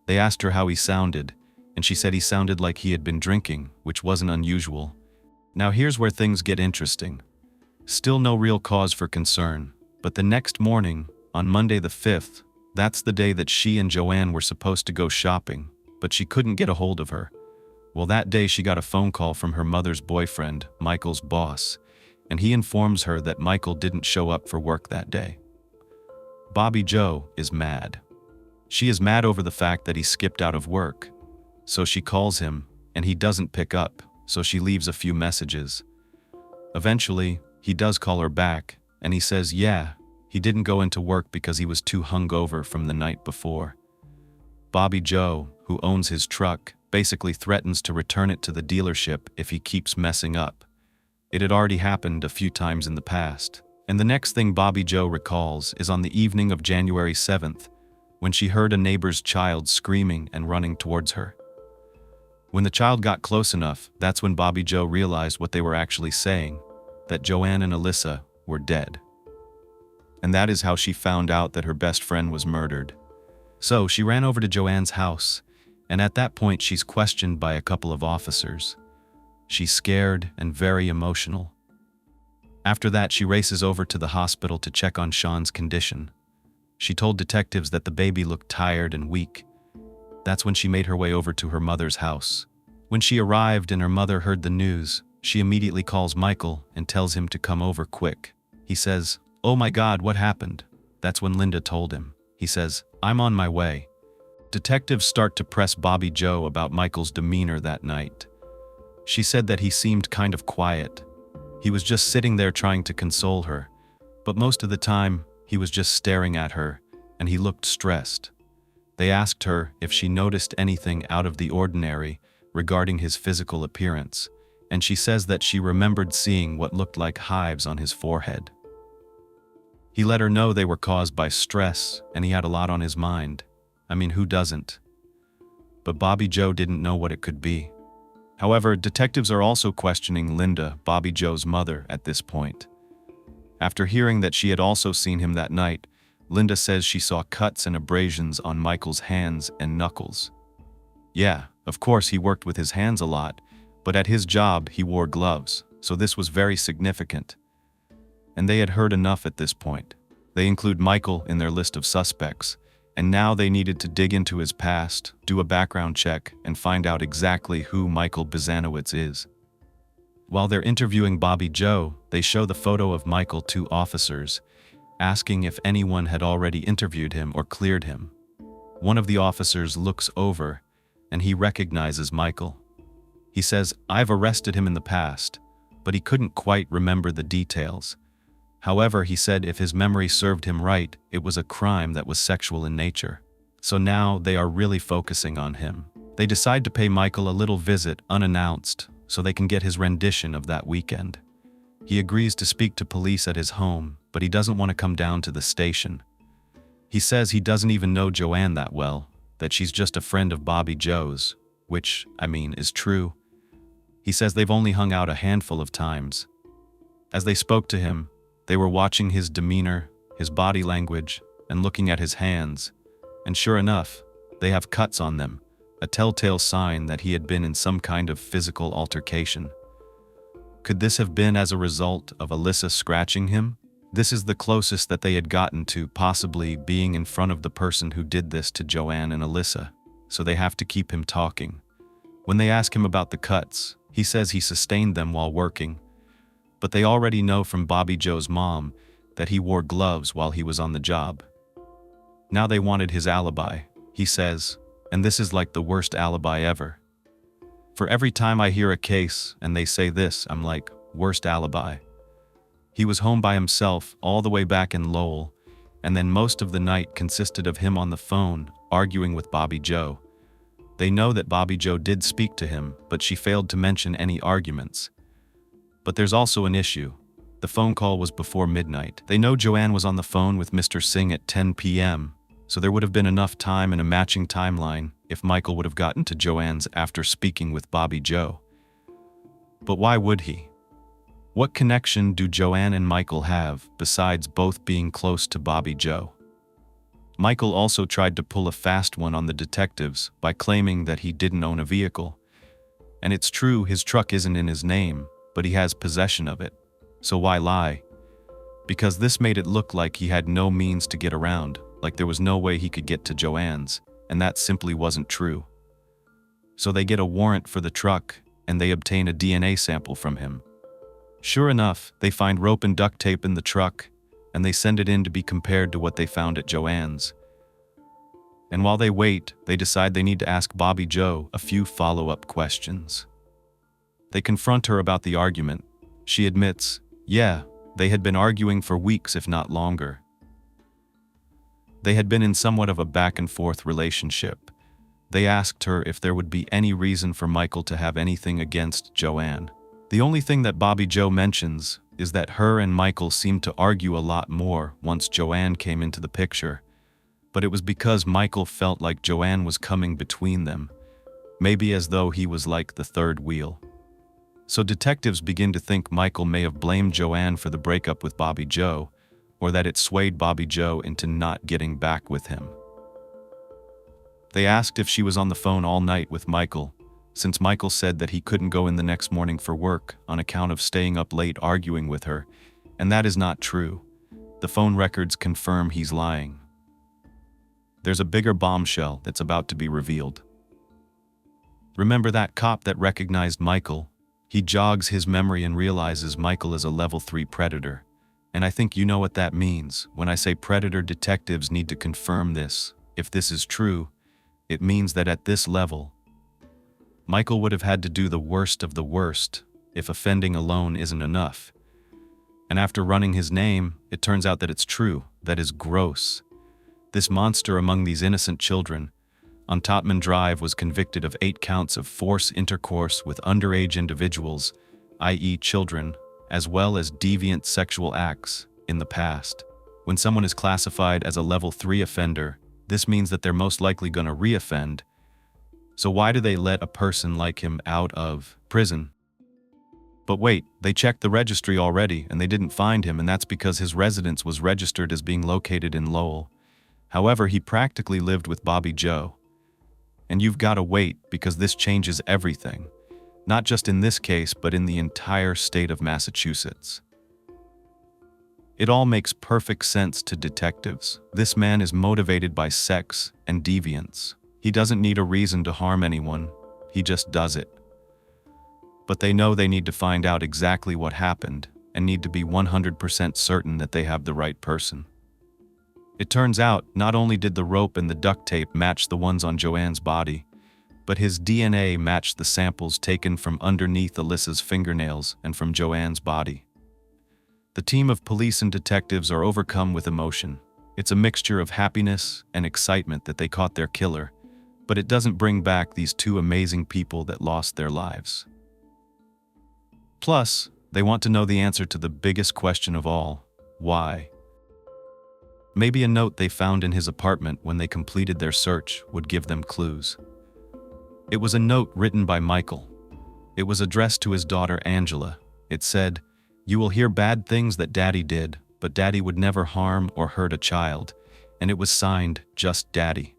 Speaker 1: They asked her how he sounded, and she said he sounded like he had been drinking, which wasn't unusual. Now here's where things get interesting. Still no real cause for concern, but the next morning, on Monday the 5th, that's the day that she and Joanne were supposed to go shopping, but she couldn't get a hold of her. Well, that day she got a phone call from her mother's boyfriend, Michael's boss, and he informs her that Michael didn't show up for work that day. Bobby Joe is mad. She is mad over the fact that he skipped out of work. So she calls him, and he doesn't pick up, so she leaves a few messages. Eventually, he does call her back, and he says, yeah, he didn't go into work because he was too hungover from the night before. Bobby Joe, who owns his truck, basically threatens to return it to the dealership if he keeps messing up. It had already happened a few times in the past. And the next thing Bobby Joe recalls is on the evening of January 7th, when she heard a neighbor's child screaming and running towards her. When the child got close enough, that's when Bobby Joe realized what they were actually saying, that Joanne and Alyssa were dead. And that is how she found out that her best friend was murdered. So she ran over to Joanne's house, and at that point she's questioned by a couple of officers. She's scared and very emotional. After that, she races over to the hospital to check on Sean's condition. She told detectives that the baby looked tired and weak. That's when she made her way over to her mother's house. When she arrived and her mother heard the news, she immediately calls Michael and tells him to come over quick. He says, "Oh my God, what happened?" That's when Linda told him. He says, "I'm on my way." Detectives start to press Bobby Joe about Michael's demeanor that night. She said that he seemed kind of quiet. He was just sitting there trying to console her, but most of the time, he was just staring at her, and he looked stressed. They asked her if she noticed anything out of the ordinary regarding his physical appearance, and she says that she remembered seeing what looked like hives on his forehead. He let her know they were caused by stress, and he had a lot on his mind. I mean, who doesn't? But Bobby Joe didn't know what it could be. However, detectives are also questioning Linda, Bobby Joe's mother, at this point. After hearing that she had also seen him that night, Linda says she saw cuts and abrasions on Michael's hands and knuckles. Yeah, of course he worked with his hands a lot, but at his job he wore gloves, so this was very significant. And they had heard enough at this point. They include Michael in their list of suspects, and now they needed to dig into his past, do a background check, and find out exactly who Michael Bizanowicz is. While they're interviewing Bobby Joe, they show the photo of Michael to officers, asking if anyone had already interviewed him or cleared him. One of the officers looks over, and he recognizes Michael. He says, "I've arrested him in the past," but he couldn't quite remember the details. However, he said if his memory served him right, it was a crime that was sexual in nature. So now they are really focusing on him. They decide to pay Michael a little visit unannounced so they can get his rendition of that weekend. He agrees to speak to police at his home, but he doesn't want to come down to the station. He says he doesn't even know Joanne that well, that she's just a friend of Bobby Joe's, which, I mean, is true. He says they've only hung out a handful of times. As they spoke to him, they were watching his demeanor, his body language, and looking at his hands. And sure enough, they have cuts on them, a telltale sign that he had been in some kind of physical altercation. Could this have been as a result of Alyssa scratching him? This is the closest that they had gotten to possibly being in front of the person who did this to Joanne and Alyssa, so they have to keep him talking. When they ask him about the cuts, he says he sustained them while working, but they already know from Bobby Joe's mom that he wore gloves while he was on the job. Now they wanted his alibi, he says, and this is like the worst alibi ever. For every time I hear a case and they say this, I'm like, worst alibi. He was home by himself all the way back in Lowell, and then most of the night consisted of him on the phone arguing with Bobby Joe. They know that Bobby Joe did speak to him, but she failed to mention any arguments. But there's also an issue. The phone call was before midnight. They know Joanne was on the phone with Mr. Singh at 10 p.m., so there would have been enough time and a matching timeline if Michael would have gotten to Joanne's after speaking with Bobby Joe. But why would he? What connection do Joanne and Michael have besides both being close to Bobby Joe? Michael also tried to pull a fast one on the detectives by claiming that he didn't own a vehicle. And it's true his truck isn't in his name, but he has possession of it. So why lie? Because this made it look like he had no means to get around, like there was no way he could get to Joanne's, and that simply wasn't true. So they get a warrant for the truck, and they obtain a DNA sample from him. Sure enough, they find rope and duct tape in the truck, and they send it in to be compared to what they found at Joanne's. And while they wait, they decide they need to ask Bobby Joe a few follow-up questions. They confront her about the argument. She admits, yeah, they had been arguing for weeks if not longer. They had been in somewhat of a back-and-forth relationship. They asked her if there would be any reason for Michael to have anything against Joanne. The only thing that Bobby Joe mentions is that her and Michael seemed to argue a lot more once Joanne came into the picture, but it was because Michael felt like Joanne was coming between them, maybe as though he was like the third wheel. So detectives begin to think Michael may have blamed Joanne for the breakup with Bobby Joe, or that it swayed Bobby Joe into not getting back with him. They asked if she was on the phone all night with Michael, since Michael said that he couldn't go in the next morning for work on account of staying up late arguing with her, and that is not true. The phone records confirm he's lying. There's a bigger bombshell that's about to be revealed. Remember that cop that recognized Michael? He jogs his memory and realizes Michael is a level 3 predator. And I think you know what that means. When I say predator, detectives need to confirm this. If this is true, It means that at this level, Michael would have had to do the worst of the worst if offending alone isn't enough. And after running his name, it turns out that it's true. That is gross. This monster among these innocent children on Totman Drive was convicted of 8 counts of forced intercourse with underage individuals, i.e. children, as well as deviant sexual acts in the past. When someone is classified as a level 3 offender, this means that they're most likely going to reoffend. So why do they let a person like him out of prison? But wait, they checked the registry already and they didn't find him, and that's because his residence was registered as being located in Lowell. However, he practically lived with Bobby Joe. And you've got to wait, because this changes everything. Not just in this case, but in the entire state of Massachusetts. It all makes perfect sense to detectives. This man is motivated by sex and deviance. He doesn't need a reason to harm anyone, he just does it. But they know they need to find out exactly what happened and need to be 100% certain that they have the right person. It turns out, not only did the rope and the duct tape match the ones on Joanne's body, but his DNA matched the samples taken from underneath Alyssa's fingernails and from Joanne's body. The team of police and detectives are overcome with emotion. It's a mixture of happiness and excitement that they caught their killer, but it doesn't bring back these 2 amazing people that lost their lives. Plus, they want to know the answer to the biggest question of all: why? Maybe a note they found in his apartment when they completed their search would give them clues. It was a note written by Michael. It was addressed to his daughter Angela. It said, "You will hear bad things that Daddy did, but Daddy would never harm or hurt a child," and it was signed, "Just Daddy."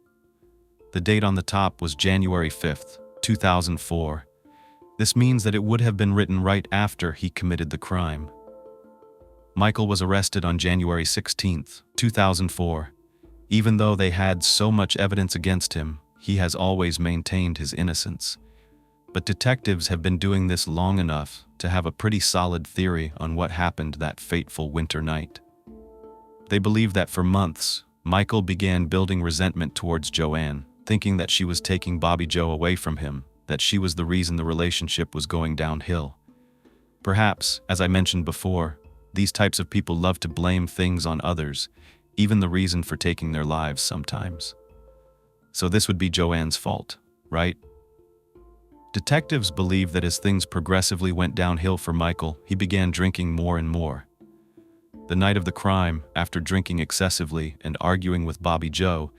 Speaker 1: The date on the top was January 5th, 2004. This means that it would have been written right after he committed the crime. Michael was arrested on January 16th, 2004. Even though they had so much evidence against him, he has always maintained his innocence. But detectives have been doing this long enough to have a pretty solid theory on what happened that fateful winter night. They believe that for months, Michael began building resentment towards Joanne, thinking that she was taking Bobby Joe away from him, that she was the reason the relationship was going downhill. Perhaps, as I mentioned before, these types of people love to blame things on others, even the reason for taking their lives sometimes. So this would be Joanne's fault, right? Detectives believe that as things progressively went downhill for Michael, he began drinking more and more. The night of the crime, after drinking excessively and arguing with Bobby Joe,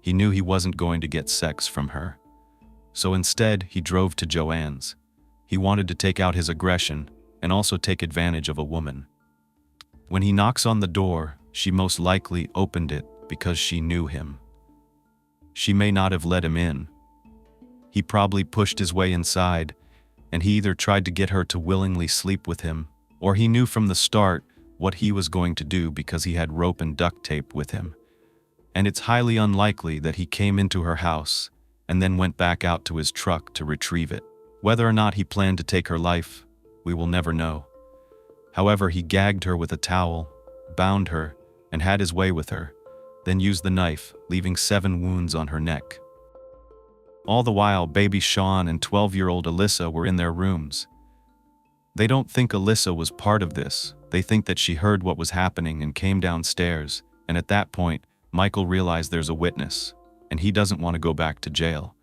Speaker 1: he knew he wasn't going to get sex from her. So instead, he drove to Joanne's. He wanted to take out his aggression and also take advantage of a woman. When he knocks on the door, she most likely opened it because she knew him. She may not have let him in. He probably pushed his way inside, and he either tried to get her to willingly sleep with him, or he knew from the start what he was going to do because he had rope and duct tape with him. And it's highly unlikely that he came into her house and then went back out to his truck to retrieve it. Whether or not he planned to take her life, we will never know. However, he gagged her with a towel, bound her, and had his way with her, then used the knife, leaving 7 wounds on her neck. All the while, baby Sean and 12-year-old Alyssa were in their rooms. They don't think Alyssa was part of this. They think that she heard what was happening and came downstairs, and at that point, Michael realized there's a witness, and he doesn't want to go back to jail.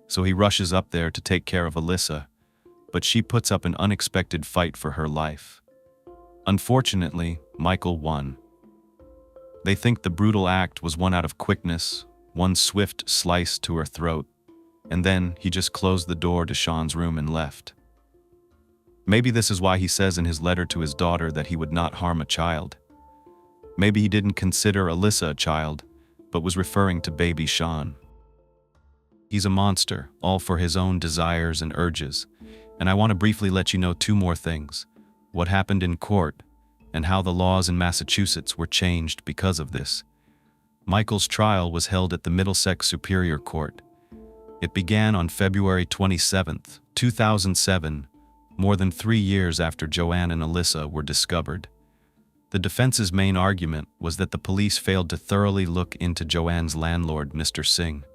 Speaker 1: So he rushes up there to take care of Alyssa, but she puts up an unexpected fight for her life. Unfortunately, Michael won. They think the brutal act was one out of quickness, one swift slice to her throat, and then he just closed the door to Sean's room and left. Maybe this is why he says in his letter to his daughter that he would not harm a child. Maybe he didn't consider Alyssa a child, but was referring to baby Sean. He's a monster, all for his own desires and urges, and I want to briefly let you know 2 more things: what happened in court, and how the laws in Massachusetts were changed because of this. Michael's trial was held at the Middlesex Superior Court. It began on February 27, 2007, more than 3 years after Joanne and Alyssa were discovered. The defense's main argument was that the police failed to thoroughly look into Joanne's landlord, Mr. Singh.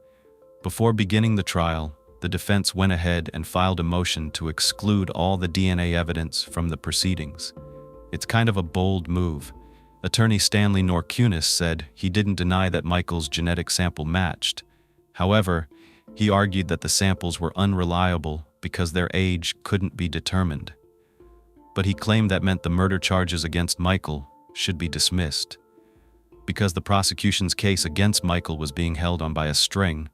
Speaker 1: Before beginning the trial, the defense went ahead and filed a motion to exclude all the DNA evidence from the proceedings. It's kind of a bold move. Attorney Stanley Norkunis said he didn't deny that Michael's genetic sample matched. However, he argued that the samples were unreliable because their age couldn't be determined. But he claimed that meant the murder charges against Michael should be dismissed. Because the prosecution's case against Michael was being held on by a string,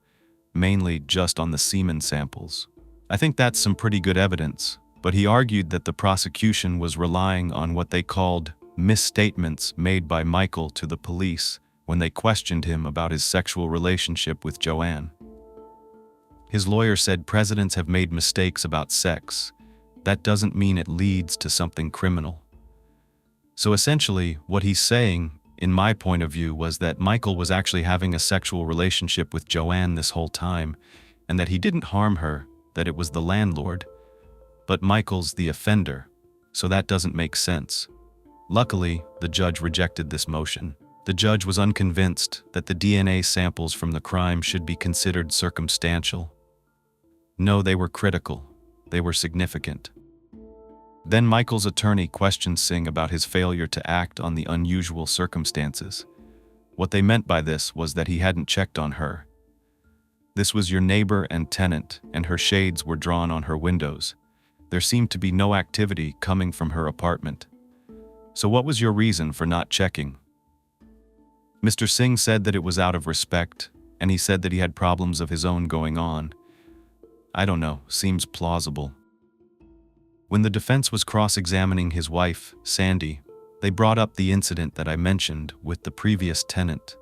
Speaker 1: mainly just on the semen samples. I think that's some pretty good evidence, but he argued that the prosecution was relying on what they called misstatements made by Michael to the police when they questioned him about his sexual relationship with Joanne. His lawyer said presidents have made mistakes about sex. That doesn't mean it leads to something criminal. So essentially, what he's saying, in my point of view, was that Michael was actually having a sexual relationship with Joanne this whole time, and that he didn't harm her, that it was the landlord. But Michael's the offender, so that doesn't make sense. Luckily, the judge rejected this motion. The judge was unconvinced that the DNA samples from the crime should be considered circumstantial. No, they were critical. They were significant. Then Michael's attorney questioned Singh about his failure to act on the unusual circumstances. What they meant by this was that he hadn't checked on her. This was your neighbor and tenant, and her shades were drawn on her windows. There seemed to be no activity coming from her apartment. So what was your reason for not checking? Mr. Singh said that it was out of respect, and he said that he had problems of his own going on. I don't know, seems plausible. When the defense was cross-examining his wife, Sandy, they brought up the incident that I mentioned with the previous tenant.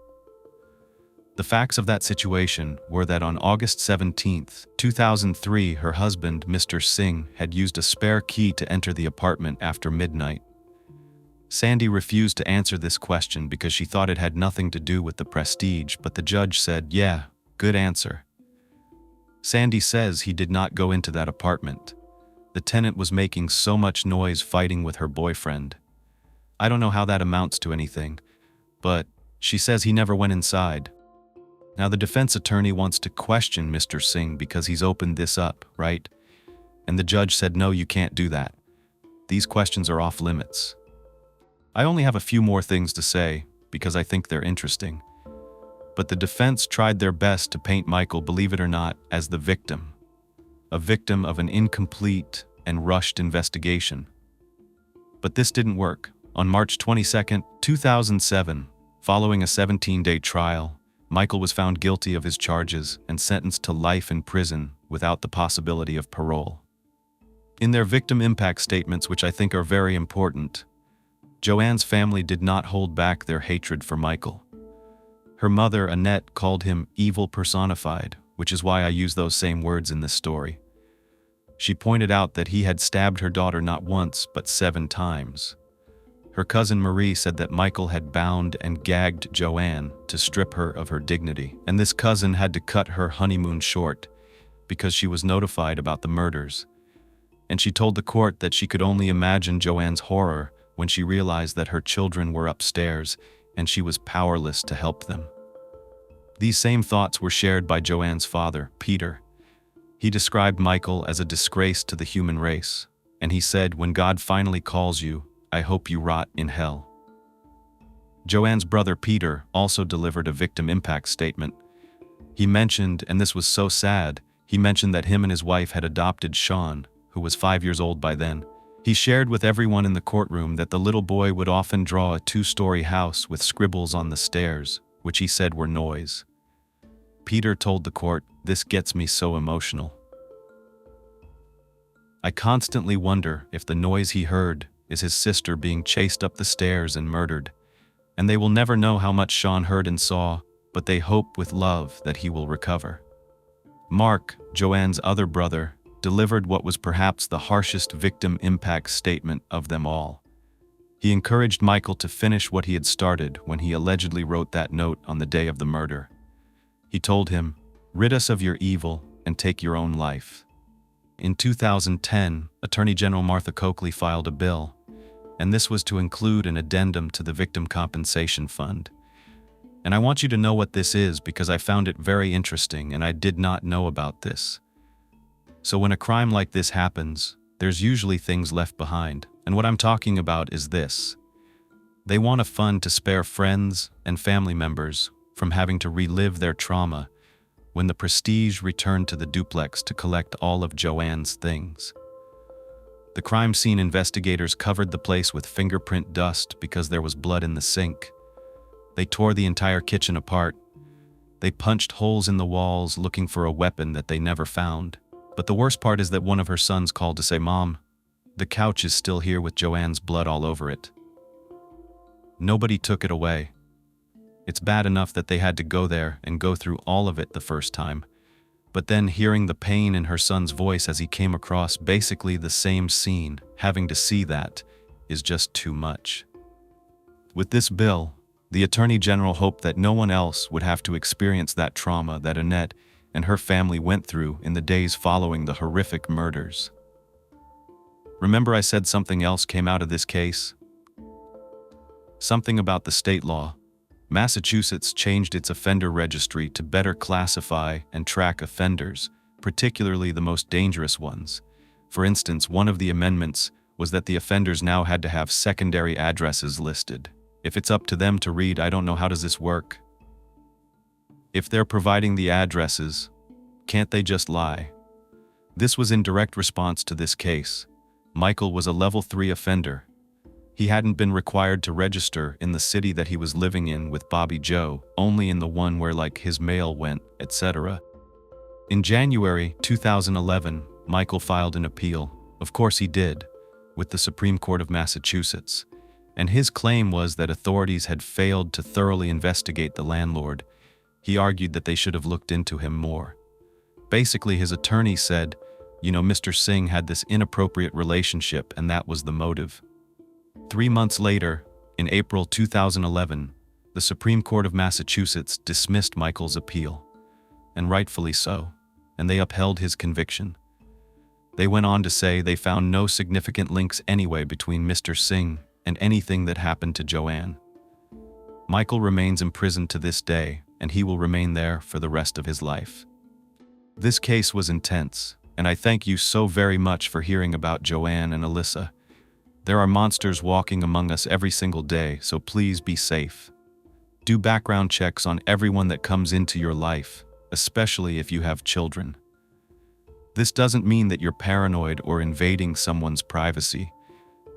Speaker 1: The facts of that situation were that on August 17, 2003, her husband, Mr. Singh, had used a spare key to enter the apartment after midnight. Sandy refused to answer this question because she thought it had nothing to do with the prestige, but the judge said, "Yeah, good answer." Sandy says he did not go into that apartment. The tenant was making so much noise fighting with her boyfriend. I don't know how that amounts to anything, but she says he never went inside. Now the defense attorney wants to question Mr. Singh because he's opened this up, right? And the judge said, no, you can't do that. These questions are off limits. I only have a few more things to say because I think they're interesting. But the defense tried their best to paint Michael, believe it or not, as the victim. A victim of an incomplete and rushed investigation. But this didn't work. On March 22, 2007, following a 17-day trial, Michael was found guilty of his charges and sentenced to life in prison without the possibility of parole. In their victim impact statements, which I think are very important, Joanne's family did not hold back their hatred for Michael. Her mother, Annette, called him evil personified, which is why I use those same words in this story. She pointed out that he had stabbed her daughter not once, but 7 times. Her cousin Marie said that Michael had bound and gagged Joanne to strip her of her dignity, and this cousin had to cut her honeymoon short because she was notified about the murders. And she told the court that she could only imagine Joanne's horror when she realized that her children were upstairs and she was powerless to help them. These same thoughts were shared by Joanne's father, Peter. He described Michael as a disgrace to the human race, and he said, "When God finally calls you, I hope you rot in hell." Joanne's brother Peter also delivered a victim impact statement. He mentioned, and this was so sad, he mentioned that him and his wife had adopted Sean, who was 5 years old by then. He shared with everyone in the courtroom that the little boy would often draw a 2-story house with scribbles on the stairs, which he said were noise. Peter told the court, "This gets me so emotional. I constantly wonder if the noise he heard is his sister being chased up the stairs and murdered, and they will never know how much Sean heard and saw, but they hope with love that he will recover." Mark, Joanne's other brother, delivered what was perhaps the harshest victim impact statement of them all. He encouraged Michael to finish what he had started when he allegedly wrote that note on the day of the murder. He told him, "Rid us of your evil and take your own life." In 2010, Attorney General Martha Coakley filed a bill, and this was to include an addendum to the Victim Compensation Fund. And I want you to know what this is because I found it very interesting and I did not know about this. So when a crime like this happens, there's usually things left behind. And what I'm talking about is this. They want a fund to spare friends and family members from having to relive their trauma when the Prestige returned to the duplex to collect all of Joanne's things. The crime scene investigators covered the place with fingerprint dust because there was blood in the sink. They tore the entire kitchen apart. They punched holes in the walls looking for a weapon that they never found. But the worst part is that one of her sons called to say, "Mom, the couch is still here with Joanne's blood all over it." Nobody took it away. It's bad enough that they had to go there and go through all of it the first time. But then hearing the pain in her son's voice as he came across basically the same scene, having to see that, is just too much. With this bill, the Attorney General hoped that no one else would have to experience that trauma that Annette and her family went through in the days following the horrific murders. Remember I said something else came out of this case? Something about the state law. Massachusetts changed its offender registry to better classify and track offenders, particularly the most dangerous ones. For instance, one of the amendments was that the offenders now had to have secondary addresses listed. If it's up to them to read, I don't know how does this work. If they're providing the addresses, can't they just lie? This was in direct response to this case. Michael was a level 3 offender. He hadn't been required to register in the city that he was living in with Bobby Joe, only in the one where his mail went, etc. In January 2011, Michael filed an appeal. Of course he did, with the Supreme Court of Massachusetts. And his claim was that authorities had failed to thoroughly investigate the landlord. He argued that they should have looked into him more. Basically, his attorney said, Mr. Singh had this inappropriate relationship and that was the motive. 3 months later, in April 2011, the Supreme Court of Massachusetts dismissed Michael's appeal, and rightfully so, and they upheld his conviction. They went on to say they found no significant links anyway between Mr. Singh and anything that happened to Joanne. Michael remains imprisoned to this day, and he will remain there for the rest of his life. This case was intense, and I thank you so very much for hearing about Joanne and Alyssa. There are monsters walking among us every single day, so please be safe. Do background checks on everyone that comes into your life, especially if you have children. This doesn't mean that you're paranoid or invading someone's privacy.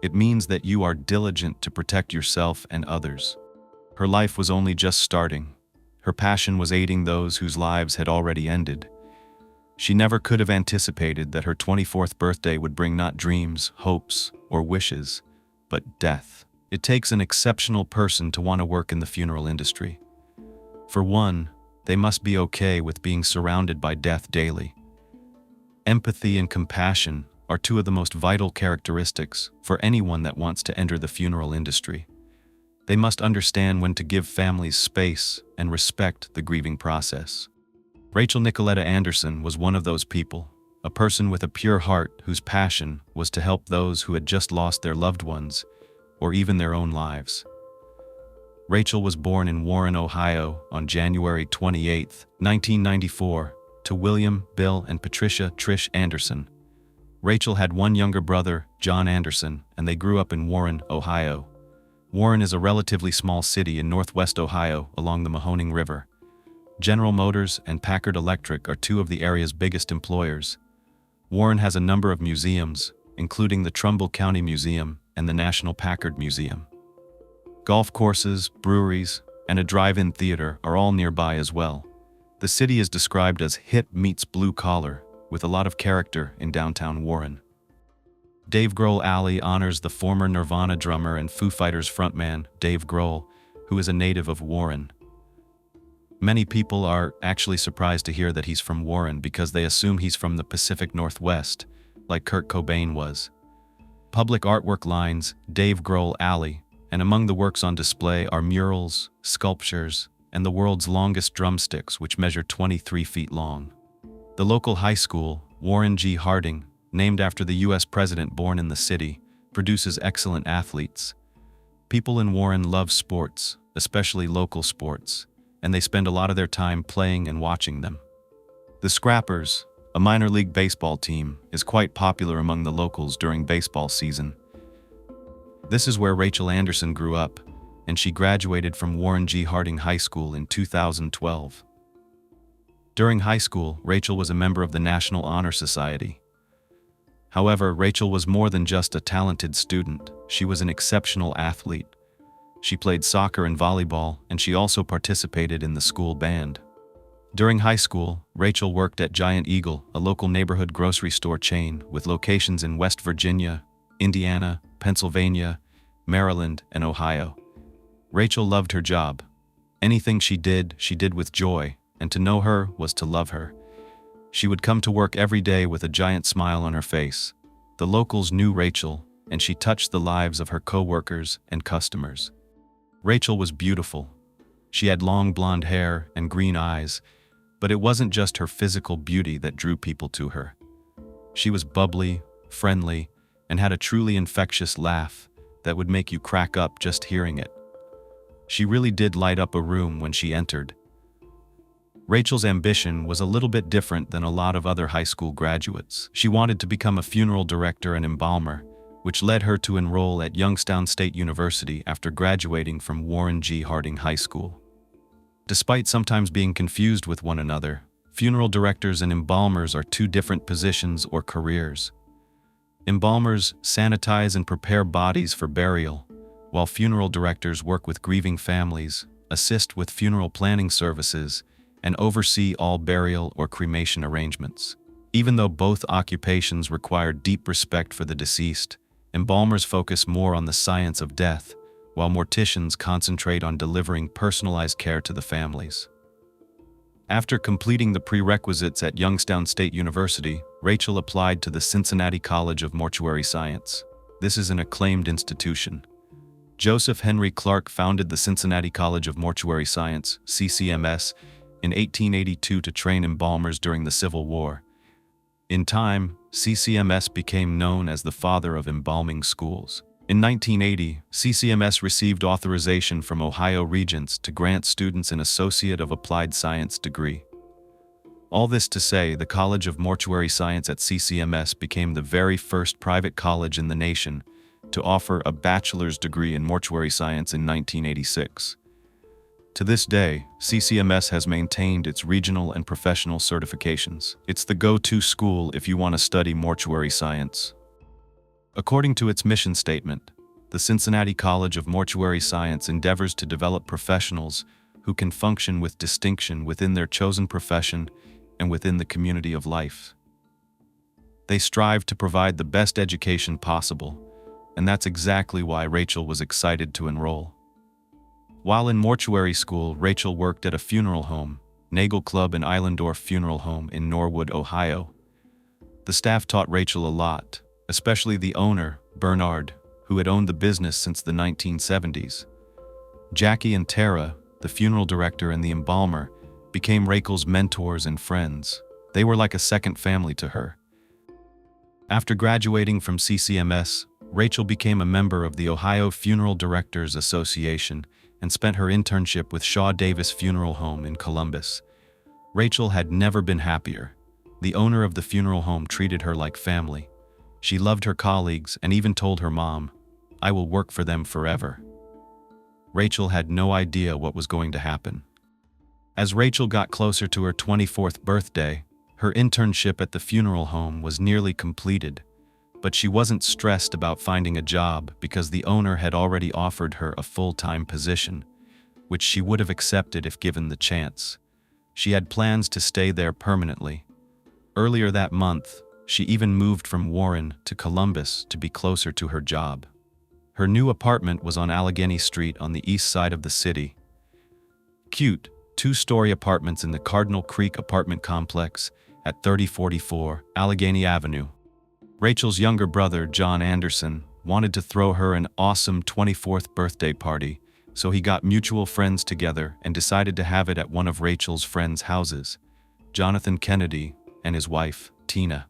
Speaker 1: It means that you are diligent to protect yourself and others. Her life was only just starting. Her passion was aiding those whose lives had already ended. She never could have anticipated that her 24th birthday would bring not dreams, hopes, or wishes, but death. It takes an exceptional person to want to work in the funeral industry. For one, they must be okay with being surrounded by death daily. Empathy and compassion are two of the most vital characteristics for anyone that wants to enter the funeral industry. They must understand when to give families space and respect the grieving process. Rachel Nicoletta Anderson was one of those people, a person with a pure heart whose passion was to help those who had just lost their loved ones or even their own lives. Rachel was born in Warren, Ohio on January 28, 1994, to William, Bill, and Patricia Trish Anderson. Rachel had one younger brother, John Anderson, and they grew up in Warren, Ohio. Warren is a relatively small city in northwest Ohio along the Mahoning River. General Motors and Packard Electric are two of the area's biggest employers. Warren has a number of museums, including the Trumbull County Museum and the National Packard Museum. Golf courses, breweries, and a drive-in theater are all nearby as well. The city is described as hip meets blue collar, with a lot of character in downtown Warren. Dave Grohl Alley honors the former Nirvana drummer and Foo Fighters frontman, Dave Grohl, who is a native of Warren. Many people are actually surprised to hear that he's from Warren because they assume he's from the Pacific Northwest, like Kurt Cobain was. Public artwork lines Dave Grohl Alley, and among the works on display are murals, sculptures, and the world's longest drumsticks, which measure 23 feet long. The local high school, Warren G. Harding, named after the U.S. president born in the city, produces excellent athletes. People in Warren love sports, especially local sports. and they spend a lot of their time playing and watching them. The Scrappers, a minor league baseball team, is quite popular among the locals during baseball season. This is where Rachel Anderson grew up, and she graduated from Warren G. Harding High School in 2012. During high school, Rachel was a member of the National Honor Society. However, Rachel was more than just a talented student. She was an exceptional athlete. She played soccer and volleyball, and she also participated in the school band. During high school, Rachel worked at Giant Eagle, a local neighborhood grocery store chain with locations in West Virginia, Indiana, Pennsylvania, Maryland, and Ohio. Rachel loved her job. Anything she did with joy, and to know her was to love her. She would come to work every day with a giant smile on her face. The locals knew Rachel, and she touched the lives of her co-workers and customers. Rachel was beautiful. She had long blonde hair and green eyes, but it wasn't just her physical beauty that drew people to her. She was bubbly, friendly, and had a truly infectious laugh that would make you crack up just hearing it. She really did light up a room when she entered. Rachel's ambition was a little bit different than a lot of other high school graduates. She wanted to become a funeral director and embalmer, which led her to enroll at Youngstown State University after graduating from Warren G. Harding High School. Despite sometimes being confused with one another, funeral directors and embalmers are two different positions or careers. Embalmers sanitize and prepare bodies for burial, while funeral directors work with grieving families, assist with funeral planning services, and oversee all burial or cremation arrangements. Even though both occupations require deep respect for the deceased, embalmers focus more on the science of death, while morticians concentrate on delivering personalized care to the families. After completing the prerequisites at Youngstown State University, Rachel applied to the Cincinnati College of Mortuary Science. This is an acclaimed institution. Joseph Henry Clark founded the Cincinnati College of Mortuary Science, CCMS, in 1882 to train embalmers during the Civil War. In time, CCMS became known as the father of embalming schools. In 1980, CCMS received authorization from Ohio Regents to grant students an Associate of Applied Science degree. All this to say, the College of Mortuary Science at CCMS became the very first private college in the nation to offer a bachelor's degree in mortuary science in 1986. To this day, CCMS has maintained its regional and professional certifications. It's the go-to school if you want to study mortuary science. According to its mission statement, the Cincinnati College of Mortuary Science endeavors to develop professionals who can function with distinction within their chosen profession and within the community of life. They strive to provide the best education possible, and that's exactly why Rachel was excited to enroll. While in mortuary school, Rachel worked at a funeral home, Nagel Club and Islandorf Funeral Home in Norwood, Ohio. The staff taught Rachel a lot, especially the owner, Bernard, who had owned the business since the 1970s. Jackie and Tara, the funeral director and the embalmer, became Rachel's mentors and friends. They were like a second family to her. After graduating from CCMS, Rachel became a member of the Ohio Funeral Directors Association and spent her internship with Shaw Davis Funeral Home in Columbus. Rachel had never been happier. The owner of the funeral home treated her like family. She loved her colleagues and even told her mom, "I will work for them forever." Rachel had no idea what was going to happen. As Rachel got closer to her 24th birthday, her internship at the funeral home was nearly completed, but she wasn't stressed about finding a job because the owner had already offered her a full-time position, which she would have accepted if given the chance. She had plans to stay there permanently. Earlier that month, she even moved from Warren to Columbus to be closer to her job. Her new apartment was on Allegheny Street on the east side of the city. Cute, two-story apartments in the Cardinal Creek apartment complex at 3044 Allegheny Avenue. Rachel's younger brother, John Anderson, wanted to throw her an awesome 24th birthday party, so he got mutual friends together and decided to have it at one of Rachel's friends' houses, Jonathan Kennedy and his wife, Tina.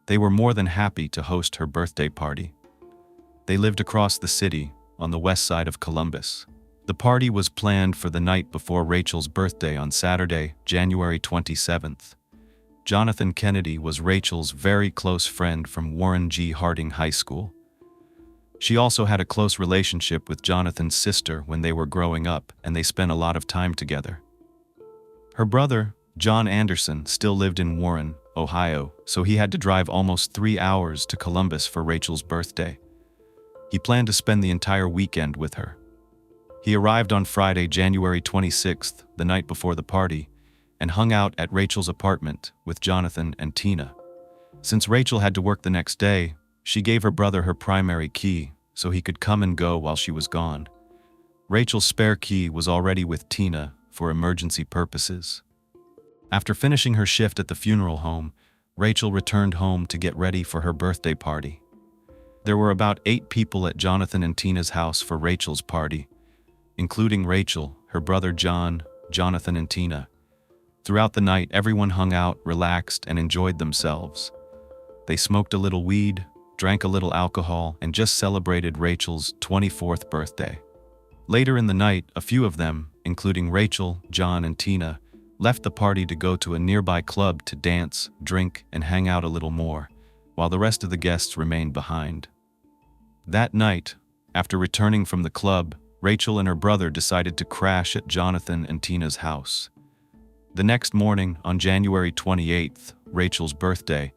Speaker 1: They were more than happy to host her birthday party. They lived across the city, on the west side of Columbus. The party was planned for the night before Rachel's birthday on Saturday, January 27th. Jonathan Kennedy was Rachel's very close friend from Warren G. Harding High School. She also had a close relationship with Jonathan's sister when they were growing up, and they spent a lot of time together. Her brother, John Anderson, still lived in Warren, Ohio, so he had to drive almost 3 hours to Columbus for Rachel's birthday. He planned to spend the entire weekend with her. He arrived on Friday, January 26th, the night before the party, and hung out at Rachel's apartment with Jonathan and Tina. Since Rachel had to work the next day, she gave her brother her primary key so he could come and go while she was gone. Rachel's spare key was already with Tina for emergency purposes. After finishing her shift at the funeral home, Rachel returned home to get ready for her birthday party. There were about 8 people at Jonathan and Tina's house for Rachel's party, including Rachel, her brother John, Jonathan, and Tina. Throughout the night, everyone hung out, relaxed, and enjoyed themselves. They smoked a little weed, drank a little alcohol, and just celebrated Rachel's 24th birthday. Later in the night, a few of them, including Rachel, John, and Tina, left the party to go to a nearby club to dance, drink, and hang out a little more, while the rest of the guests remained behind. That night, after returning from the club, Rachel and her brother decided to crash at Jonathan and Tina's house. The next morning, on January 28th, Rachel's birthday,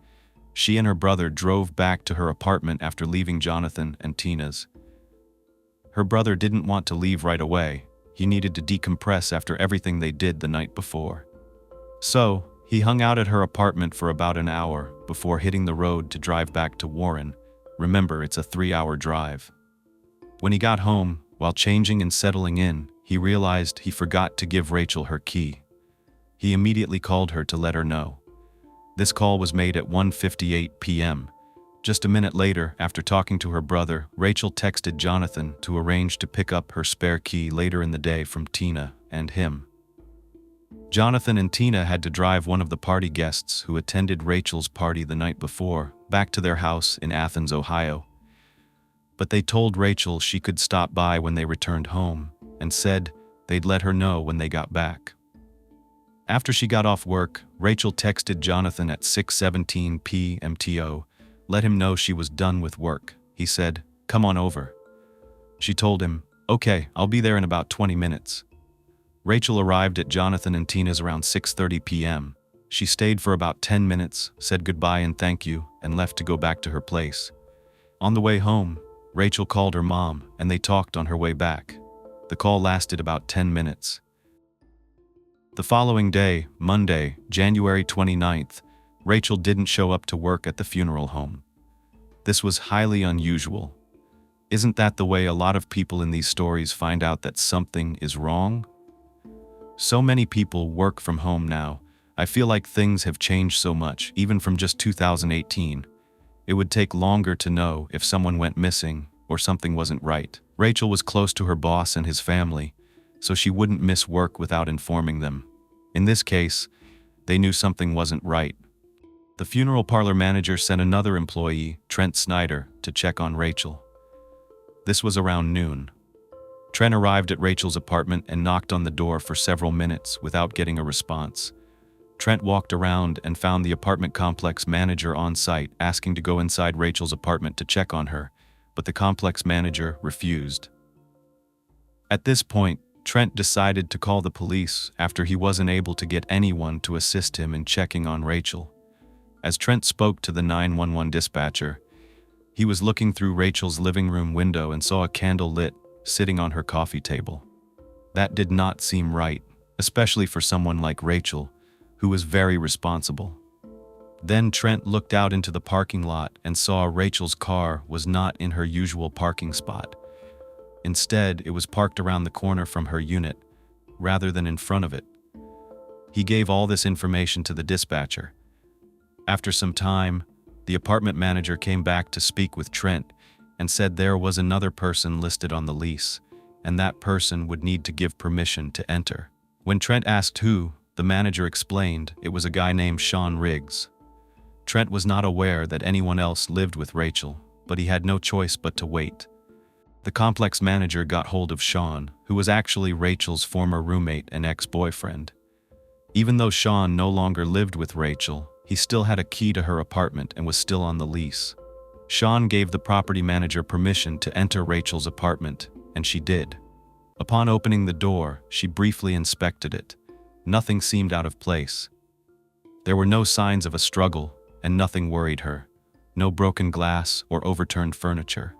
Speaker 1: she and her brother drove back to her apartment after leaving Jonathan and Tina's. Her brother didn't want to leave right away. He needed to decompress after everything they did the night before. So, he hung out at her apartment for about an hour before hitting the road to drive back to Warren. Remember, it's a 3-hour drive. When he got home, while changing and settling in, he realized he forgot to give Rachel her key. He immediately called her to let her know. This call was made at 1:58 p.m. Just a minute later, after talking to her brother, Rachel texted Jonathan to arrange to pick up her spare key later in the day from Tina and him. Jonathan and Tina had to drive one of the party guests who attended Rachel's party the night before back to their house in Athens, Ohio. But they told Rachel she could stop by when they returned home and said they'd let her know when they got back. After she got off work, Rachel texted Jonathan at 6:17 p.m. let him know she was done with work. He said, "Come on over." She told him, "Okay, I'll be there in about 20 minutes." Rachel arrived at Jonathan and Tina's around 6:30 p.m. She stayed for about 10 minutes, said goodbye and thank you, and left to go back to her place. On the way home, Rachel called her mom, and they talked on her way back. The call lasted about 10 minutes. The following day, Monday, January 29th, Rachel didn't show up to work at the funeral home. This was highly unusual. Isn't that the way a lot of people in these stories find out that something is wrong? So many people work from home now. I feel like things have changed so much, even from just 2018. It would take longer to know if someone went missing or something wasn't right. Rachel was close to her boss and his family, so she wouldn't miss work without informing them. In this case, they knew something wasn't right. The funeral parlor manager sent another employee, Trent Snyder, to check on Rachel. This was around noon. Trent arrived at Rachel's apartment and knocked on the door for several minutes without getting a response. Trent walked around and found the apartment complex manager on site asking to go inside Rachel's apartment to check on her, but the complex manager refused. At this point, Trent decided to call the police after he wasn't able to get anyone to assist him in checking on Rachel. As Trent spoke to the 911 dispatcher, he was looking through Rachel's living room window and saw a candle lit, sitting on her coffee table. That did not seem right, especially for someone like Rachel, who was very responsible. Then Trent looked out into the parking lot and saw Rachel's car was not in her usual parking spot. Instead, it was parked around the corner from her unit, rather than in front of it. He gave all this information to the dispatcher. After some time, the apartment manager came back to speak with Trent and said there was another person listed on the lease, and that person would need to give permission to enter. When Trent asked who, the manager explained it was a guy named Sean Riggs. Trent was not aware that anyone else lived with Rachel, but he had no choice but to wait. The complex manager got hold of Sean who was actually Rachel's former roommate and ex-boyfriend. Even though Sean no longer lived with Rachel, he still had a key to her apartment and was still on the lease. Sean gave the property manager permission to enter Rachel's apartment, and she did. Upon opening the door, she briefly inspected it. Nothing seemed out of place. There were no signs of a struggle, and nothing worried her. No broken glass or overturned furniture.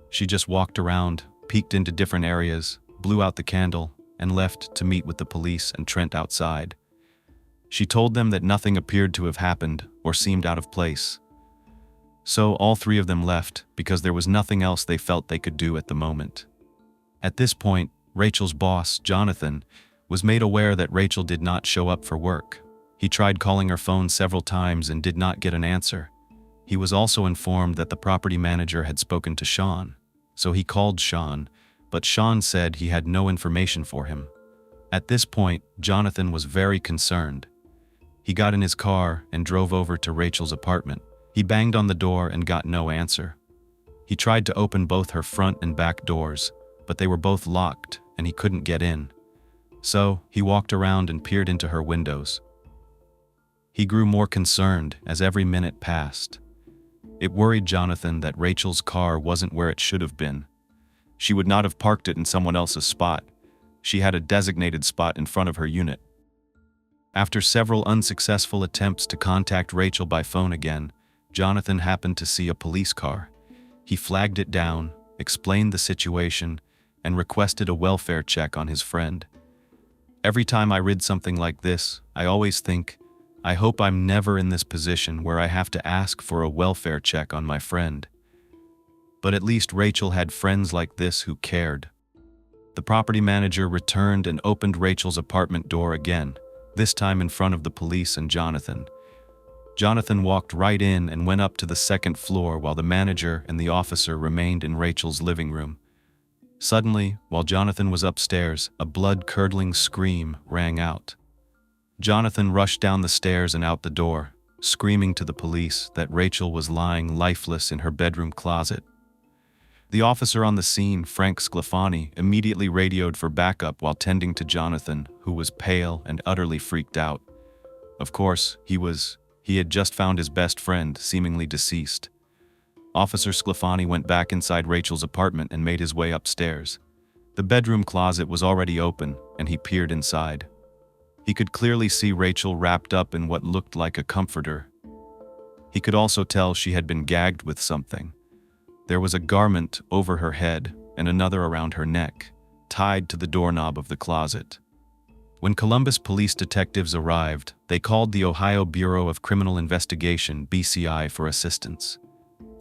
Speaker 1: She just walked around, peeked into different areas, blew out the candle, and left to meet with the police and Trent outside. She told them that nothing appeared to have happened or seemed out of place. So all three of them left because there was nothing else they felt they could do at the moment. At this point, Rachel's boss, Jonathan, was made aware that Rachel did not show up for work. He tried calling her phone several times and did not get an answer. He was also informed that the property manager had spoken to Sean, so he called Sean, but Sean said he had no information for him. At this point, Jonathan was very concerned. He got in his car and drove over to Rachel's apartment. He banged on the door and got no answer. He tried to open both her front and back doors, but they were both locked and he couldn't get in. So, he walked around and peered into her windows. He grew more concerned as every minute passed. It worried Jonathan that Rachel's car wasn't where it should have been. She would not have parked it in someone else's spot. She had a designated spot in front of her unit. After several unsuccessful attempts to contact Rachel by phone again, Jonathan happened to see a police car. He flagged it down, explained the situation, and requested a welfare check on his friend. Every time I read something like this, I always think, I hope I'm never in this position where I have to ask for a welfare check on my friend. But at least Rachel had friends like this who cared. The property manager returned and opened Rachel's apartment door again, this time in front of the police and Jonathan. Jonathan walked right in and went up to the second floor while the manager and the officer remained in Rachel's living room. Suddenly, while Jonathan was upstairs, a blood-curdling scream rang out. Jonathan rushed down the stairs and out the door, screaming to the police that Rachel was lying lifeless in her bedroom closet. The officer on the scene, Frank Sclafani, immediately radioed for backup while tending to Jonathan, who was pale and utterly freaked out. Of course, he had just found his best friend, seemingly deceased. Officer Sclafani went back inside Rachel's apartment and made his way upstairs. The bedroom closet was already open, and he peered inside. He could clearly see Rachel wrapped up in what looked like a comforter. He could also tell she had been gagged with something. There was a garment over her head and another around her neck, tied to the doorknob of the closet. When Columbus police detectives arrived, they called the Ohio Bureau of Criminal Investigation, BCI, for assistance.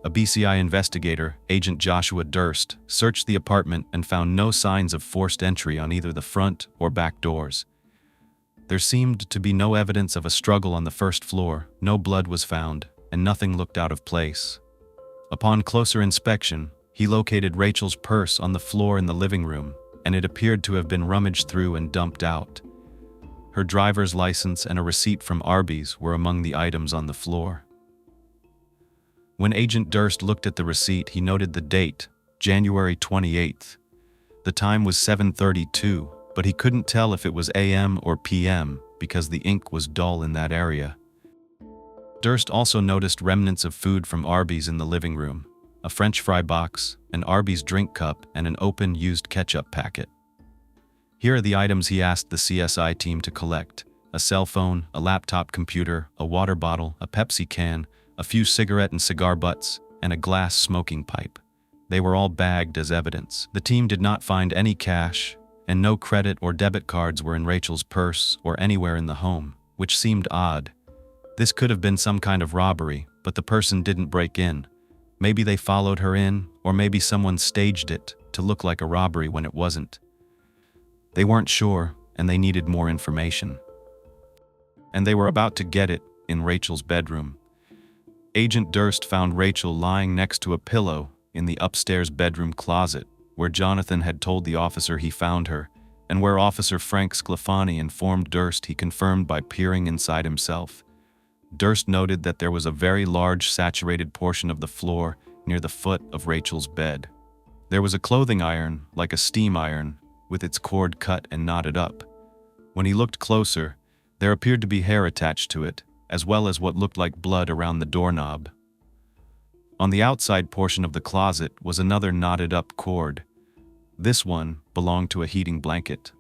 Speaker 1: A BCI investigator, Agent Joshua Durst, searched the apartment and found no signs of forced entry on either the front or back doors. There seemed to be no evidence of a struggle on the first floor, no blood was found, and nothing looked out of place. Upon closer inspection, he located Rachel's purse on the floor in the living room, and it appeared to have been rummaged through and dumped out. Her driver's license and a receipt from Arby's were among the items on the floor. When Agent Durst looked at the receipt, he noted the date, January 28th. The time was 7:32, but he couldn't tell if it was AM or PM because the ink was dull in that area. Durst also noticed remnants of food from Arby's in the living room, a French fry box, an Arby's drink cup, and an open used ketchup packet. Here are the items he asked the CSI team to collect: a cell phone, a laptop computer, a water bottle, a Pepsi can, a few cigarette and cigar butts, and a glass smoking pipe. They were all bagged as evidence. The team did not find any cash, and no credit or debit cards were in Rachel's purse or anywhere in the home, which seemed odd. This could have been some kind of robbery, but the person didn't break in. Maybe they followed her in, or maybe someone staged it to look like a robbery when it wasn't. They weren't sure, and they needed more information. And they were about to get it in Rachel's bedroom. Agent Durst found Rachel lying next to a pillow in the upstairs bedroom closet, where Jonathan had told the officer he found her, and where Officer Frank Sclafani informed Durst he confirmed by peering inside himself. Durst noted that there was a very large saturated portion of the floor near the foot of Rachel's bed. There was a clothing iron, like a steam iron, with its cord cut and knotted up. When he looked closer, there appeared to be hair attached to it, as well as what looked like blood around the doorknob. On the outside portion of the closet was another knotted-up cord. This one belonged to a heating blanket.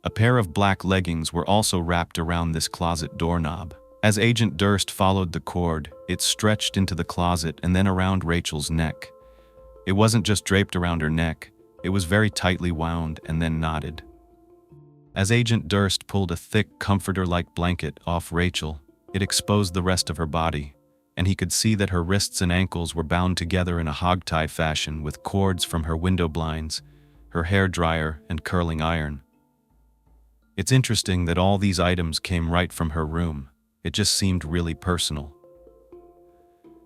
Speaker 1: A pair of black leggings were also wrapped around this closet doorknob. As Agent Durst followed the cord, it stretched into the closet and then around Rachel's neck. It wasn't just draped around her neck, it was very tightly wound and then knotted. As Agent Durst pulled a thick, comforter-like blanket off Rachel, it exposed the rest of her body, and he could see that her wrists and ankles were bound together in a hogtie fashion with cords from her window blinds, her hair dryer, and curling iron. It's interesting that all these items came right from her room. It just seemed really personal.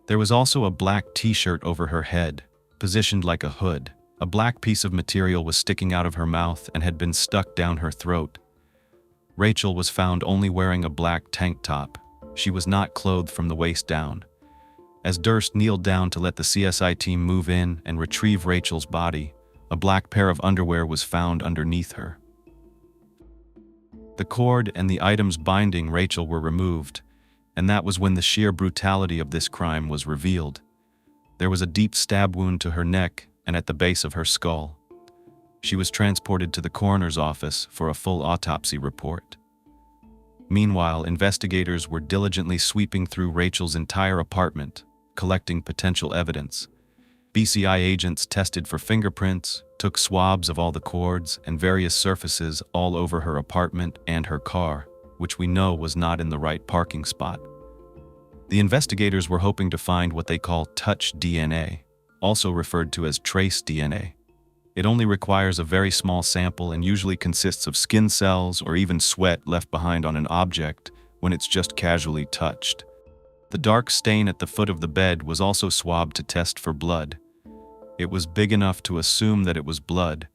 Speaker 1: There was also a black t-shirt over her head, positioned like a hood. A black piece of material was sticking out of her mouth and had been stuck down her throat. Rachel was found only wearing a black tank top. She was not clothed from the waist down. As Durst kneeled down to let the CSI team move in and retrieve Rachel's body, a black pair of underwear was found underneath her. The cord and the items binding Rachel were removed, and that was when the sheer brutality of this crime was revealed. There was a deep stab wound to her neck and at the base of her skull. She was transported to the coroner's office for a full autopsy report. Meanwhile, investigators were diligently sweeping through Rachel's entire apartment, collecting potential evidence. BCI agents tested for fingerprints, took swabs of all the cords and various surfaces all over her apartment and her car, which we know was not in the right parking spot. The investigators were hoping to find what they call touch DNA, also referred to as trace DNA. It only requires a very small sample and usually consists of skin cells or even sweat left behind on an object when it's just casually touched. The dark stain at the foot of the bed was also swabbed to test for blood. It was big enough to assume that it was blood,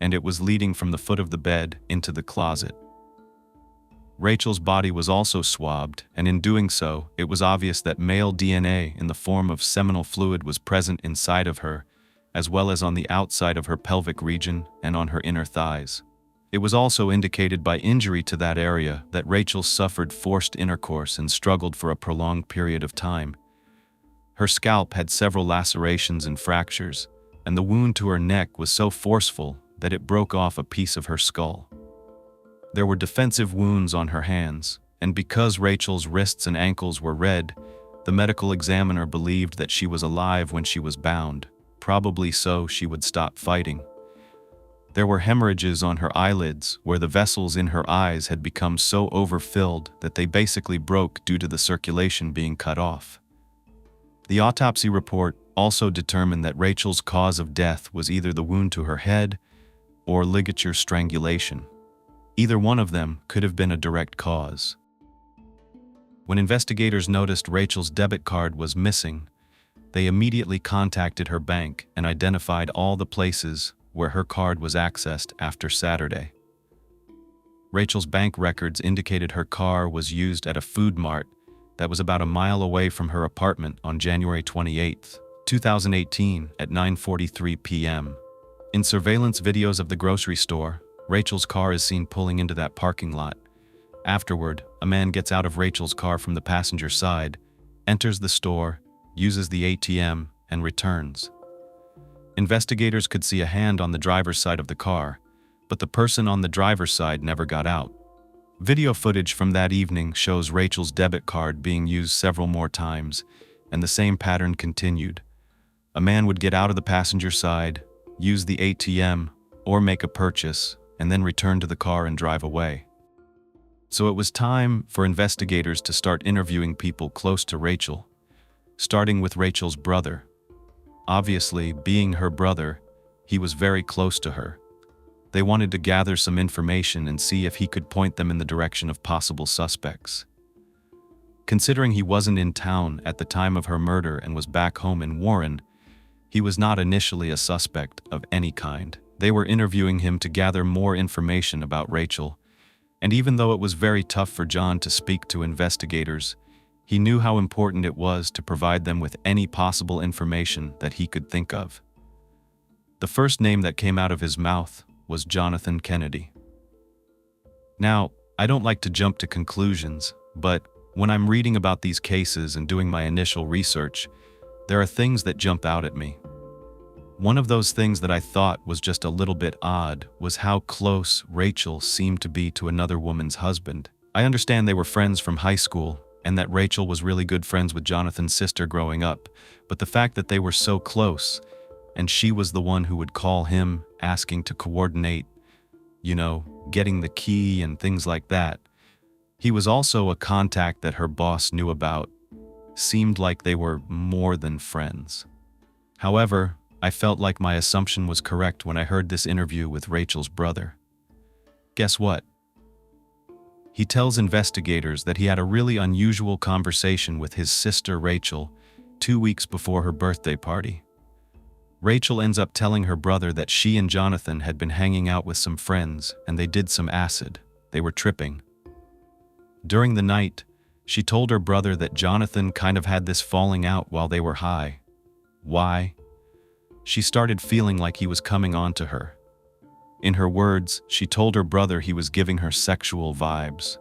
Speaker 1: and it was leading from the foot of the bed into the closet. Rachel's body was also swabbed, and in doing so, it was obvious that male DNA in the form of seminal fluid was present inside of her, as well as on the outside of her pelvic region and on her inner thighs. It was also indicated by injury to that area that Rachel suffered forced intercourse and struggled for a prolonged period of time. Her scalp had several lacerations and fractures, and the wound to her neck was so forceful that it broke off a piece of her skull. There were defensive wounds on her hands, and because Rachel's wrists and ankles were red, the medical examiner believed that she was alive when she was bound, probably so she would stop fighting. There were hemorrhages on her eyelids where the vessels in her eyes had become so overfilled that they basically broke due to the circulation being cut off. The autopsy report also determined that Rachel's cause of death was either the wound to her head or ligature strangulation. Either one of them could have been a direct cause. When investigators noticed Rachel's debit card was missing, they immediately contacted her bank and identified all the places where her card was accessed after Saturday. Rachel's bank records indicated her car was used at a food mart that was about a mile away from her apartment on January 28, 2018 at 9:43 p.m. In surveillance videos of the grocery store, Rachel's car is seen pulling into that parking lot. Afterward, a man gets out of Rachel's car from the passenger side, enters the store, uses the ATM, and returns. Investigators could see a hand on the driver's side of the car, but the person on the driver's side never got out. Video footage from that evening shows Rachel's debit card being used several more times, and the same pattern continued. A man would get out of the passenger side, use the ATM, or make a purchase, and then return to the car and drive away. So it was time for investigators to start interviewing people close to Rachel, starting with Rachel's brother. Obviously, being her brother, he was very close to her. They wanted to gather some information and see if he could point them in the direction of possible suspects. Considering he wasn't in town at the time of her murder and was back home in Warren, he was not initially a suspect of any kind. They were interviewing him to gather more information about Rachel, and even though it was very tough for John to speak to investigators, he knew how important it was to provide them with any possible information that he could think of. The first name that came out of his mouth was Jonathan Kennedy. Now, I don't like to jump to conclusions, but when I'm reading about these cases and doing my initial research, there are things that jump out at me. One of those things that I thought was just a little bit odd was how close Rachel seemed to be to another woman's husband. I understand they were friends from high school, and that Rachel was really good friends with Jonathan's sister growing up, but the fact that they were so close, and she was the one who would call him asking to coordinate, getting the key and things like that. He was also a contact that her boss knew about. Seemed like they were more than friends. However, I felt like my assumption was correct when I heard this interview with Rachel's brother. Guess what? He tells investigators that he had a really unusual conversation with his sister Rachel 2 weeks before her birthday party. Rachel ends up telling her brother that she and Jonathan had been hanging out with some friends and they did some acid. They were tripping. During the night, she told her brother that Jonathan kind of had this falling out while they were high. Why? She started feeling like he was coming on to her. In her words, she told her brother he was giving her sexual vibes.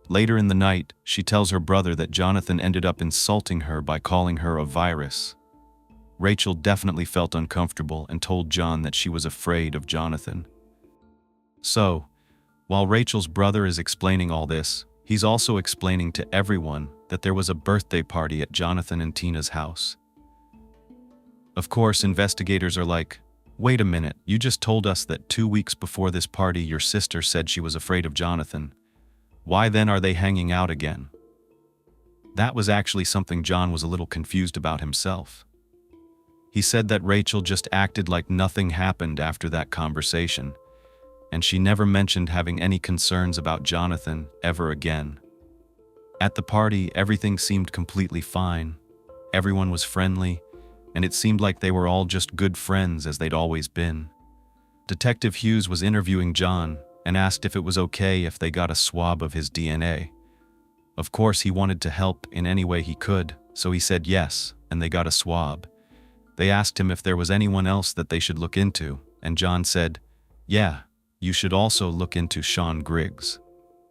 Speaker 1: Later in the night, she tells her brother that Jonathan ended up insulting her by calling her a virus. Rachel definitely felt uncomfortable and told John that she was afraid of Jonathan. So, while Rachel's brother is explaining all this, he's also explaining to everyone that there was a birthday party at Jonathan and Tina's house. Of course, investigators are like, wait a minute, you just told us that 2 weeks before this party your sister said she was afraid of Jonathan. Why then are they hanging out again? That was actually something John was a little confused about himself. He said that Rachel just acted like nothing happened after that conversation, and she never mentioned having any concerns about Jonathan ever again. At the party, everything seemed completely fine. Everyone was friendly, and it seemed like they were all just good friends as they'd always been. Detective Hughes was interviewing John and asked if it was okay if they got a swab of his DNA. Of course, he wanted to help in any way he could, so he said yes, and they got a swab. They asked him if there was anyone else that they should look into, and John said, yeah, you should also look into Sean Griggs.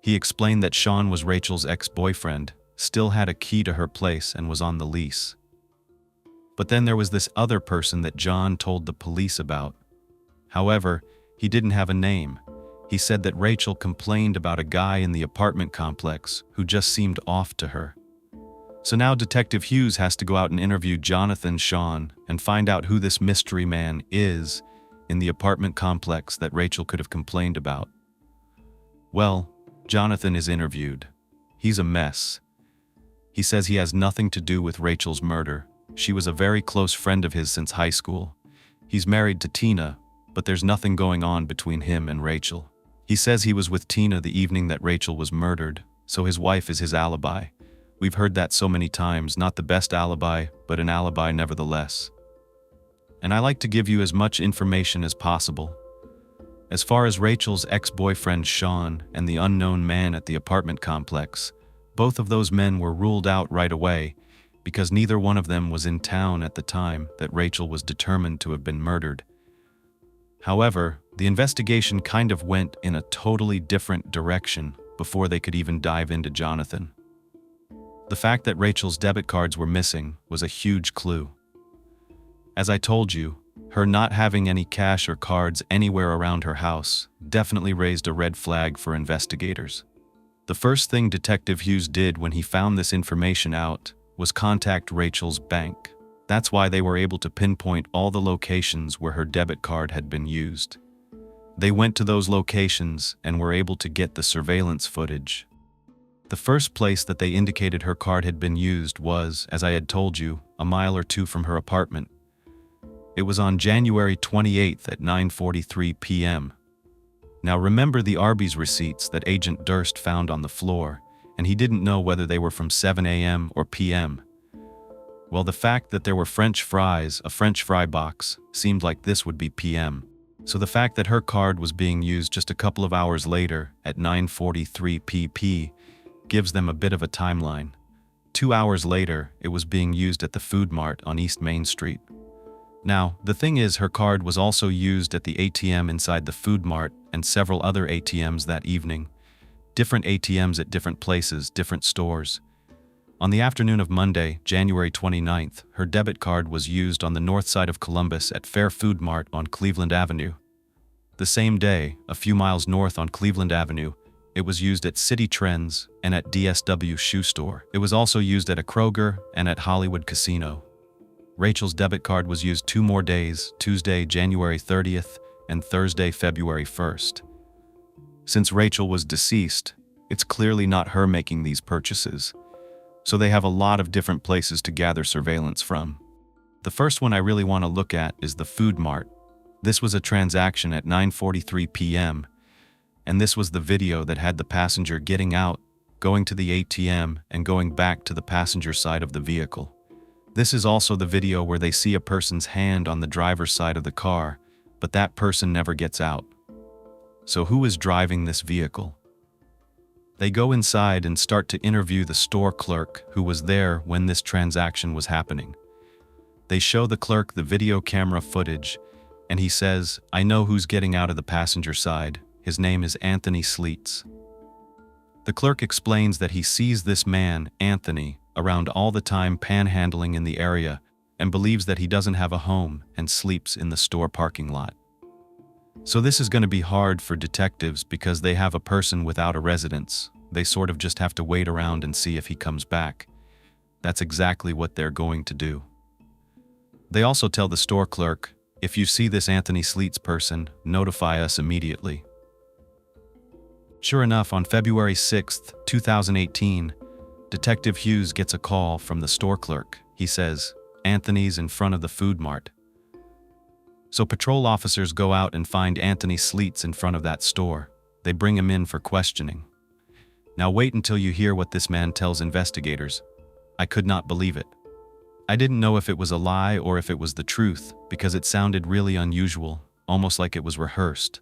Speaker 1: He explained that Sean was Rachel's ex-boyfriend, still had a key to her place and was on the lease. But then there was this other person that John told the police about. However, he didn't have a name. He said that Rachel complained about a guy in the apartment complex who just seemed off to her. So now Detective Hughes has to go out and interview Jonathan Sean and find out who this mystery man is in the apartment complex that Rachel could have complained about. Well, Jonathan is interviewed. He's a mess. He says he has nothing to do with Rachel's murder. She was a very close friend of his since high school. He's married to Tina, but there's nothing going on between him and Rachel. He says he was with Tina the evening that Rachel was murdered, so his wife is his alibi. We've heard that so many times, not the best alibi, but an alibi nevertheless. And I like to give you as much information as possible. As far as Rachel's ex-boyfriend Sean and the unknown man at the apartment complex, both of those men were ruled out right away because neither one of them was in town at the time that Rachel was determined to have been murdered. However, the investigation kind of went in a totally different direction before they could even dive into Jonathan. The fact that Rachel's debit cards were missing was a huge clue. As I told you, her not having any cash or cards anywhere around her house definitely raised a red flag for investigators. The first thing Detective Hughes did when he found this information out was contact Rachel's bank. That's why they were able to pinpoint all the locations where her debit card had been used. They went to those locations and were able to get the surveillance footage. The first place that they indicated her card had been used was, as I had told you, a mile or two from her apartment. It was on January 28th at 9:43 p.m. Now remember the Arby's receipts that Agent Durst found on the floor, and he didn't know whether they were from 7 a.m. or p.m. Well, the fact that there were French fries, a French fry box, seemed like this would be p.m. So the fact that her card was being used just a couple of hours later at 9:43 pp. Gives them a bit of a timeline. 2 hours later, it was being used at the Food Mart on East Main Street. Now, the thing is, her card was also used at the ATM inside the food mart and several other ATMs that evening. Different ATMs at different places, different stores. On the afternoon of Monday, January 29th, her debit card was used on the north side of Columbus at Fair Food Mart on Cleveland Avenue. The same day, a few miles north on Cleveland Avenue, it was used at City Trends and at DSW Shoe Store. It was also used at a Kroger and at Hollywood Casino. Rachel's debit card was used 2 more days, Tuesday, January 30th, and Thursday, February 1st. Since Rachel was deceased, it's clearly not her making these purchases, so they have a lot of different places to gather surveillance from. The first one I really want to look at is the Food Mart. This was a transaction at 9:43 p.m., and this was the video that had the passenger getting out, going to the ATM, and going back to the passenger side of the vehicle. This is also the video where they see a person's hand on the driver's side of the car, but that person never gets out. So who is driving this vehicle? They go inside and start to interview the store clerk who was there when this transaction was happening. They show the clerk the video camera footage, and he says, "I know who's getting out of the passenger side. His name is Anthony Sleets." The clerk explains that he sees this man, Anthony, around all the time panhandling in the area and believes that he doesn't have a home and sleeps in the store parking lot. So this is going to be hard for detectives because they have a person without a residence. They sort of just have to wait around and see if he comes back. That's exactly what they're going to do. They also tell the store clerk, "If you see this Anthony Sleets person, notify us immediately." Sure enough, on February 6th, 2018, Detective Hughes gets a call from the store clerk. He says, "Anthony's in front of the food mart." So patrol officers go out and find Anthony Sleets in front of that store. They bring him in for questioning. Now wait until you hear what this man tells investigators. I could not believe it. I didn't know if it was a lie or if it was the truth, because it sounded really unusual, almost like it was rehearsed.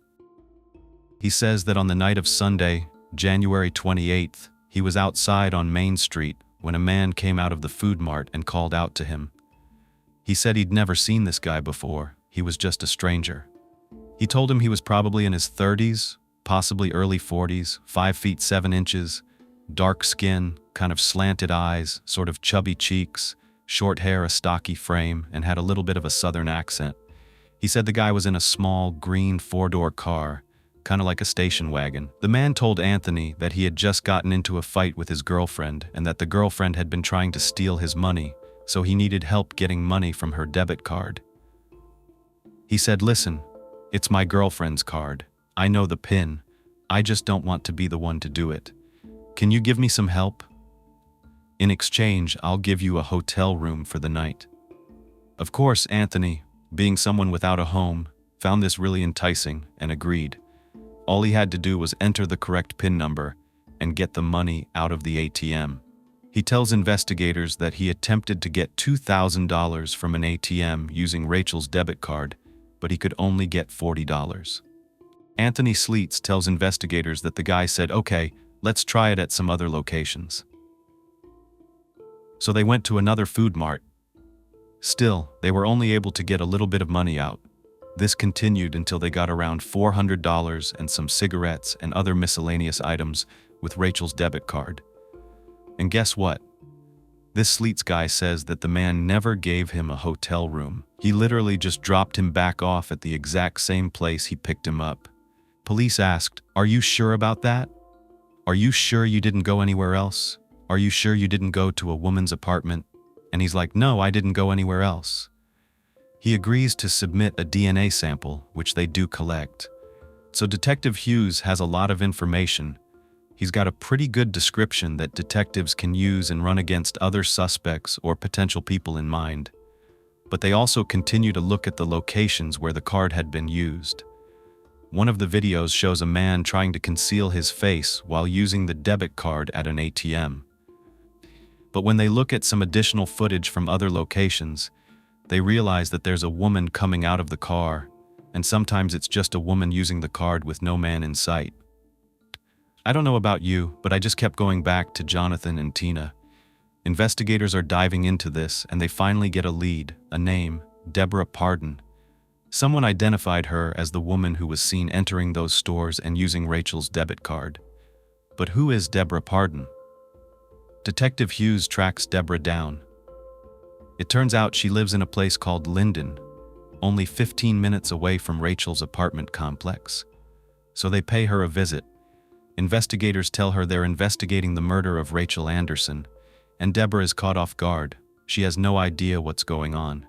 Speaker 1: He says that on the night of Sunday, January 28th, he was outside on Main Street when a man came out of the food mart and called out to him. He said he'd never seen this guy before. He was just a stranger. He told him he was probably in his 30s, possibly early 40s, 5 feet 7 inches, dark skin, kind of slanted eyes, sort of chubby cheeks, short hair, a stocky frame, and had a little bit of a southern accent. He said the guy was in a small, green 4-door car, kind of like a station wagon. The man told Anthony that he had just gotten into a fight with his girlfriend and that the girlfriend had been trying to steal his money, so he needed help getting money from her debit card. He said, "Listen, it's my girlfriend's card. I know the PIN. I just don't want to be the one to do it. Can you give me some help? In exchange, I'll give you a hotel room for the night." Of course, Anthony, being someone without a home, found this really enticing and agreed. All he had to do was enter the correct PIN number and get the money out of the ATM. He tells investigators that he attempted to get $2,000 from an ATM using Rachel's debit card, but he could only get $40. Anthony Sleets tells investigators that the guy said, "Okay, let's try it at some other locations." So they went to another food mart. Still, they were only able to get a little bit of money out. This continued until they got around $400 and some cigarettes and other miscellaneous items with Rachel's debit card. And guess what? This Sleets guy says that the man never gave him a hotel room. He literally just dropped him back off at the exact same place he picked him up. Police asked, "Are you sure about that? Are you sure you didn't go anywhere else? Are you sure you didn't go to a woman's apartment?" And he's like, "No, I didn't go anywhere else." He agrees to submit a DNA sample, which they do collect. So Detective Hughes has a lot of information. He's got a pretty good description that detectives can use and run against other suspects or potential people in mind. But they also continue to look at the locations where the card had been used. One of the videos shows a man trying to conceal his face while using the debit card at an ATM. But when they look at some additional footage from other locations, they realize that there's a woman coming out of the car, and sometimes it's just a woman using the card with no man in sight. I don't know about you, but I just kept going back to Jonathan and Tina. Investigators are diving into this, and they finally get a lead, a name, Deborah Pardon. Someone identified her as the woman who was seen entering those stores and using Rachel's debit card. But who is Deborah Pardon? Detective Hughes tracks Deborah down. It turns out she lives in a place called Linden, only 15 minutes away from Rachel's apartment complex. So they pay her a visit. Investigators tell her they're investigating the murder of Rachel Anderson, and Deborah is caught off guard. She has no idea what's going on.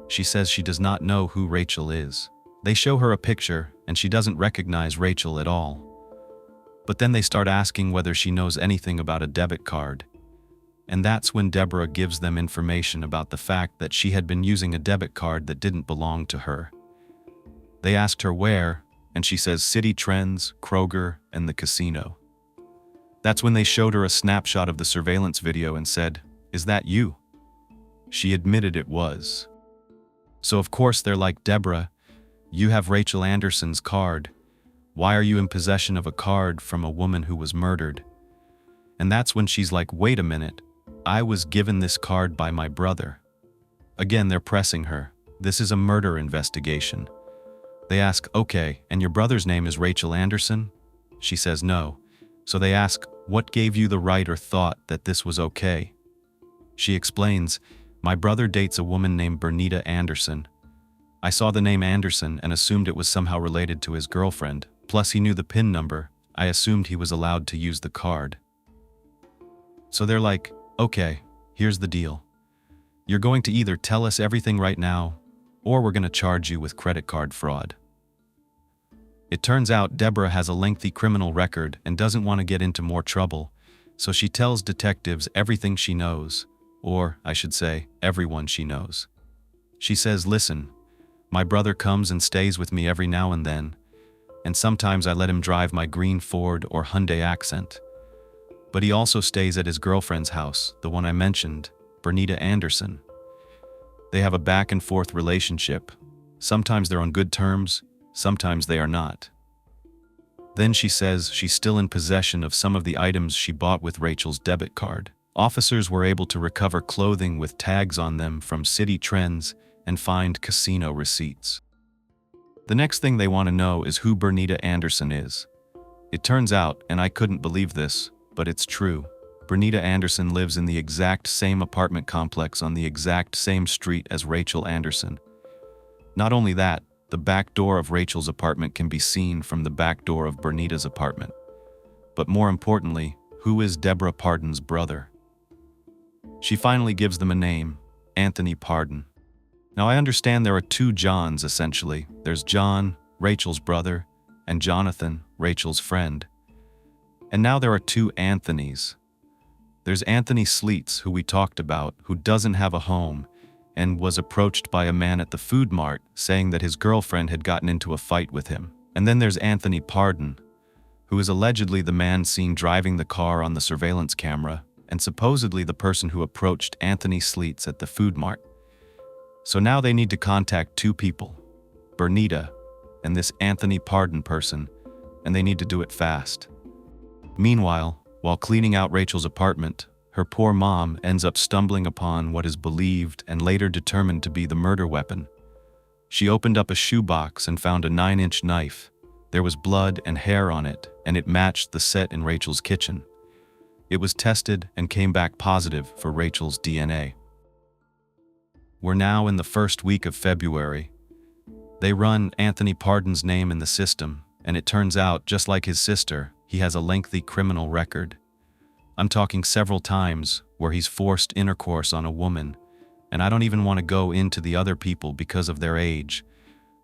Speaker 1: She says she does not know who Rachel is. They show her a picture, and she doesn't recognize Rachel at all. But then they start asking whether she knows anything about a debit card. And that's when Deborah gives them information about the fact that she had been using a debit card that didn't belong to her. They asked her where, and she says City Trends, Kroger, and the casino. That's when they showed her a snapshot of the surveillance video and said, "Is that you?" She admitted it was. So of course they're like, "Deborah, you have Rachel Anderson's card. Why are you in possession of a card from a woman who was murdered?" And that's when she's like, "Wait a minute. I was given this card by my brother." Again, they're pressing her. This is a murder investigation. They ask, "Okay, and your brother's name is Rachel Anderson?" She says no. So they ask, "What gave you the right or thought that this was okay?" She explains, "My brother dates a woman named Brittany Anderson. I saw the name Anderson and assumed it was somehow related to his girlfriend. Plus he knew the PIN number. I assumed he was allowed to use the card." So they're like, "Okay, here's the deal. You're going to either tell us everything right now, or we're going to charge you with credit card fraud." It turns out Deborah has a lengthy criminal record and doesn't want to get into more trouble, so she tells detectives everything she knows, or I should say, everyone she knows. She says, "Listen, my brother comes and stays with me every now and then, and sometimes I let him drive my green Ford or Hyundai Accent. But he also stays at his girlfriend's house, the one I mentioned, Brittany Anderson. They have a back and forth relationship. Sometimes they're on good terms, sometimes they are not." Then she says she's still in possession of some of the items she bought with Rachel's debit card. Officers were able to recover clothing with tags on them from City Trends and find casino receipts. The next thing they want to know is who Brittany Anderson is. It turns out, and I couldn't believe this, but it's true, Brittany Anderson lives in the exact same apartment complex on the exact same street as Rachel Anderson. Not only that, the back door of Rachel's apartment can be seen from the back door of Brittany's apartment. But more importantly, who is Deborah Pardon's brother? She finally gives them a name, Anthony Pardon. Now I understand there are two Johns essentially. There's John, Rachel's brother, and Jonathan, Rachel's friend. And now there are two Anthonys. There's Anthony Sleets, who we talked about, who doesn't have a home and was approached by a man at the food mart saying that his girlfriend had gotten into a fight with him. And then there's Anthony Pardon, who is allegedly the man seen driving the car on the surveillance camera and supposedly the person who approached Anthony Sleets at the food mart. So now they need to contact two people, Bernita and this Anthony Pardon person, and they need to do it fast. Meanwhile, while cleaning out Rachel's apartment, her poor mom ends up stumbling upon what is believed and later determined to be the murder weapon. She opened up a shoebox and found a 9-inch knife. There was blood and hair on it, and it matched the set in Rachel's kitchen. It was tested and came back positive for Rachel's DNA. We're now in the first week of February. They run Anthony Pardon's name in the system, and it turns out, just like his sister, he has a lengthy criminal record. I'm talking several times where he's forced intercourse on a woman, and I don't even want to go into the other people because of their age.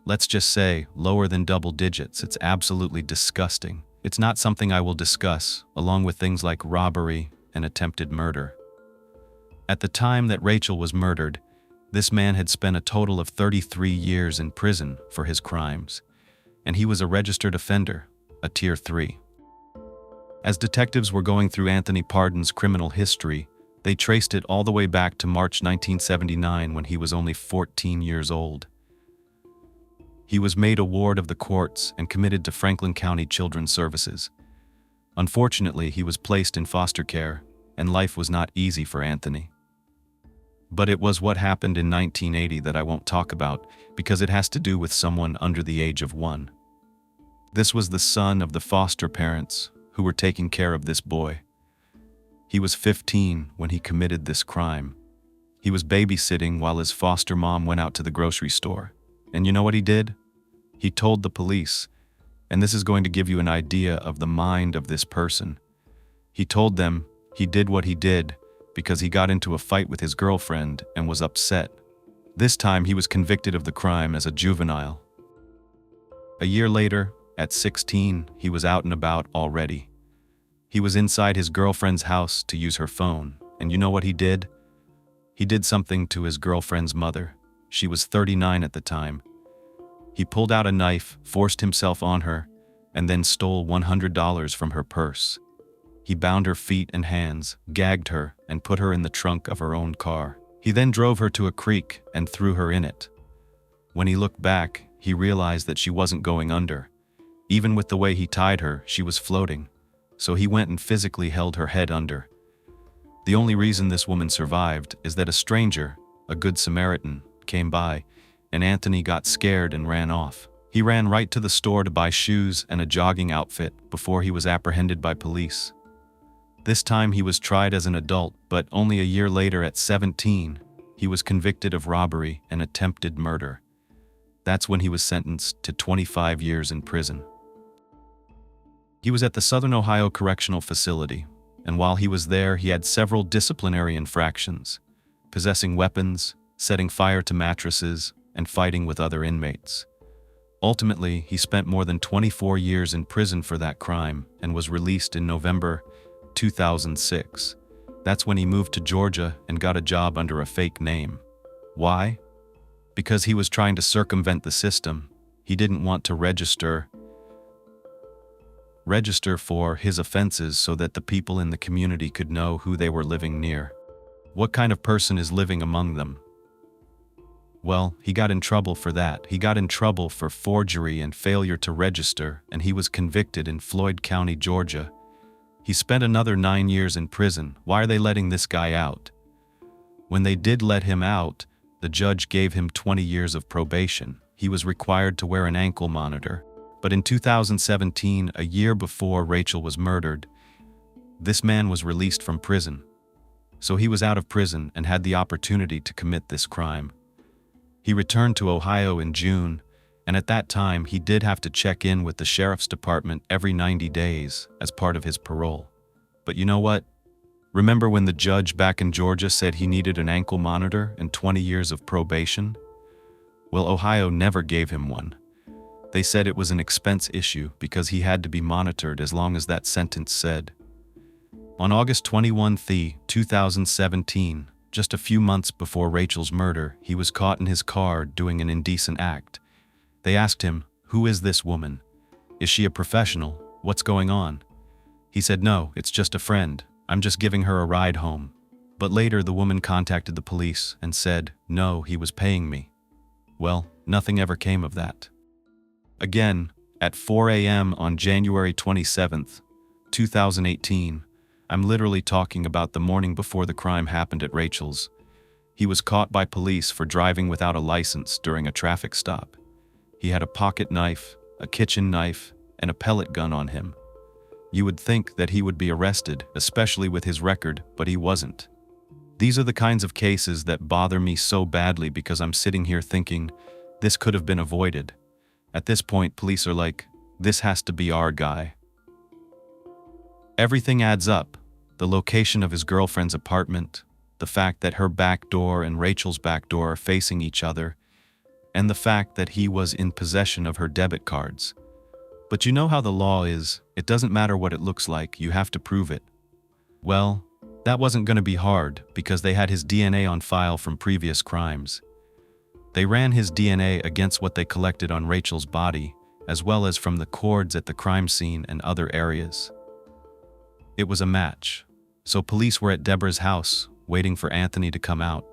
Speaker 1: Let's just say lower than double digits. It's absolutely disgusting. It's not something I will discuss, along with things like robbery and attempted murder. At the time that Rachel was murdered, this man had spent a total of 33 years in prison for his crimes, and he was a registered offender, a Tier 3. As detectives were going through Anthony Pardon's criminal history, they traced it all the way back to March 1979 when he was only 14 years old. He was made a ward of the courts and committed to Franklin County Children's Services. Unfortunately, he was placed in foster care, and life was not easy for Anthony. But it was what happened in 1980 that I won't talk about because it has to do with someone under the age of 1. This was the son of the foster parents who were taking care of this boy. He was 15 when he committed this crime. He was babysitting while his foster mom went out to the grocery store. And you know what he did? He told the police, and this is going to give you an idea of the mind of this person. He told them he did what he did because he got into a fight with his girlfriend and was upset. This time he was convicted of the crime as a juvenile. A year later, at 16, he was out and about already. He was inside his girlfriend's house to use her phone, and you know what he did? He did something to his girlfriend's mother. She was 39 at the time. He pulled out a knife, forced himself on her, and then stole $100 from her purse. He bound her feet and hands, gagged her, and put her in the trunk of her own car. He then drove her to a creek and threw her in it. When he looked back, he realized that she wasn't going under. Even with the way he tied her, she was floating. So he went and physically held her head under. The only reason this woman survived is that a stranger, a good Samaritan, came by, and Anthony got scared and ran off. He ran right to the store to buy shoes and a jogging outfit before he was apprehended by police. This time he was tried as an adult, but only a year later at 17, he was convicted of robbery and attempted murder. That's when he was sentenced to 25 years in prison. He was at the Southern Ohio Correctional Facility, and while he was there, he had several disciplinary infractions: possessing weapons, setting fire to mattresses, and fighting with other inmates. Ultimately, he spent more than 24 years in prison for that crime and was released in November 2006. That's when he moved to Georgia and got a job under a fake name. Why? Because he was trying to circumvent the system. He didn't want to register for his offenses so that the people in the community could know who they were living near. What kind of person is living among them? Well, he got in trouble for that. He got in trouble for forgery and failure to register, and he was convicted in Floyd County, Georgia. He spent another 9 years in prison. Why are they letting this guy out? When they did let him out, the judge gave him 20 years of probation. He was required to wear an ankle monitor. But in 2017, a year before Rachel was murdered, this man was released from prison. So he was out of prison and had the opportunity to commit this crime. He returned to Ohio in June, and at that time he did have to check in with the sheriff's department every 90 days as part of his parole. But you know what? Remember when the judge back in Georgia said he needed an ankle monitor and 20 years of probation? Well, Ohio never gave him one. They said it was an expense issue because he had to be monitored as long as that sentence said. On August 21, 2017, just a few months before Rachel's murder, he was caught in his car doing an indecent act. They asked him, "Who is this woman? Is she a professional? What's going on?" He said, "No, it's just a friend. I'm just giving her a ride home." But later the woman contacted the police and said, "No, he was paying me." Well, nothing ever came of that. Again, at 4 a.m. on January 27th, 2018, I'm literally talking about the morning before the crime happened at Rachel's. He was caught by police for driving without a license during a traffic stop. He had a pocket knife, a kitchen knife, and a pellet gun on him. You would think that he would be arrested, especially with his record, but he wasn't. These are the kinds of cases that bother me so badly because I'm sitting here thinking, this could have been avoided. At this point, police are like, this has to be our guy. Everything adds up. The location of his girlfriend's apartment, the fact that her back door and Rachel's back door are facing each other, and the fact that he was in possession of her debit cards. But you know how the law is, it doesn't matter what it looks like, you have to prove it. Well, that wasn't going to be hard because they had his DNA on file from previous crimes. They ran his DNA against what they collected on Rachel's body, as well as from the cords at the crime scene and other areas. It was a match, so police were at Deborah's house, waiting for Anthony to come out.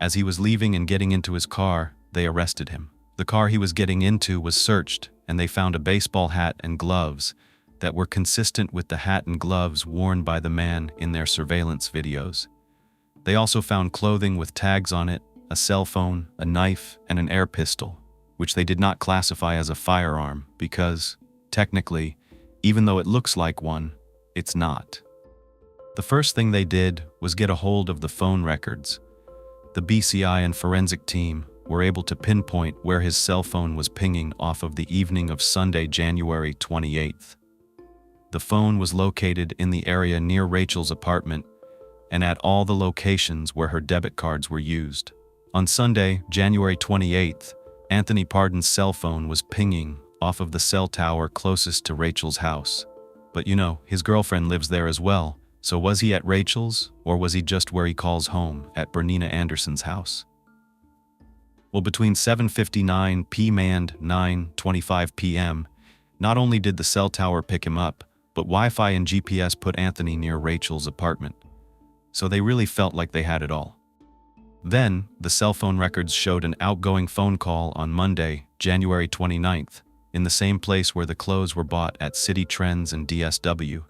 Speaker 1: As he was leaving and getting into his car, they arrested him. The car he was getting into was searched, and they found a baseball hat and gloves that were consistent with the hat and gloves worn by the man in their surveillance videos. They also found clothing with tags on it, a cell phone, a knife, and an air pistol, which they did not classify as a firearm because, technically, even though it looks like one, it's not. The first thing they did was get a hold of the phone records. The BCI and forensic team were able to pinpoint where his cell phone was pinging off of the evening of Sunday, January 28th. The phone was located in the area near Rachel's apartment and at all the locations where her debit cards were used. On Sunday, January 28th, Anthony Pardon's cell phone was pinging off of the cell tower closest to Rachel's house. But you know, his girlfriend lives there as well, so was he at Rachel's, or was he just where he calls home, at Bernina Anderson's house? Well, between 7:59 p.m. and 9:25 p.m., not only did the cell tower pick him up, but Wi-Fi and GPS put Anthony near Rachel's apartment. So they really felt like they had it all. Then, the cell phone records showed an outgoing phone call on Monday, January 29th, in the same place where the clothes were bought at City Trends and DSW.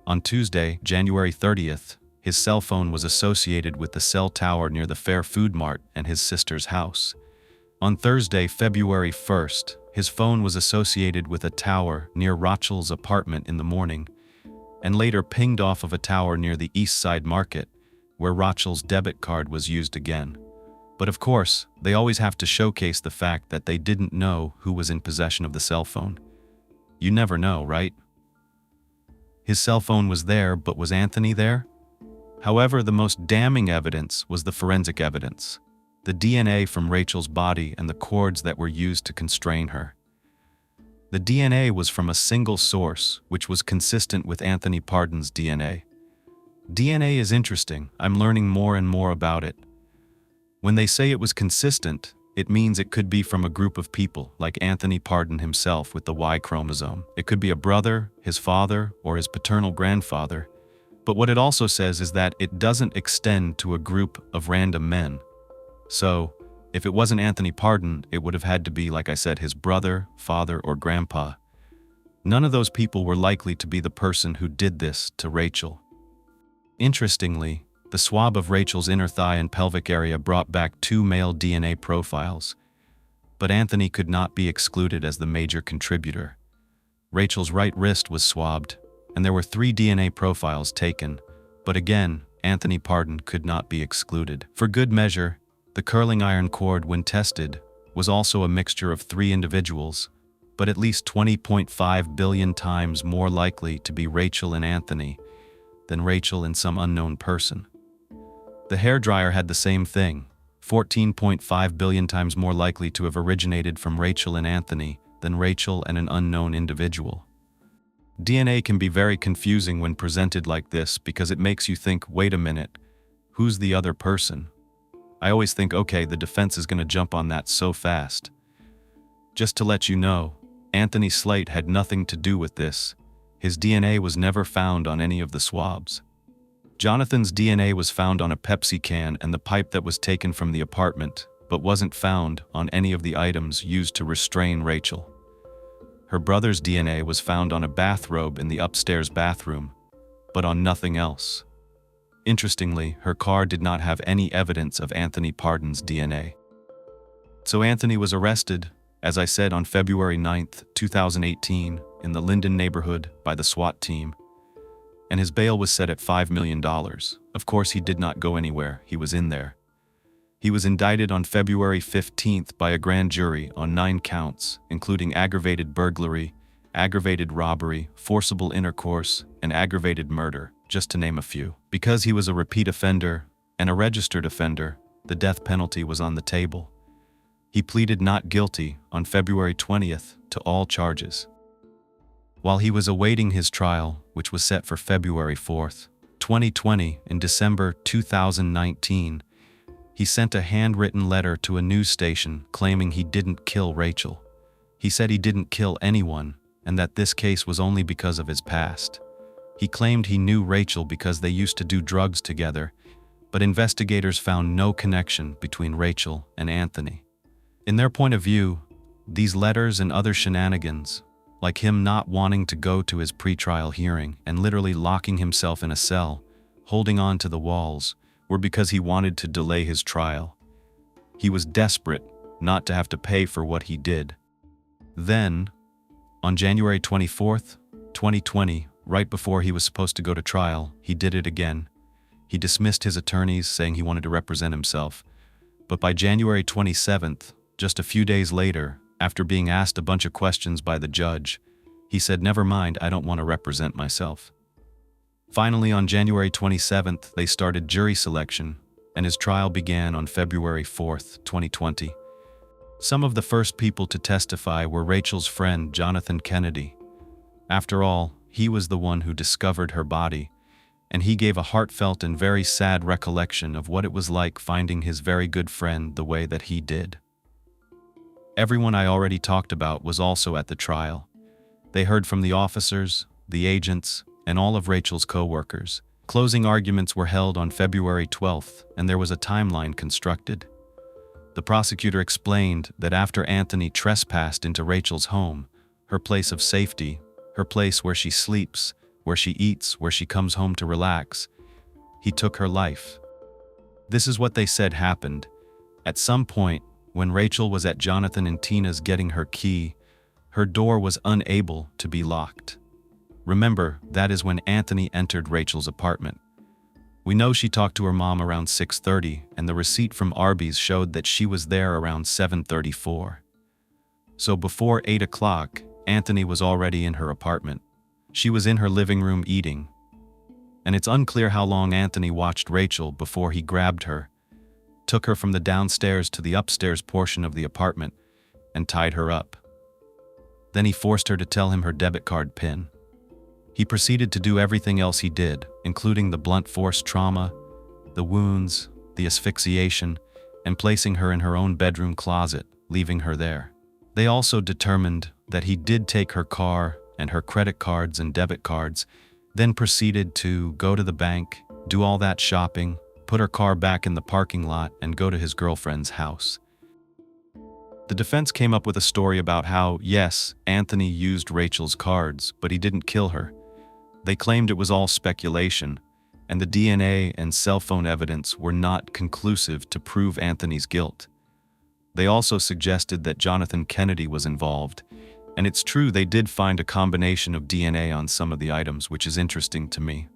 Speaker 1: On Tuesday, January 30th, his cell phone was associated with the cell tower near the Fair Food Mart and his sister's house. On Thursday, February 1st, his phone was associated with a tower near Rachel's apartment in the morning, and later pinged off of a tower near the East Side Market, where Rachel's debit card was used again. But of course, they always have to showcase the fact that they didn't know who was in possession of the cell phone. You never know, right? His cell phone was there, but was Anthony there? However, the most damning evidence was the forensic evidence. The DNA from Rachel's body and the cords that were used to constrain her. The DNA was from a single source, which was consistent with Anthony Pardon's DNA. DNA is interesting. I'm learning more and more about it. When they say it was consistent, it means it could be from a group of people, like Anthony Pardon himself with the Y chromosome. It could be a brother, his father, or his paternal grandfather. But what it also says is that it doesn't extend to a group of random men. So, if it wasn't Anthony Pardon, it would have had to be, like I said, his brother, father, or grandpa. None of those people were likely to be the person who did this to Rachel. Interestingly, the swab of Rachel's inner thigh and pelvic area brought back 2 male DNA profiles, but Anthony could not be excluded as the major contributor. Rachel's right wrist was swabbed, and there were 3 DNA profiles taken, but again, Anthony Pardon could not be excluded. For good measure, the curling iron cord, when tested, was also a mixture of 3 individuals, but at least 20.5 billion times more likely to be Rachel and Anthony than Rachel and some unknown person. The hairdryer had the same thing, 14.5 billion times more likely to have originated from Rachel and Anthony than Rachel and an unknown individual. DNA can be very confusing when presented like this because it makes you think, wait a minute, who's the other person? I always think, okay, the defense is going to jump on that so fast. Just to let you know, Anthony Slate had nothing to do with this. His DNA was never found on any of the swabs. Jonathan's DNA was found on a Pepsi can and the pipe that was taken from the apartment, but wasn't found on any of the items used to restrain Rachel. Her brother's DNA was found on a bathrobe in the upstairs bathroom, but on nothing else. Interestingly, her car did not have any evidence of Anthony Pardon's DNA. So Anthony was arrested, as I said, on February 9th, 2018, in the Linden neighborhood by the SWAT team, and his bail was set at $5 million. Of course, he did not go anywhere. He was in there. He was indicted on February 15th by a grand jury on 9 counts, including aggravated burglary, aggravated robbery, forcible intercourse, and aggravated murder, just to name a few. Because he was a repeat offender and a registered offender, the death penalty was on the table. He pleaded not guilty on February 20th to all charges. While he was awaiting his trial, which was set for February 4th, 2020, in December 2019, he sent a handwritten letter to a news station claiming he didn't kill Rachel. He said he didn't kill anyone and that this case was only because of his past. He claimed he knew Rachel because they used to do drugs together, but investigators found no connection between Rachel and Anthony. In their point of view, these letters and other shenanigans, like him not wanting to go to his pretrial hearing and literally locking himself in a cell, holding on to the walls, were because he wanted to delay his trial. He was desperate not to have to pay for what he did. Then, on January 24th, 2020, right before he was supposed to go to trial, he did it again. He dismissed his attorneys, saying he wanted to represent himself. But by January 27th, just a few days later, after being asked a bunch of questions by the judge, he said, "Never mind, I don't want to represent myself." Finally, on January 27th, they started jury selection, and his trial began on February 4th, 2020. Some of the first people to testify were Rachel's friend, Jonathan Kennedy. After all, he was the one who discovered her body, and he gave a heartfelt and very sad recollection of what it was like finding his very good friend the way that he did. Everyone I already talked about was also at the trial. They heard from the officers, the agents, and all of Rachel's co-workers. Closing arguments were held on February 12th, and there was a timeline constructed. The prosecutor explained that after Anthony trespassed into Rachel's home, her place of safety, her place where she sleeps, where she eats, where she comes home to relax, he took her life. This is what they said happened. At some point, when Rachel was at Jonathan and Tina's getting her key, her door was unable to be locked. Remember, that is when Anthony entered Rachel's apartment. We know she talked to her mom around 6:30, and the receipt from Arby's showed that she was there around 7:34. So before 8 o'clock, Anthony was already in her apartment. She was in her living room eating. And it's unclear how long Anthony watched Rachel before he grabbed her, took her from the downstairs to the upstairs portion of the apartment, and tied her up. Then he forced her to tell him her debit card PIN. He proceeded to do everything else he did, including the blunt force trauma, the wounds, the asphyxiation, and placing her in her own bedroom closet, leaving her there. They also determined that he did take her car and her credit cards and debit cards, then proceeded to go to the bank, do all that shopping, put her car back in the parking lot, and go to his girlfriend's house. The defense came up with a story about how, yes, Anthony used Rachel's cards, but he didn't kill her. They claimed it was all speculation, and the DNA and cell phone evidence were not conclusive to prove Anthony's guilt. They also suggested that Jonathan Kennedy was involved, and it's true they did find a combination of DNA on some of the items, which is interesting to me.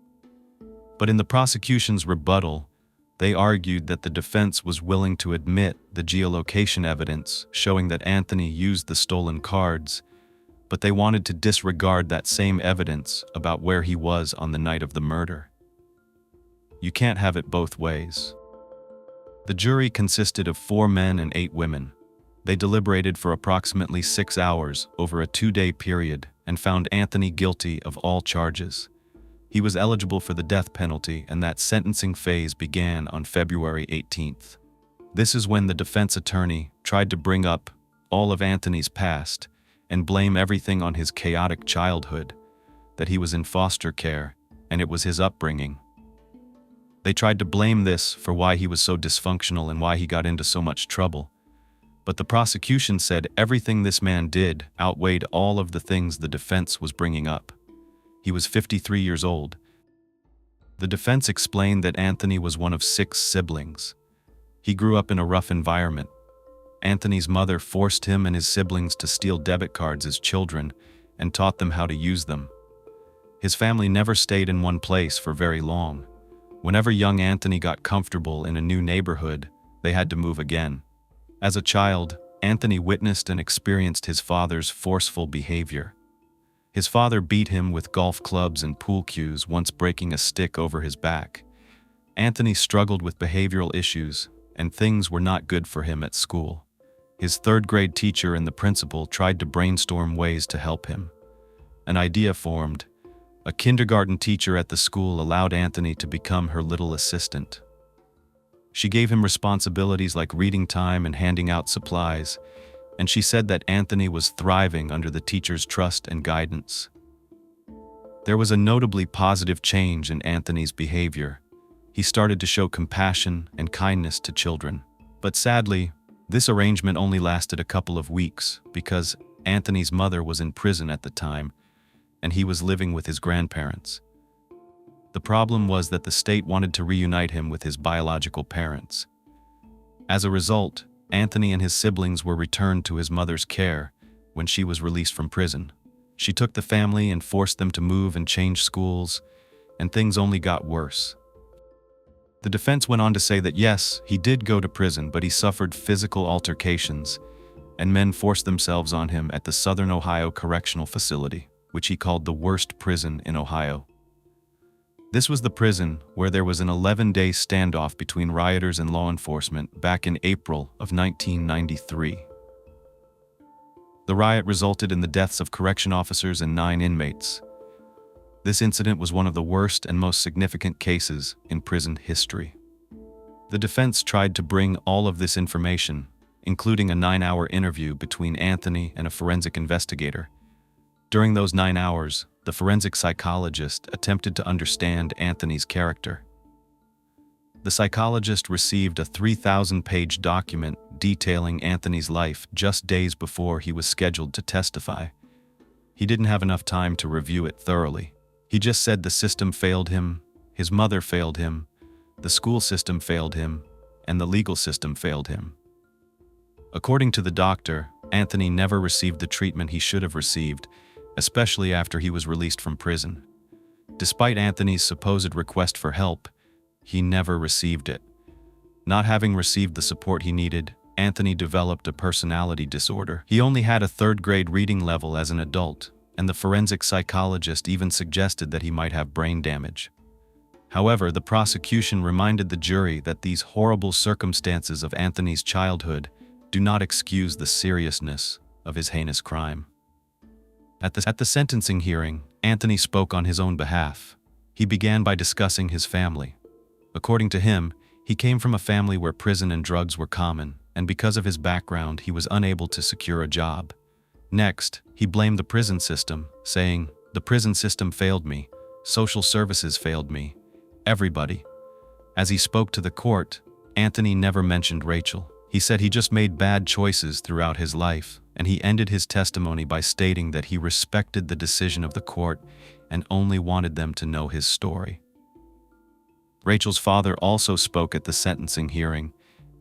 Speaker 1: But in the prosecution's rebuttal, they argued that the defense was willing to admit the geolocation evidence showing that Anthony used the stolen cards, but they wanted to disregard that same evidence about where he was on the night of the murder. You can't have it both ways. The jury consisted of 4 men and 8 women. They deliberated for approximately 6 hours over a 2-day period and found Anthony guilty of all charges. He was eligible for the death penalty, and that sentencing phase began on February 18th. This is when the defense attorney tried to bring up all of Anthony's past and blame everything on his chaotic childhood, that he was in foster care, and it was his upbringing. They tried to blame this for why he was so dysfunctional and why he got into so much trouble. But the prosecution said everything this man did outweighed all of the things the defense was bringing up. He was 53 years old. The defense explained that Anthony was one of 6 siblings. He grew up in a rough environment. Anthony's mother forced him and his siblings to steal debit cards as children and taught them how to use them. His family never stayed in one place for very long. Whenever young Anthony got comfortable in a new neighborhood, they had to move again. As a child, Anthony witnessed and experienced his father's forceful behavior. His father beat him with golf clubs and pool cues, once breaking a stick over his back. Anthony struggled with behavioral issues, and things were not good for him at school. His 3rd grade teacher and the principal tried to brainstorm ways to help him. An idea formed. A kindergarten teacher at the school allowed Anthony to become her little assistant. She gave him responsibilities like reading time and handing out supplies, and she said that Anthony was thriving under the teacher's trust and guidance. There was a notably positive change in Anthony's behavior. He started to show compassion and kindness to children. But sadly, this arrangement only lasted a couple of weeks because Anthony's mother was in prison at the time, and he was living with his grandparents. The problem was that the state wanted to reunite him with his biological parents. As a result, Anthony and his siblings were returned to his mother's care when she was released from prison. She took the family and forced them to move and change schools, and things only got worse. The defense went on to say that yes, he did go to prison, but he suffered physical altercations, and men forced themselves on him at the Southern Ohio Correctional Facility, which he called the worst prison in Ohio. This was the prison where there was an 11-day standoff between rioters and law enforcement back in April of 1993. The riot resulted in the deaths of correction officers and 9 inmates. This incident was one of the worst and most significant cases in prison history. The defense tried to bring all of this information, including a 9-hour interview between Anthony and a forensic investigator. During those 9 hours, the forensic psychologist attempted to understand Anthony's character. The psychologist received a 3,000-page document detailing Anthony's life just days before he was scheduled to testify. He didn't have enough time to review it thoroughly. He just said the system failed him, his mother failed him, the school system failed him, and the legal system failed him. According to the doctor, Anthony never received the treatment he should have received, especially after he was released from prison. Despite Anthony's supposed request for help, he never received it. Not having received the support he needed, Anthony developed a personality disorder. He only had a 3rd-grade reading level as an adult, and the forensic psychologist even suggested that he might have brain damage. However, the prosecution reminded the jury that these horrible circumstances of Anthony's childhood do not excuse the seriousness of his heinous crime. At the sentencing hearing, Anthony spoke on his own behalf. He began by discussing his family. According to him, he came from a family where prison and drugs were common, and because of his background, he was unable to secure a job. Next, he blamed the prison system, saying, "The prison system failed me. Social services failed me. Everybody." As he spoke to the court, Anthony never mentioned Rachel. He said he just made bad choices throughout his life, and he ended his testimony by stating that he respected the decision of the court and only wanted them to know his story. Rachel's father also spoke at the sentencing hearing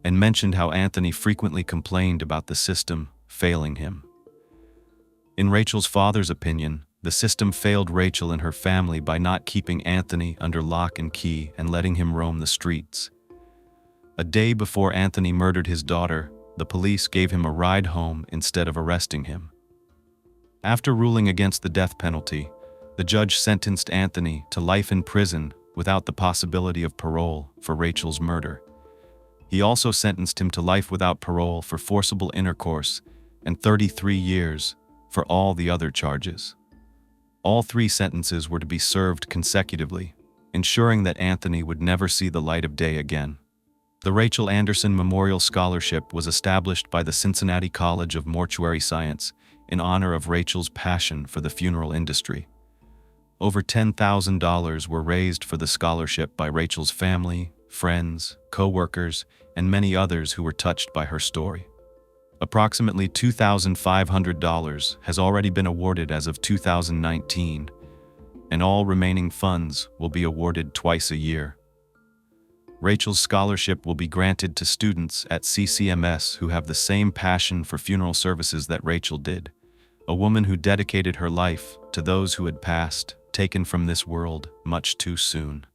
Speaker 1: and mentioned how Anthony frequently complained about the system failing him. In Rachel's father's opinion, the system failed Rachel and her family by not keeping Anthony under lock and key and letting him roam the streets. A day before Anthony murdered his daughter, the police gave him a ride home instead of arresting him. After ruling against the death penalty, the judge sentenced Anthony to life in prison without the possibility of parole for Rachel's murder. He also sentenced him to life without parole for forcible intercourse and 33 years for all the other charges. All 3 sentences were to be served consecutively, ensuring that Anthony would never see the light of day again. The Rachel Anderson Memorial Scholarship was established by the Cincinnati College of Mortuary Science in honor of Rachel's passion for the funeral industry. Over $10,000 were raised for the scholarship by Rachel's family, friends, co-workers, and many others who were touched by her story. Approximately $2,500 has already been awarded as of 2019, and all remaining funds will be awarded twice a year. Rachel's scholarship will be granted to students at CCMS who have the same passion for funeral services that Rachel did, a woman who dedicated her life to those who had passed, taken from this world much too soon.